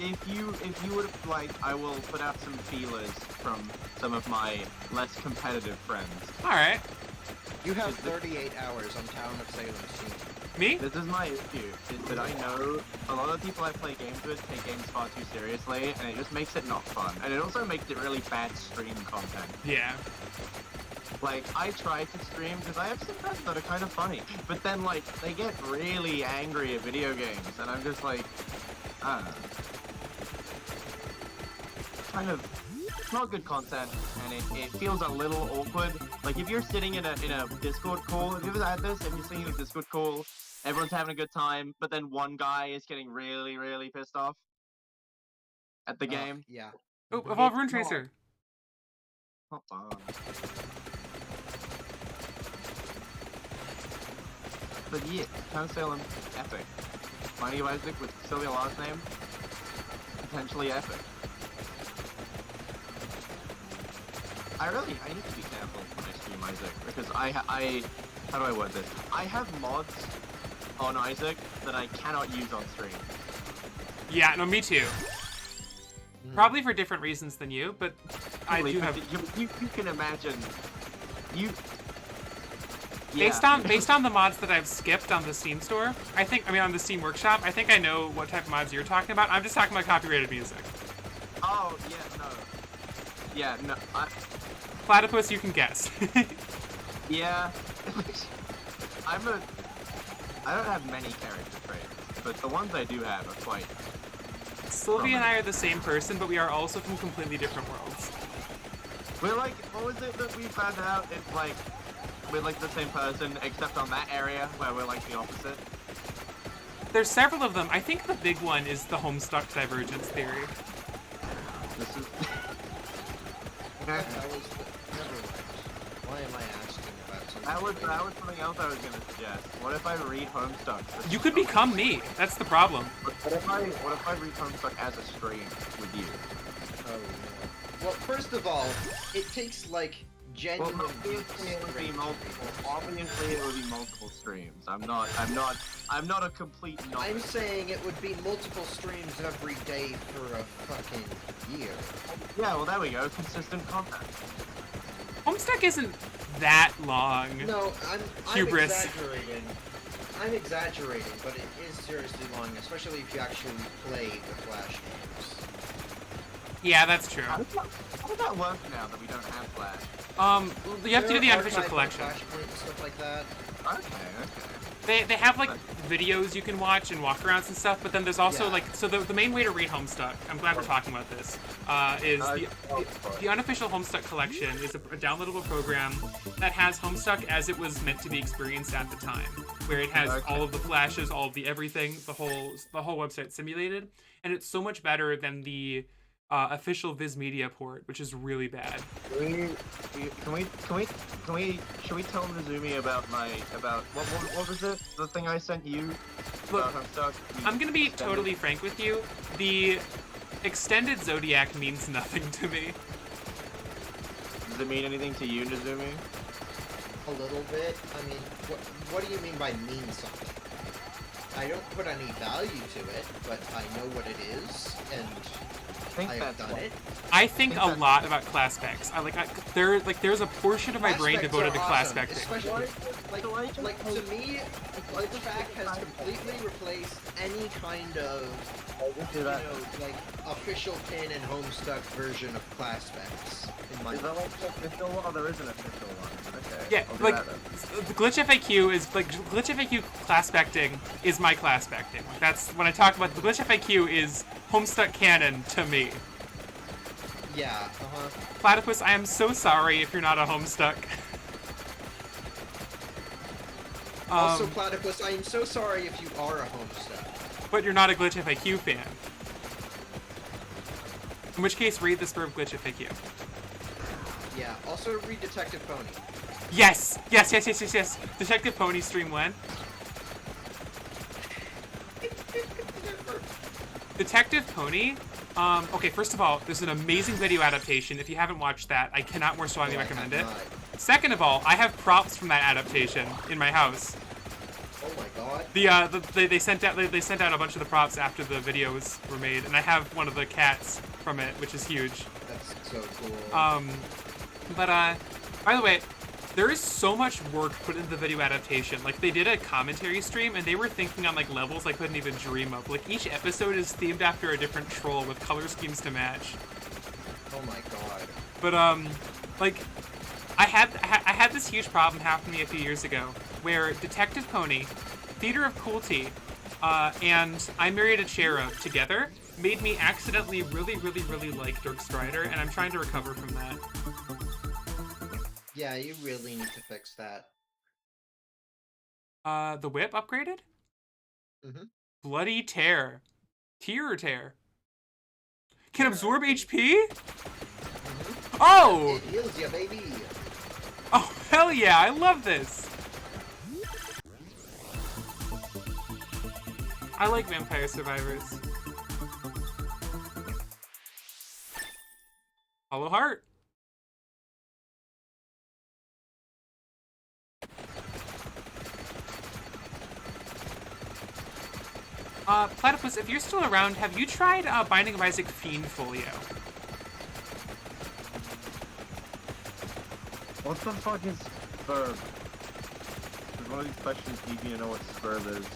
Speaker 6: if you would like, I will put out some feelers from some of my less competitive friends.
Speaker 1: All right,
Speaker 2: You have 38 hours on Town of Salem Steam.
Speaker 1: me?
Speaker 6: This is my issue, is that I know a lot of people I play games with take games far too seriously, and it just makes it not fun. And it also makes it really bad stream content.
Speaker 1: Yeah.
Speaker 6: Like, I try to stream because I have some friends that are kind of funny, but then, like, they get really angry at video games, and I'm just like, I don't know. Kind of, it's not good content, and it feels a little awkward. Like, if you're sitting in a Discord call, have you ever had this? If you're sitting in a Discord call, everyone's having a good time, but then one guy is getting really, really pissed off at the game.
Speaker 2: Yeah.
Speaker 1: Oh, Evolve Rune
Speaker 6: It's not-
Speaker 1: Tracer.
Speaker 6: Not fun. But yeah, Town of Salem, epic. Binding of Isaac with Sylvia last name, potentially epic. I need to be careful when I stream Isaac, because how do I word this? I have mods on Isaac that I cannot use on stream.
Speaker 1: Yeah, no, me too. Probably for different reasons than you, but I do have.
Speaker 6: You can imagine,
Speaker 1: Based on the mods that I've skipped on the Steam store, I mean on the Steam Workshop, I think I know what type of mods you're talking about. I'm just talking about copyrighted music.
Speaker 6: Oh, yeah, no.
Speaker 1: Platypus, you can guess.
Speaker 6: Yeah. I don't have many character traits, but the ones I do have are quite...
Speaker 1: Sylvia and I are the same person, but we are also from completely different worlds.
Speaker 6: We're like, what was it that we found out? It's like, we're like the same person, except on that area where we're like the opposite.
Speaker 1: There's several of them. I think the big one is the Homestuck divergence theory.
Speaker 6: This is...
Speaker 2: That was never mind. Why am I asking about something?
Speaker 6: That was something else I was gonna suggest. What if I read Homestuck?
Speaker 1: You could become me. That's the problem.
Speaker 6: What if I read Homestuck as a stream with you?
Speaker 2: Oh, no. Well, first of all, it takes like genuine
Speaker 6: Well,
Speaker 2: weeks
Speaker 6: obviously it would be
Speaker 2: straight
Speaker 6: multiple.
Speaker 2: to-
Speaker 6: Obviously it would be multiple streams. I'm not a complete novice.
Speaker 2: I'm saying it would be multiple streams every day for a fucking year.
Speaker 6: Yeah, well there we go. Consistent content.
Speaker 1: Homestuck isn't that long.
Speaker 2: No, I'm
Speaker 1: Hubris.
Speaker 2: exaggerating. I'm exaggerating, but it is seriously long, especially if you actually play the Flash games.
Speaker 1: Yeah, that's true.
Speaker 6: How does that work now that we don't have Flash?
Speaker 1: You have to do the
Speaker 2: There are
Speaker 1: unofficial
Speaker 2: archive
Speaker 1: collection.
Speaker 2: Flashpoint and stuff like that.
Speaker 6: Okay.
Speaker 1: They have like videos you can watch and walkarounds and stuff, but then there's also
Speaker 2: Yeah.
Speaker 1: like the main way to read Homestuck. I'm glad we're talking about this. Is the unofficial Homestuck collection is a downloadable program that has Homestuck as it was meant to be experienced at the time, where it has
Speaker 6: Okay.
Speaker 1: all of the flashes, all of the everything, the whole website simulated, and it's so much better than the official Viz Media port, which is really bad.
Speaker 6: Should we tell Mizumi about what was it? The thing I sent you
Speaker 1: Look,
Speaker 6: about Homestuck?
Speaker 1: I'm gonna be totally frank with you. The extended Zodiac means nothing to me.
Speaker 6: Does it mean anything to you, Nizumi?
Speaker 2: A little bit. I mean, what do you mean by mean something? I don't put any value to it, but I know what it is, and
Speaker 6: I think
Speaker 2: I've
Speaker 6: that's
Speaker 2: done
Speaker 6: what-
Speaker 2: it.
Speaker 1: I think a lot about class specs. There's a portion of my brain
Speaker 2: Class
Speaker 1: devoted to
Speaker 2: specs are
Speaker 1: class
Speaker 2: awesome,
Speaker 1: specting.
Speaker 2: especially like to me, the track has completely replaced any kind of like official pin and Homestuck version of class specs in my
Speaker 6: Is that like official one? Oh, there is an official one. Okay.
Speaker 1: Yeah,
Speaker 6: I'll do
Speaker 1: like
Speaker 6: that then.
Speaker 1: the Glitch FAQ is like Glitch FAQ class specting is my class specting. Like, that's when I talk about the Glitch FAQ is Homestuck canon to me.
Speaker 2: Yeah,
Speaker 1: Platypus, I am so sorry if you're not a Homestuck.
Speaker 2: Also, Platypus, I am so sorry if you are a Homestuck.
Speaker 1: But you're not a Glitch FAQ fan. In which case, read the Spurv Glitch FAQ.
Speaker 2: Yeah, also read Detective Pony.
Speaker 1: Yes! Yes, yes, yes, yes, yes! Detective Pony stream when? Detective Pony? Okay, first of all, there's an amazing video adaptation. If you haven't watched that, I cannot more strongly
Speaker 2: No, I
Speaker 1: recommend
Speaker 2: have
Speaker 1: it.
Speaker 2: not.
Speaker 1: Second of all, I have props from that adaptation in my house.
Speaker 2: Oh my god.
Speaker 1: They sent out a bunch of the props after the videos were made, and I have one of the cats from it, which is huge.
Speaker 2: That's so cool.
Speaker 1: By the way, there is so much work put into the video adaptation. Like, they did a commentary stream, and they were thinking on, like, levels I couldn't even dream of. Like, each episode is themed after a different troll with color schemes to match.
Speaker 2: Oh my god.
Speaker 1: But, like, I had this huge problem happen to me a few years ago, where Detective Pony, Theater of Coolty, and I Married a Cherub together made me accidentally really, really, really like Dirk Strider, and I'm trying to recover from that.
Speaker 2: Yeah, you really need to fix that.
Speaker 1: The whip upgraded?
Speaker 2: Mhm.
Speaker 1: Bloody Tear. Tear or Tear? Can absorb HP? Oh!
Speaker 2: It heals ya, baby.
Speaker 1: Oh, hell yeah, I love this! I like Vampire Survivors. Hollow Heart. Platypus, if you're still around, have you tried Binding of Isaac Fiend Folio?
Speaker 6: What the fuck is Spurb? There's one of these questions need me to know what Spurb is.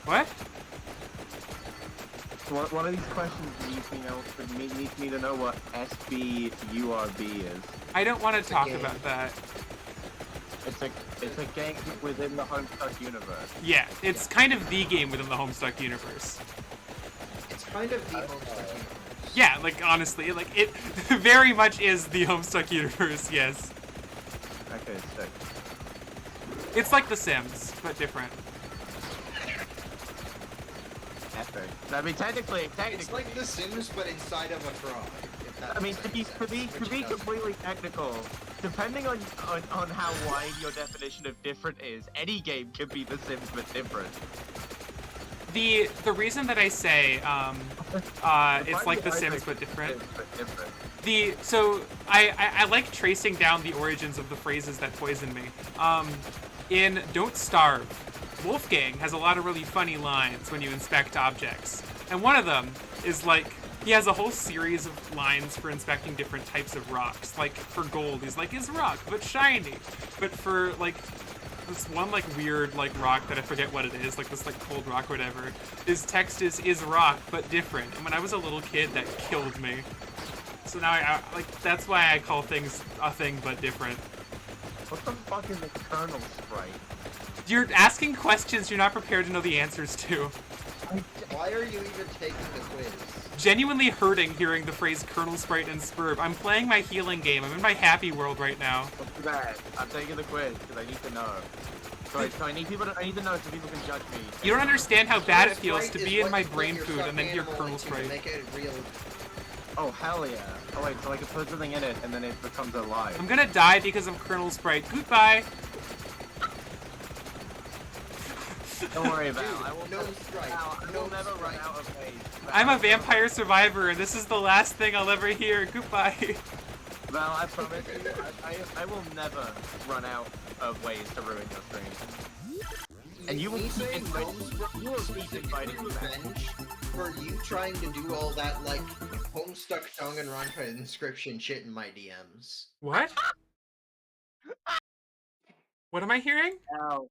Speaker 1: What?
Speaker 6: So one of these questions needs me to know what SBURB is.
Speaker 1: I don't want to talk
Speaker 2: game.
Speaker 1: about that.
Speaker 6: It's a game within the Homestuck universe.
Speaker 1: Yeah, it's kind of the game within the Homestuck universe.
Speaker 2: It's kind of the Homestuck universe.
Speaker 1: Yeah, like, honestly, like, it very much is the Homestuck universe, yes.
Speaker 6: Okay, sick.
Speaker 1: It's like The Sims, but different.
Speaker 6: Epic. I mean, technically.
Speaker 2: It's like The Sims, but inside of a frog, if
Speaker 6: I mean, to be completely technical, depending on how wide your definition of different is, any game can be The Sims but different.
Speaker 1: The reason that I say it's like The Sims but different. So I like tracing down the origins of the phrases that poison me. In Don't Starve, Wolfgang has a lot of really funny lines when you inspect objects, and one of them is like, he has a whole series of lines for inspecting different types of rocks. Like, for gold, he's like, is rock, but shiny. But for, like, this one, like, weird, like, rock that I forget what it is, like, this, like, cold rock or whatever, his text is rock, but different. And when I was a little kid, that killed me. So now, I like, that's why I call things a thing, but different.
Speaker 6: What the fuck is a kernel sprite?
Speaker 1: You're asking questions you're not prepared to know the answers to.
Speaker 2: Why are you even taking the quiz?
Speaker 1: Genuinely hurting hearing the phrase Kernel Sprite and Spurb. I'm playing my healing game. I'm in my happy world right now.
Speaker 6: What's that? I'm taking the quiz because I need to know. So I need to know so people can judge me.
Speaker 1: You don't understand how bad it feels
Speaker 2: Sprite
Speaker 1: to
Speaker 2: is
Speaker 1: be in
Speaker 2: what
Speaker 1: my
Speaker 2: you put
Speaker 1: brain
Speaker 2: your
Speaker 1: food
Speaker 2: stuffed
Speaker 1: and then hear
Speaker 2: animal
Speaker 1: Kernel
Speaker 2: into to
Speaker 1: Sprite.
Speaker 2: Make it real.
Speaker 6: Oh hell yeah! Oh wait, so I can put something in it and then it becomes alive.
Speaker 1: I'm gonna die because of Kernel Sprite. Goodbye.
Speaker 6: Don't worry about it. I will
Speaker 2: No strike.
Speaker 6: I
Speaker 2: No
Speaker 6: will never run
Speaker 2: strike.
Speaker 6: out of ways.
Speaker 1: I'm a vampire survivor and this is the last thing I'll ever hear. Goodbye.
Speaker 6: Val, I promise you, I will never run out of ways to ruin your stream. And you will
Speaker 2: Me
Speaker 6: keep
Speaker 2: saying
Speaker 6: inviting,
Speaker 2: Gnomes Sprite
Speaker 6: you will keep inviting me back.
Speaker 2: revenge for you trying to do all that, like, Homestuck Danganronpa inscription shit in my DMs.
Speaker 1: What? What am I hearing?
Speaker 6: Ow.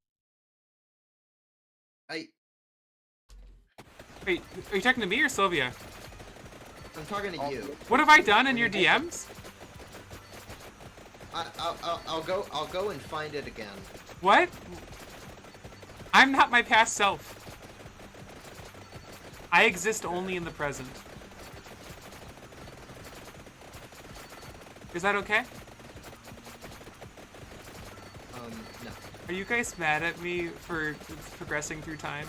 Speaker 1: Wait, are you talking to me or Sylvia?
Speaker 2: I'm talking to you.
Speaker 1: What have I done in your DMs?
Speaker 2: I'll go and find it again.
Speaker 1: What? I'm not my past self. I exist only in the present. Is that okay?
Speaker 2: No.
Speaker 1: Are you guys mad at me for progressing through time?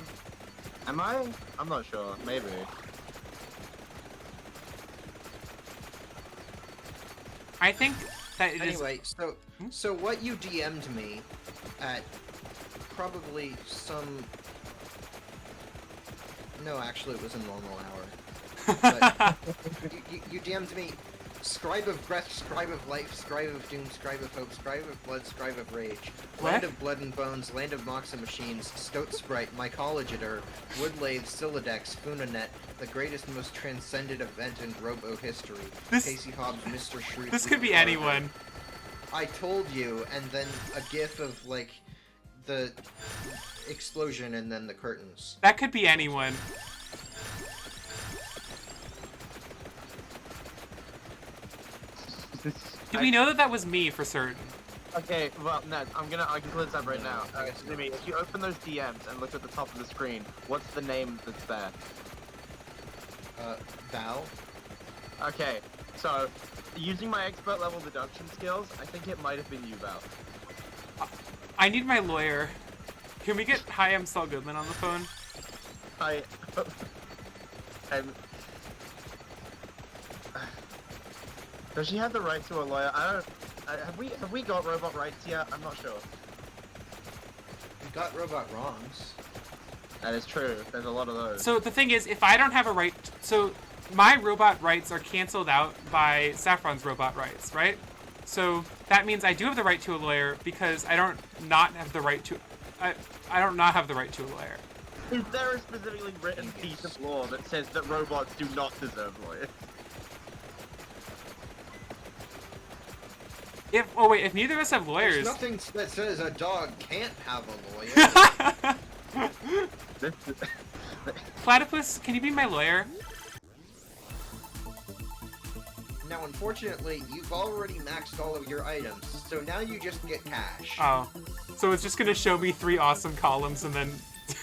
Speaker 6: Am I? I'm not sure. Maybe.
Speaker 1: I think that it is.
Speaker 2: Anyway, so what you DM'd me at probably some. No, actually, it was a normal hour. But you DM'd me. Scribe of breath, scribe of life, scribe of doom, scribe of hope, scribe of blood, scribe of rage,
Speaker 1: What?
Speaker 2: land of blood and bones, land of mocks and machines, stoat sprite, mycologitor, woodlathe, Siladex, Funanet, the greatest, most transcendent event in Robo history,
Speaker 1: This-
Speaker 2: Casey Hobbs, Mr. Shrewd.
Speaker 1: This could be
Speaker 2: Barker.
Speaker 1: anyone.
Speaker 2: I told you, and then a gif of, like, the explosion and then the curtains.
Speaker 1: That could be anyone. Do we know that that was me for certain?
Speaker 6: Okay, well, Ned, I can clear this up right now.
Speaker 2: I guess
Speaker 6: Jimmy, if you open those DMs and look at the top of the screen, what's the name that's there?
Speaker 2: Val?
Speaker 6: Okay, so, using my expert level deduction skills, I think it might have been you, Val.
Speaker 1: I need my lawyer. Can we get Hi, I'm Saul Goodman on the phone?
Speaker 6: Does she have the right to a lawyer? Have we got robot rights yet? I'm not sure.
Speaker 2: You got robot wrongs.
Speaker 6: That is true. There's a lot of those.
Speaker 1: So the thing is, if I don't have a right, so my robot rights are canceled out by Saffron's robot rights, right? So that means I do have the right to a lawyer because I don't not have the right to, I don't not have the right to a lawyer.
Speaker 6: Is there a specifically written piece of law that says that robots do not deserve lawyers?
Speaker 1: If neither of us have
Speaker 2: There's
Speaker 1: lawyers,
Speaker 2: nothing that says a dog can't have a lawyer.
Speaker 1: Platypus, can you be my lawyer?
Speaker 2: Now, unfortunately, you've already maxed all of your items, so now you just get cash.
Speaker 1: Oh, so it's just gonna show me 3 awesome columns and then,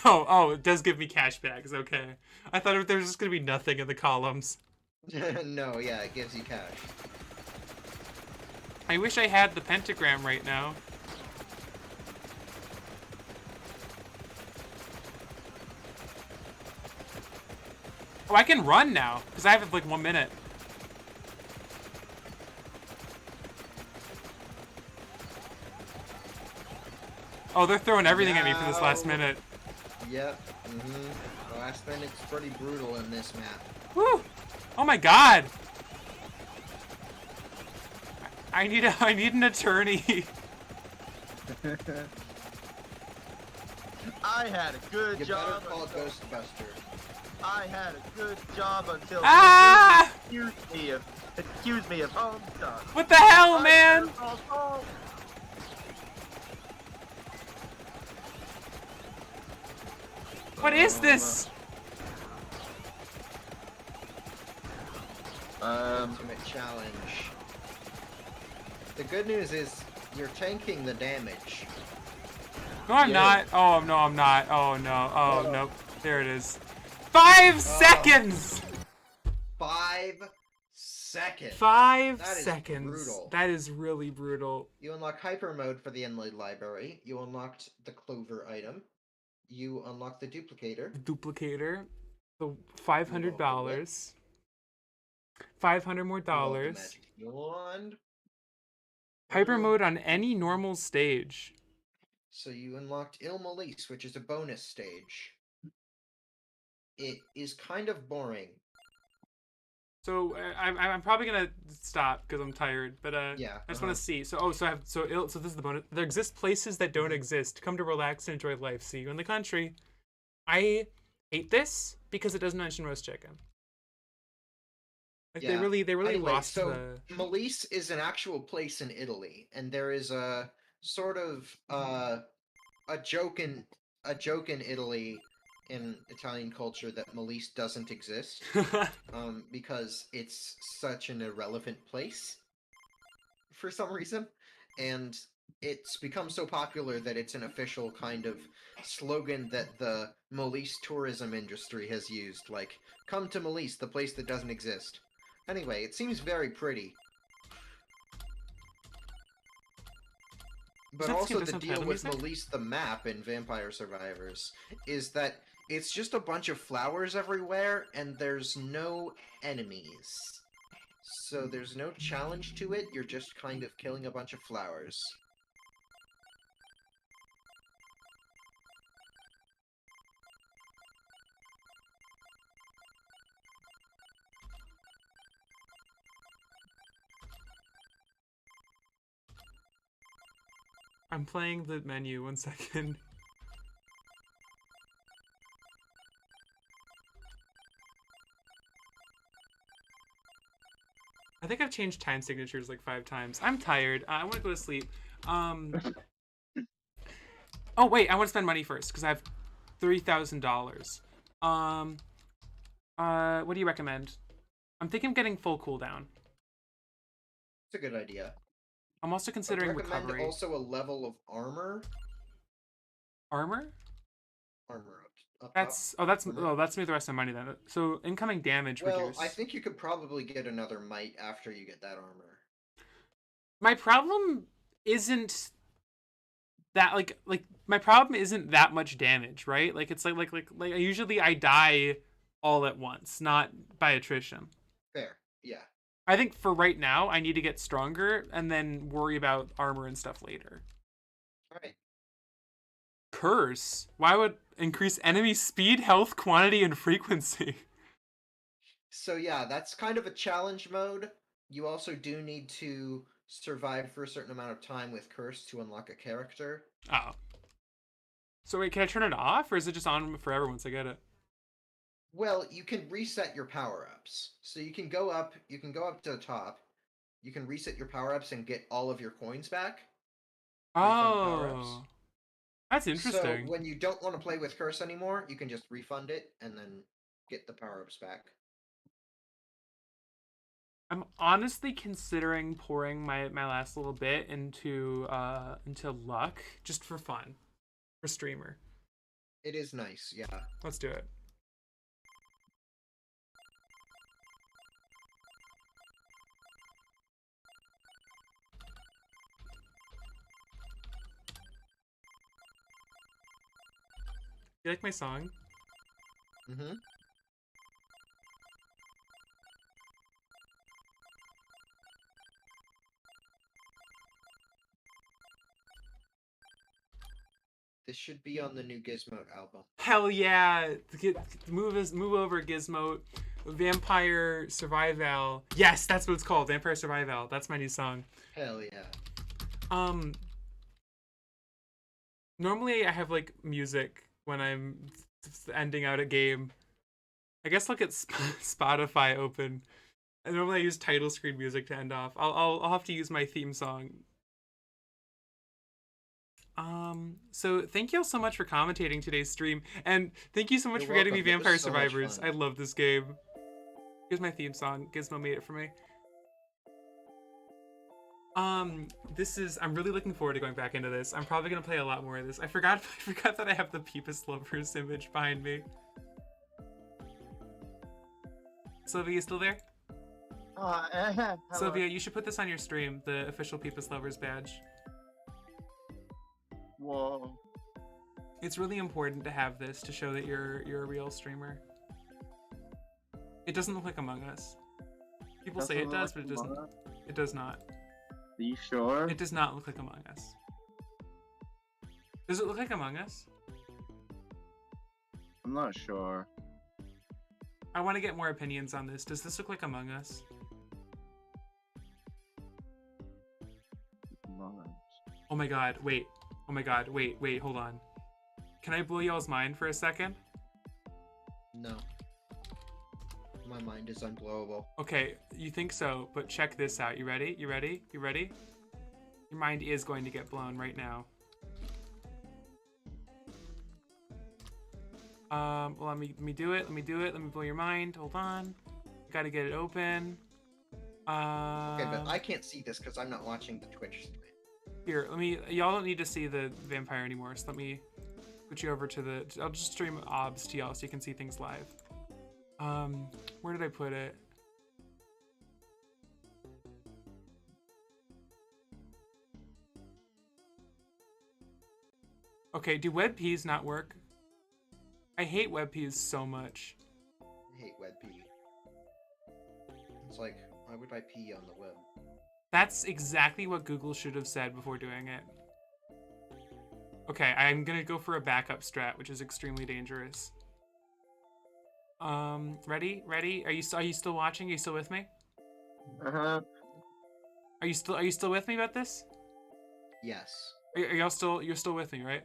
Speaker 1: oh, it does give me cash bags. Okay, I thought there was just gonna be nothing in the columns.
Speaker 2: No, yeah, it gives you cash.
Speaker 1: I wish I had the pentagram right now. Oh, I can run now because I have like 1 minute. Oh, they're throwing everything at me for this last
Speaker 2: Now-
Speaker 1: minute.
Speaker 2: Yep. The last minute's pretty brutal in this map.
Speaker 1: Woo! Oh my god! I need an attorney.
Speaker 6: I had a good
Speaker 2: You
Speaker 6: job.
Speaker 2: better call Ghostbuster.
Speaker 6: I had a good job until
Speaker 1: Ah!
Speaker 6: they accused me of home stuff.
Speaker 1: What the hell, man? What is this?
Speaker 2: Ultimate challenge. The good news is you're tanking the damage.
Speaker 1: No, I'm
Speaker 2: Yeah.
Speaker 1: not. Oh, no, I'm not. Oh, no. Oh, nope. There it is. 5 seconds!
Speaker 2: 5 seconds.
Speaker 1: 5
Speaker 2: That is
Speaker 1: seconds.
Speaker 2: brutal.
Speaker 1: That is really brutal.
Speaker 2: You unlock hyper mode for the inlaid library. You unlocked the clover item. You unlock the duplicator.
Speaker 1: Duplicator. The $500. 500 more
Speaker 2: You unlock the
Speaker 1: dollars.
Speaker 2: magic wand.
Speaker 1: Hyper mode on any normal stage.
Speaker 2: So you unlocked Il Malise, which is a bonus stage. It is kind of boring.
Speaker 1: So I'm probably gonna stop because I'm tired. But
Speaker 2: Yeah,
Speaker 1: I just want to see. So so this is the bonus. There exist places that don't exist. Come to relax and enjoy life. See you in the country. I hate this because it doesn't mention roast chicken. Like
Speaker 2: Yeah.
Speaker 1: they really
Speaker 2: Anyway,
Speaker 1: lost
Speaker 2: so
Speaker 1: the.
Speaker 2: Malise is an actual place in Italy, and there is a sort of a joke in Italy in Italian culture that Malise doesn't exist, because it's such an irrelevant place for some reason, and it's become so popular that it's an official kind of slogan that the Malise tourism industry has used, like, come to Malise, the place that doesn't exist. Anyway, it seems very pretty. But
Speaker 1: Does that seem
Speaker 2: also the
Speaker 1: different
Speaker 2: deal
Speaker 1: title
Speaker 2: with
Speaker 1: music?
Speaker 2: Malise the map in Vampire Survivors is that it's just a bunch of flowers everywhere, and there's no enemies. So there's no challenge to it, you're just kind of killing a bunch of flowers.
Speaker 1: I'm playing the menu. 1 second. I think I've changed time signatures like 5 times. I'm tired. I want to go to sleep. Oh wait, I want to spend money first because I have $3,000. What do you recommend? I'm thinking of getting full cooldown.
Speaker 2: It's a good idea.
Speaker 1: I'm also considering
Speaker 2: I'd recommend
Speaker 1: recovery.
Speaker 2: also a level of armor.
Speaker 1: Armor?
Speaker 2: Armor up
Speaker 1: That's
Speaker 2: top.
Speaker 1: that's me the rest of my money then. So incoming damage
Speaker 2: Well,
Speaker 1: reduced.
Speaker 2: I think you could probably get another might after you get that armor.
Speaker 1: My problem isn't that like my problem isn't that much damage, right? Like it's like usually I die all at once, not by attrition.
Speaker 2: Fair, yeah.
Speaker 1: I think for right now I need to get stronger and then worry about armor and stuff later.
Speaker 2: Alright.
Speaker 1: Curse? Why would increase enemy speed, health, quantity, and frequency?
Speaker 2: So yeah, that's kind of a challenge mode. You also do need to survive for a certain amount of time with Curse to unlock a character.
Speaker 1: Oh. So wait, can I turn it off or is it just on forever once I get it?
Speaker 2: Well, you can reset your power-ups. So you can go up to the top. You can reset your power-ups and get all of your coins back. power-ups.
Speaker 1: Oh. That's interesting.
Speaker 2: So when you don't want to play with Curse anymore, you can just refund it and then get the power-ups back.
Speaker 1: I'm honestly considering pouring my last little bit into luck just for fun. For streamer.
Speaker 2: It is nice, yeah.
Speaker 1: Let's do it. You like my song?
Speaker 2: Mm-hmm. This should be on the new Gizmo album.
Speaker 1: Hell yeah! Move over, Gizmo. Vampire Survival. Yes, that's what it's called. Vampire Survival. That's my new song.
Speaker 2: Hell yeah.
Speaker 1: Normally I have like music when I'm ending out a game. I guess look at Spotify open. And normally I use title screen music to end off. I'll have to use my theme song. So thank you all so much for commentating today's stream, and thank you so much
Speaker 2: You're
Speaker 1: for getting me
Speaker 2: welcome. It was
Speaker 1: Vampire
Speaker 2: so much
Speaker 1: Survivors.
Speaker 2: fun.
Speaker 1: I love this game. Here's my theme song. Gizmo made it for me. I'm really looking forward to going back into this. I'm probably gonna play a lot more of this. I forgot that I have the Peepus Lovers image behind me. Sylvia, you still there?
Speaker 5: Hello.
Speaker 1: Sylvia, you should put this on your stream, the official Peepus Lovers badge.
Speaker 5: Whoa.
Speaker 1: It's really important to have this to show that you're a real streamer. It doesn't look like Among Us. People say it does, but it doesn't. It does not.
Speaker 6: Are you sure?
Speaker 1: It does not look like Among Us. Does it look like Among Us?
Speaker 6: I'm not sure.
Speaker 1: I want to get more opinions on this. Does this look like Among Us? Oh my god, wait. Oh my god, wait, hold on. Can I blow y'all's mind for a second?
Speaker 2: No. My mind is unblowable.
Speaker 1: Okay, you think so, but check this out. You ready? You ready? You ready? Your mind is going to get blown right now. Well, let me do it. Let me do it. Let me blow your mind. Hold on. Gotta get it open.
Speaker 2: Okay, but I can't see this because I'm not watching the Twitch stream.
Speaker 1: Here, y'all don't need to see the vampire anymore, so let me put you over to I'll just stream OBS to y'all so you can see things live. Where did I put it? Okay, do WebPs not work? I hate WebPs so much.
Speaker 2: I hate WebP. It's like, why would I pee on the web?
Speaker 1: That's exactly what Google should have said before doing it. Okay, I'm gonna go for a backup strat, which is extremely dangerous. Ready? Are you still watching? Are you still with me?
Speaker 5: Uh-huh.
Speaker 1: Are you still with me about this?
Speaker 2: Yes.
Speaker 1: You're still with me, right?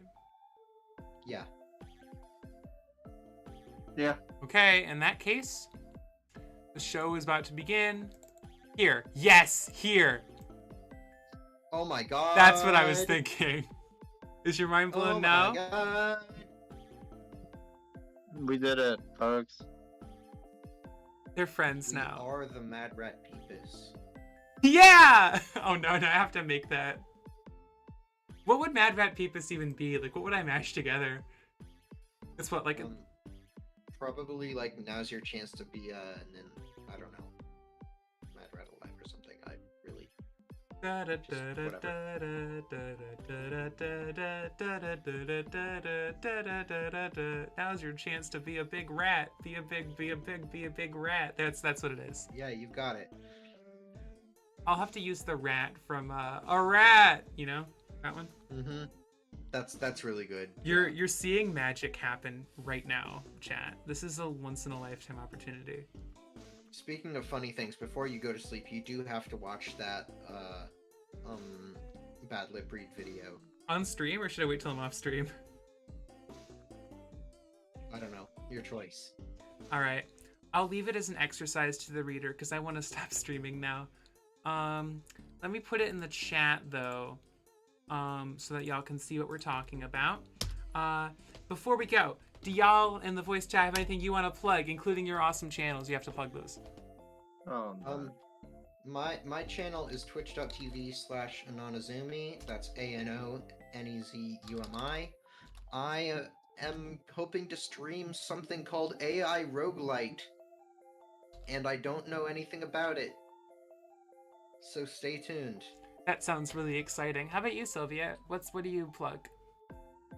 Speaker 2: Yeah.
Speaker 5: Yeah.
Speaker 1: Okay, in that case, the show is about to begin. Here. Yes, here.
Speaker 2: Oh my god.
Speaker 1: That's what I was thinking. Is your mind blown
Speaker 2: Oh
Speaker 1: now?
Speaker 2: my god.
Speaker 6: We did it, folks.
Speaker 1: They're friends
Speaker 2: We
Speaker 1: now.
Speaker 2: are the Mad Rat Peepus.
Speaker 1: Yeah! Oh no, I have to make that. What would Mad Rat Peepus even be? Like, what would I mash together? It's what, like,
Speaker 2: Probably like now's your chance to be and then I don't know, Mad Rat Alive or something. I really
Speaker 1: now's your chance to be a big rat. Be a big rat. That's what it is.
Speaker 2: yeah, you've got it.
Speaker 1: I'll have to use the rat from a rat. You know that one.
Speaker 2: Mm-hmm. That's really good.
Speaker 1: You're seeing magic happen right now, chat. This is a once in a lifetime opportunity.
Speaker 2: Speaking of funny things, before you go to sleep, you do have to watch that Bad Lip Read video.
Speaker 1: On stream, or should I wait till I'm off stream?
Speaker 2: I don't know. Your choice.
Speaker 1: All right, I'll leave it as an exercise to the reader because I want to stop streaming now. Let me put it in the chat though, so that y'all can see what we're talking about. Before we go, do y'all in the voice chat have anything you want to plug, including your awesome channels? You have to plug those.
Speaker 6: Oh, no.
Speaker 2: My channel is twitch.tv/Anonizumi. That's ANONEZUMI. I am hoping to stream something called AI Roguelite, and I don't know anything about it. So stay tuned.
Speaker 1: That sounds really exciting. How about you, Sylvia? What do you plug?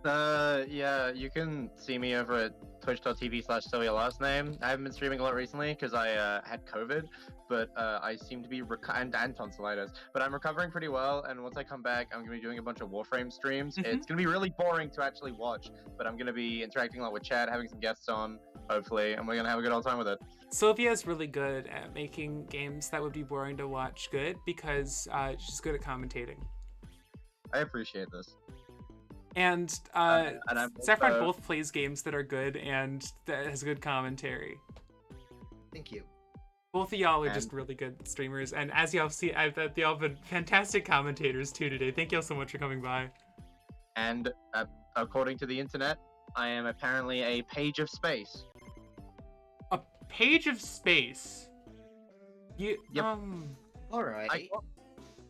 Speaker 6: Yeah, you can see me over at twitch.tv/SylviaLastName. I haven't been streaming a lot recently because I had COVID, but I seem to be and tonsillitis. But I'm recovering pretty well, and once I come back, I'm gonna be doing a bunch of Warframe streams.
Speaker 1: Mhm.
Speaker 6: It's gonna be really boring to actually watch, but I'm gonna be interacting a lot with chat, having some guests on, hopefully, and we're gonna have a good old time with it.
Speaker 1: Sylvia is really good at making games that would be boring to watch good because she's good at commentating.
Speaker 6: I appreciate this.
Speaker 1: And
Speaker 6: And I'm
Speaker 1: Saffron
Speaker 6: also-
Speaker 1: both plays games that are good and that has good commentary.
Speaker 2: Thank you.
Speaker 1: Both of y'all are
Speaker 6: And-
Speaker 1: just really good streamers, and as y'all see, I've y'all been fantastic commentators too today. Thank y'all so much for coming by.
Speaker 6: And according to the internet, I am apparently a page of space.
Speaker 1: A page of space. You
Speaker 6: Yep.
Speaker 2: All right.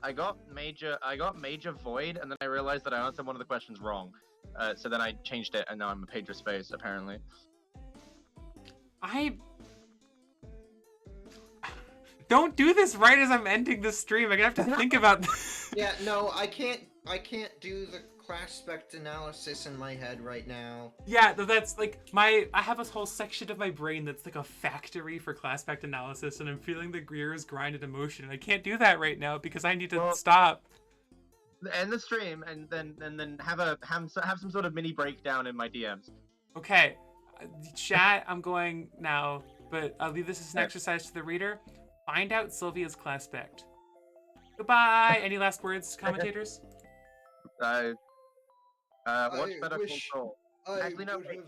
Speaker 6: I got major void, and then I realized that I answered one of the questions wrong. So then I changed it, and now I'm a page of space apparently.
Speaker 1: I don't do this right as I'm ending the stream. I'm gonna have to think about this.
Speaker 2: Yeah, no, I can't do the class spec analysis in my head right now.
Speaker 1: Yeah, that's like I have a whole section of my brain that's like a factory for class spec analysis, and I'm feeling the gears grind into motion. I can't do that right now because I need to
Speaker 6: Well-
Speaker 1: stop.
Speaker 6: End the stream, and then have some sort of mini breakdown in my DMs.
Speaker 1: Okay, chat, I'm going now, but I'll leave this as an
Speaker 6: Okay.
Speaker 1: exercise to the reader. Find out Sylvia's class spec. Goodbye. Any last words, commentators?
Speaker 6: Watch
Speaker 2: I
Speaker 6: Better
Speaker 2: wish-
Speaker 6: Call Saul.
Speaker 2: I
Speaker 6: Actually, no, wait.
Speaker 2: have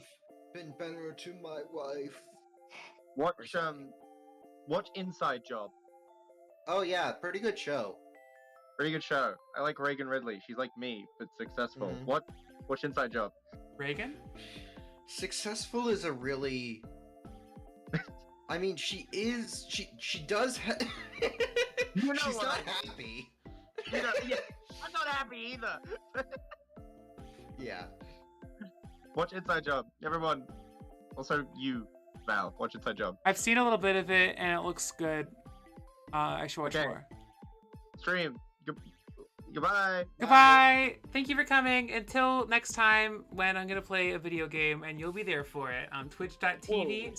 Speaker 2: been better to my wife.
Speaker 6: Watch Inside Job.
Speaker 2: Oh yeah, pretty good show.
Speaker 6: Pretty good show. I like Reagan Ridley. She's like me, but successful.
Speaker 2: Mhm.
Speaker 6: Watch Inside Job.
Speaker 1: Reagan?
Speaker 2: Successful is a really. I mean, she is. She does.
Speaker 6: You know
Speaker 2: She's
Speaker 6: what
Speaker 2: not
Speaker 6: I-
Speaker 2: happy.
Speaker 6: You know, yeah, I'm not happy either.
Speaker 2: Yeah.
Speaker 6: Watch Inside Job, everyone. Also, you, Val. Watch Inside Job.
Speaker 1: I've seen a little bit of it and it looks good. I should watch
Speaker 6: Okay.
Speaker 1: more.
Speaker 6: Stream. Goodbye.
Speaker 1: Goodbye. Thank you for coming. Until next time when I'm going to play a video game and you'll be there for it on twitch.tv/